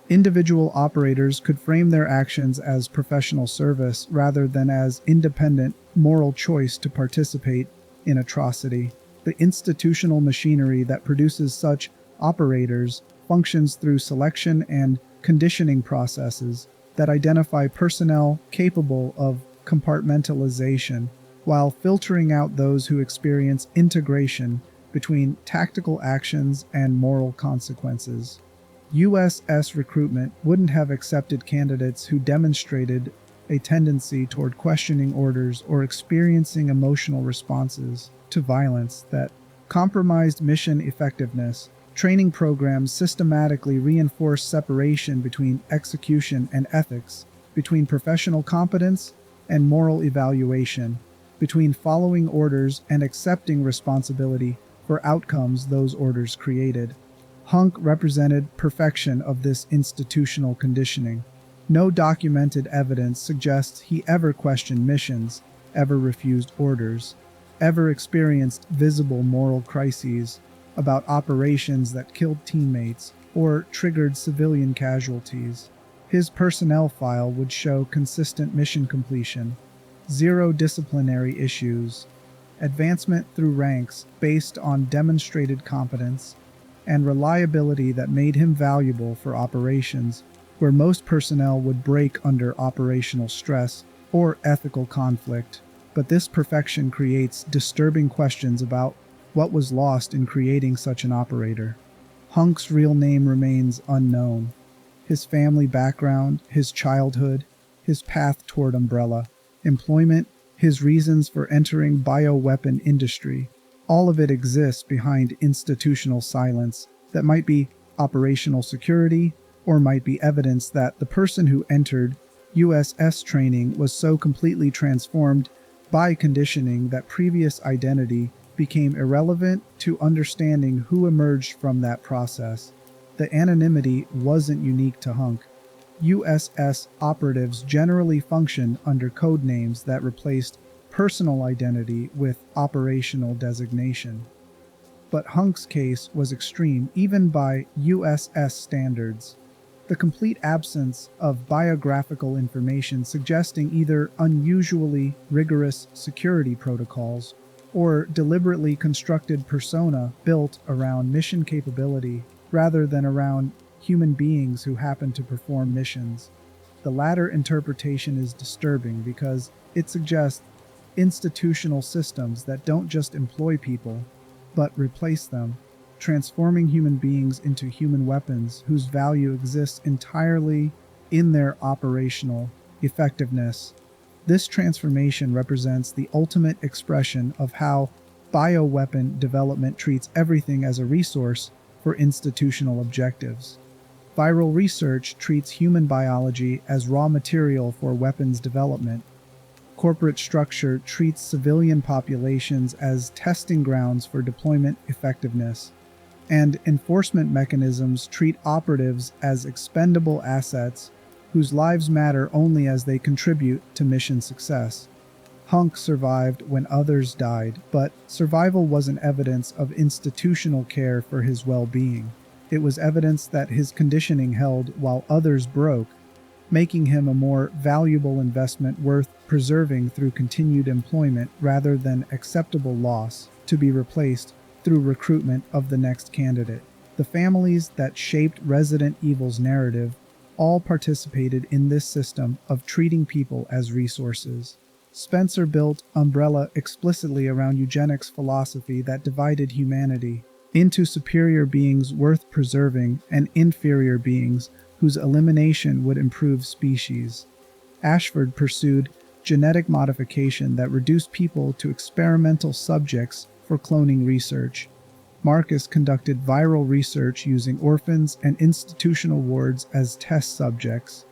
individual operators could frame their actions as professional service rather than as independent moral choice to participate in atrocity. The institutional machinery that produces such operators functions through selection and conditioning processes that identify personnel capable of compartmentalization, while filtering out those who experience integration between tactical actions and moral consequences. USS recruitment wouldn't have accepted candidates who demonstrated a tendency toward questioning orders or experiencing emotional responses to violence that compromised mission effectiveness. Training programs systematically reinforce separation between execution and ethics, between professional competence and moral evaluation, between following orders and accepting responsibility for outcomes those orders created. HUNK represented perfection of this institutional conditioning. No documented evidence suggests he ever questioned missions, ever refused orders, ever experienced visible moral crises about operations that killed teammates or triggered civilian casualties. His personnel file would show consistent mission completion, zero disciplinary issues, advancement through ranks based on demonstrated competence, and reliability that made him valuable for operations where most personnel would break under operational stress or ethical conflict. But this perfection creates disturbing questions about what was lost in creating such an operator. HUNK's real name remains unknown. His family background, his childhood, his path toward Umbrella, employment, his reasons for entering bioweapon industry, all of it exists behind institutional silence that might be operational security or might be evidence that the person who entered USS training was so completely transformed by conditioning that previous identity became irrelevant to understanding who emerged from that process. The anonymity wasn't unique to HUNK. USS operatives generally functioned under code names that replaced personal identity with operational designation. But HUNK's case was extreme even by USS standards. The complete absence of biographical information suggesting either unusually rigorous security protocols or deliberately constructed persona built around mission capability rather than around human beings who happen to perform missions. The latter interpretation is disturbing because it suggests institutional systems that don't just employ people, but replace them, transforming human beings into human weapons whose value exists entirely in their operational effectiveness. This transformation represents the ultimate expression of how bioweapon development treats everything as a resource for institutional objectives. Viral research treats human biology as raw material for weapons development. Corporate structure treats civilian populations as testing grounds for deployment effectiveness. And enforcement mechanisms treat operatives as expendable assets whose lives matter only as they contribute to mission success. HUNK survived when others died, but survival wasn't evidence of institutional care for his well-being. It was evidence that his conditioning held while others broke, making him a more valuable investment worth preserving through continued employment rather than acceptable loss to be replaced through recruitment of the next candidate. The families that shaped Resident Evil's narrative all participated in this system of treating people as resources. Spencer built Umbrella explicitly around eugenics philosophy that divided humanity into superior beings worth preserving and inferior beings whose elimination would improve species. Ashford pursued genetic modification that reduced people to experimental subjects for cloning research. Marcus conducted viral research using orphans and institutional wards as test subjects.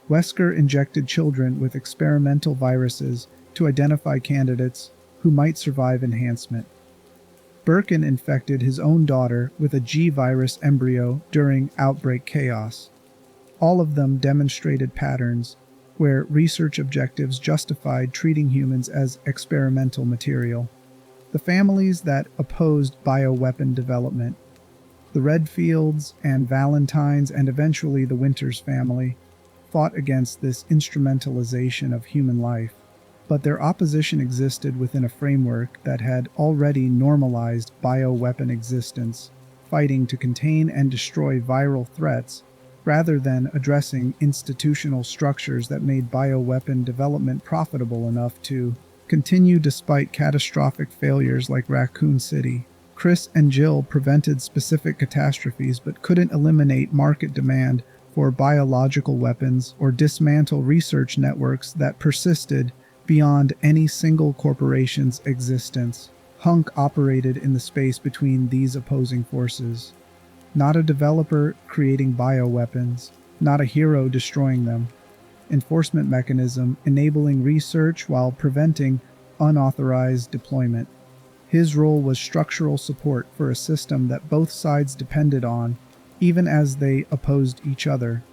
Wesker injected children with experimental viruses to identify candidates who might survive enhancement. Birkin infected his own daughter with a G virus embryo during outbreak chaos. All of them demonstrated patterns where research objectives justified treating humans as experimental material. The families that opposed bioweapon development, the Redfields and Valentines and eventually the Winters family, fought against this instrumentalization of human life. But their opposition existed within a framework that had already normalized bioweapon existence, fighting to contain and destroy viral threats rather than addressing institutional structures that made bioweapon development profitable enough to continue despite catastrophic failures like Raccoon City. Chris and Jill prevented specific catastrophes but couldn't eliminate market demand for biological weapons or dismantle research networks that persisted beyond any single corporation's existence. HUNK operated in the space between these opposing forces. Not a developer creating bioweapons, not a hero destroying them. Enforcement mechanism enabling research while preventing unauthorized deployment. His role was structural support for a system that both sides depended on, even as they opposed each other.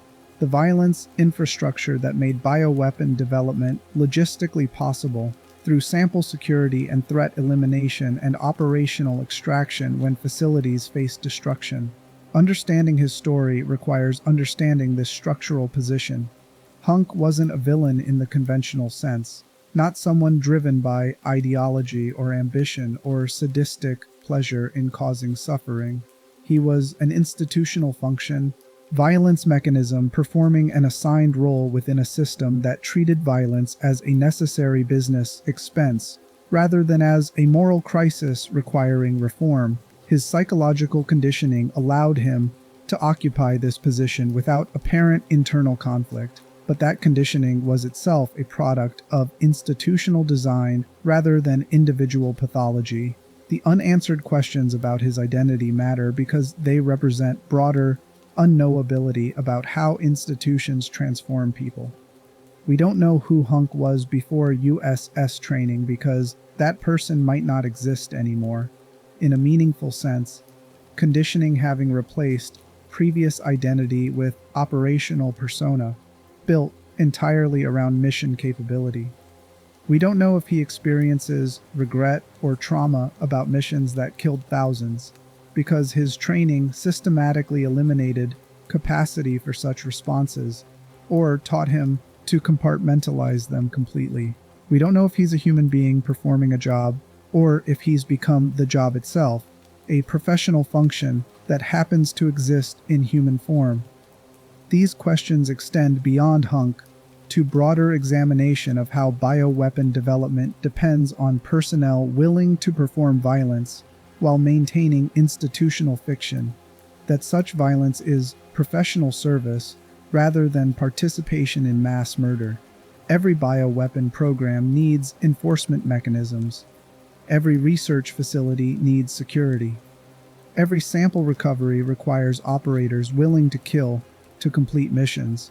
the violence infrastructure that made bioweapon development logistically possible through sample security and threat elimination and operational extraction when facilities face destruction. Understanding his story requires understanding this structural position. HUNK wasn't a villain in the conventional sense, not someone driven by ideology or ambition or sadistic pleasure in causing suffering. He was an institutional function, violence mechanism performing an assigned role within a system that treated violence as a necessary business expense rather than as a moral crisis requiring reform. His psychological conditioning allowed him to occupy this position without apparent internal conflict, but that conditioning was itself a product of institutional design rather than individual pathology. The unanswered questions about his identity matter because they represent broader unknowability about how institutions transform people. We don't know who HUNK was before USS training because that person might not exist anymore. In a meaningful sense, conditioning having replaced previous identity with operational persona, built entirely around mission capability. We don't know if he experiences regret or trauma about missions that killed thousands, because his training systematically eliminated capacity for such responses, or taught him to compartmentalize them completely. We don't know if he's a human being performing a job, or if he's become the job itself, a professional function that happens to exist in human form. These questions extend beyond HUNK to broader examination of how bioweapon development depends on personnel willing to perform violence while maintaining institutional fiction, that such violence is professional service rather than participation in mass murder. Every bioweapon program needs enforcement mechanisms. Every research facility needs security. Every sample recovery requires operators willing to kill to complete missions.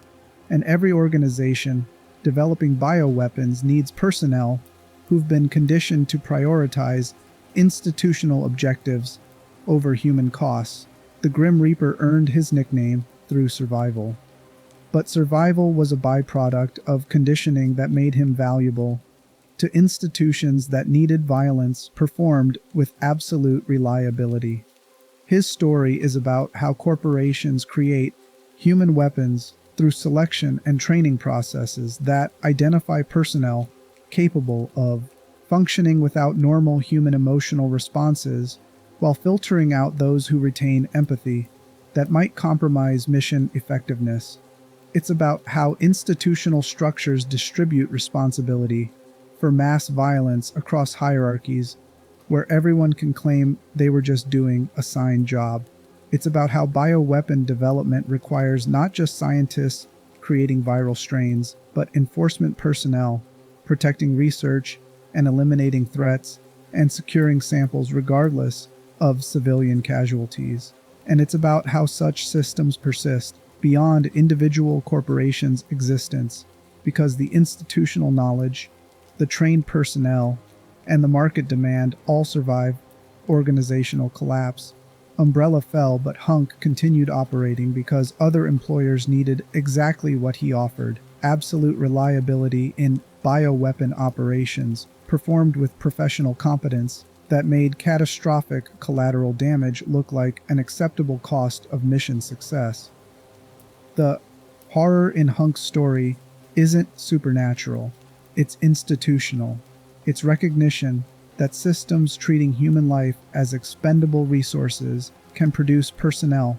And every organization developing bioweapons needs personnel who've been conditioned to prioritize institutional objectives over human costs. The Grim Reaper earned his nickname through survival. But survival was a byproduct of conditioning that made him valuable to institutions that needed violence performed with absolute reliability. His story is about how corporations create human weapons through selection and training processes that identify personnel capable of functioning without normal human emotional responses, while filtering out those who retain empathy that might compromise mission effectiveness. It's about how institutional structures distribute responsibility for mass violence across hierarchies, where everyone can claim they were just doing a assigned job. It's about how bioweapon development requires not just scientists creating viral strains, but enforcement personnel protecting research and eliminating threats and securing samples regardless of civilian casualties. And it's about how such systems persist beyond individual corporations' existence, because the institutional knowledge, the trained personnel, and the market demand all survive organizational collapse. Umbrella fell, but HUNK continued operating because other employers needed exactly what he offered: absolute reliability in bioweapon operations, performed with professional competence that made catastrophic collateral damage look like an acceptable cost of mission success. The horror in HUNK's story isn't supernatural, it's institutional. It's recognition that systems treating human life as expendable resources can produce personnel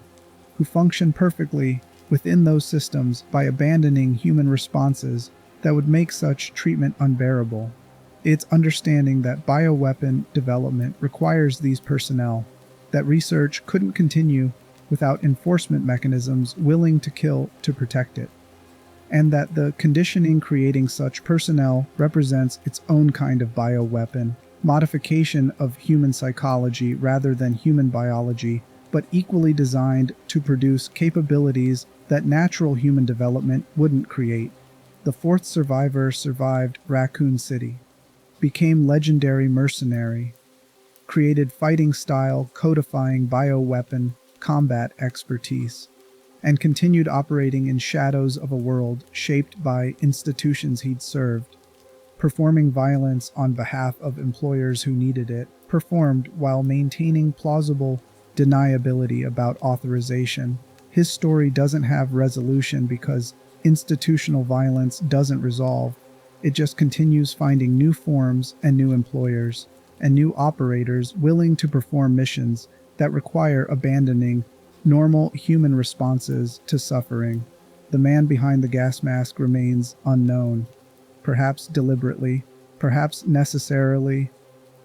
who function perfectly within those systems by abandoning human responses that would make such treatment unbearable. It's understanding that bioweapon development requires these personnel, that research couldn't continue without enforcement mechanisms willing to kill to protect it, and that the conditioning creating such personnel represents its own kind of bioweapon, modification of human psychology rather than human biology, but equally designed to produce capabilities that natural human development wouldn't create. The fourth survivor survived Raccoon City, became legendary mercenary, created fighting style codifying bioweapon combat expertise, and continued operating in shadows of a world shaped by institutions he'd served, performing violence on behalf of employers who needed it, performed while maintaining plausible deniability about authorization. His story doesn't have resolution because institutional violence doesn't resolve. It just continues finding new forms and new employers and new operators willing to perform missions that require abandoning normal human responses to suffering. The man behind the gas mask remains unknown, perhaps deliberately, perhaps necessarily,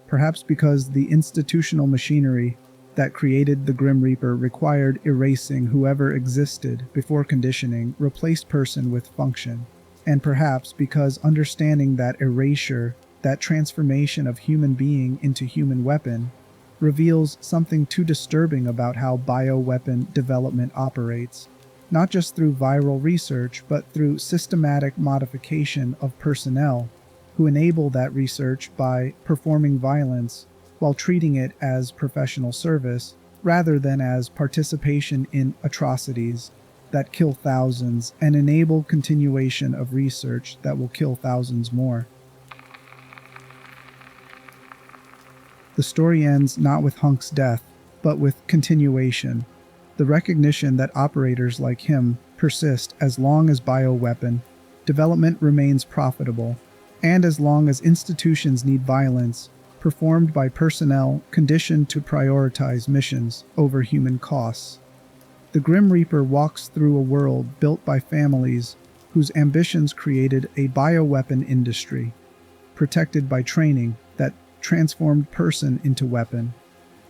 perhaps because the institutional machinery that created the Grim Reaper required erasing whoever existed before conditioning replaced person with function, and perhaps because understanding that erasure, that transformation of human being into human weapon, reveals something too disturbing about how bioweapon development operates, not just through viral research, but through systematic modification of personnel who enable that research by performing violence while treating it as professional service rather than as participation in atrocities that kill thousands and enable continuation of research that will kill thousands more. The story ends not with Hunk's death, but with continuation, the recognition that operators like him persist as long as bioweapon development remains profitable, and as long as institutions need violence performed by personnel conditioned to prioritize missions over human costs. The Grim Reaper walks through a world built by families whose ambitions created a bioweapon industry, protected by training that transformed person into weapon,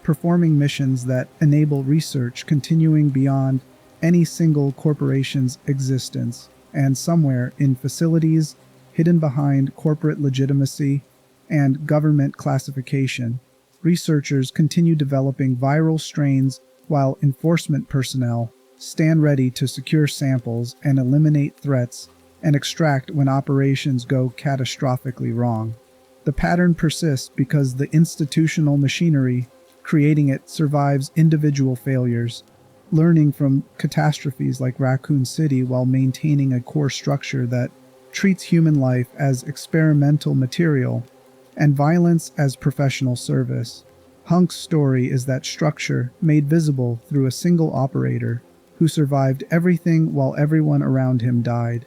performing missions that enable research continuing beyond any single corporation's existence, and somewhere in facilities hidden behind corporate legitimacy and government classification, researchers continue developing viral strains while enforcement personnel stand ready to secure samples and eliminate threats and extract when operations go catastrophically wrong. The pattern persists because the institutional machinery creating it survives individual failures, learning from catastrophes like Raccoon City while maintaining a core structure that treats human life as experimental material and violence as professional service. Hunk's story is that structure made visible through a single operator who survived everything while everyone around him died.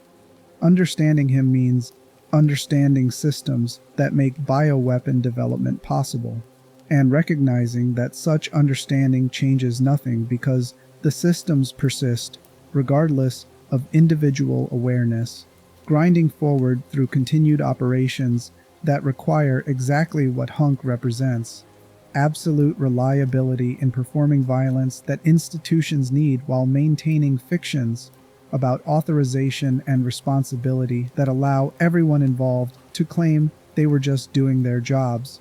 Understanding him means understanding systems that make bioweapon development possible, and recognizing that such understanding changes nothing because the systems persist regardless of individual awareness, grinding forward through continued operations that require exactly what HUNK represents: absolute reliability in performing violence that institutions need while maintaining fictions about authorization and responsibility that allow everyone involved to claim they were just doing their jobs.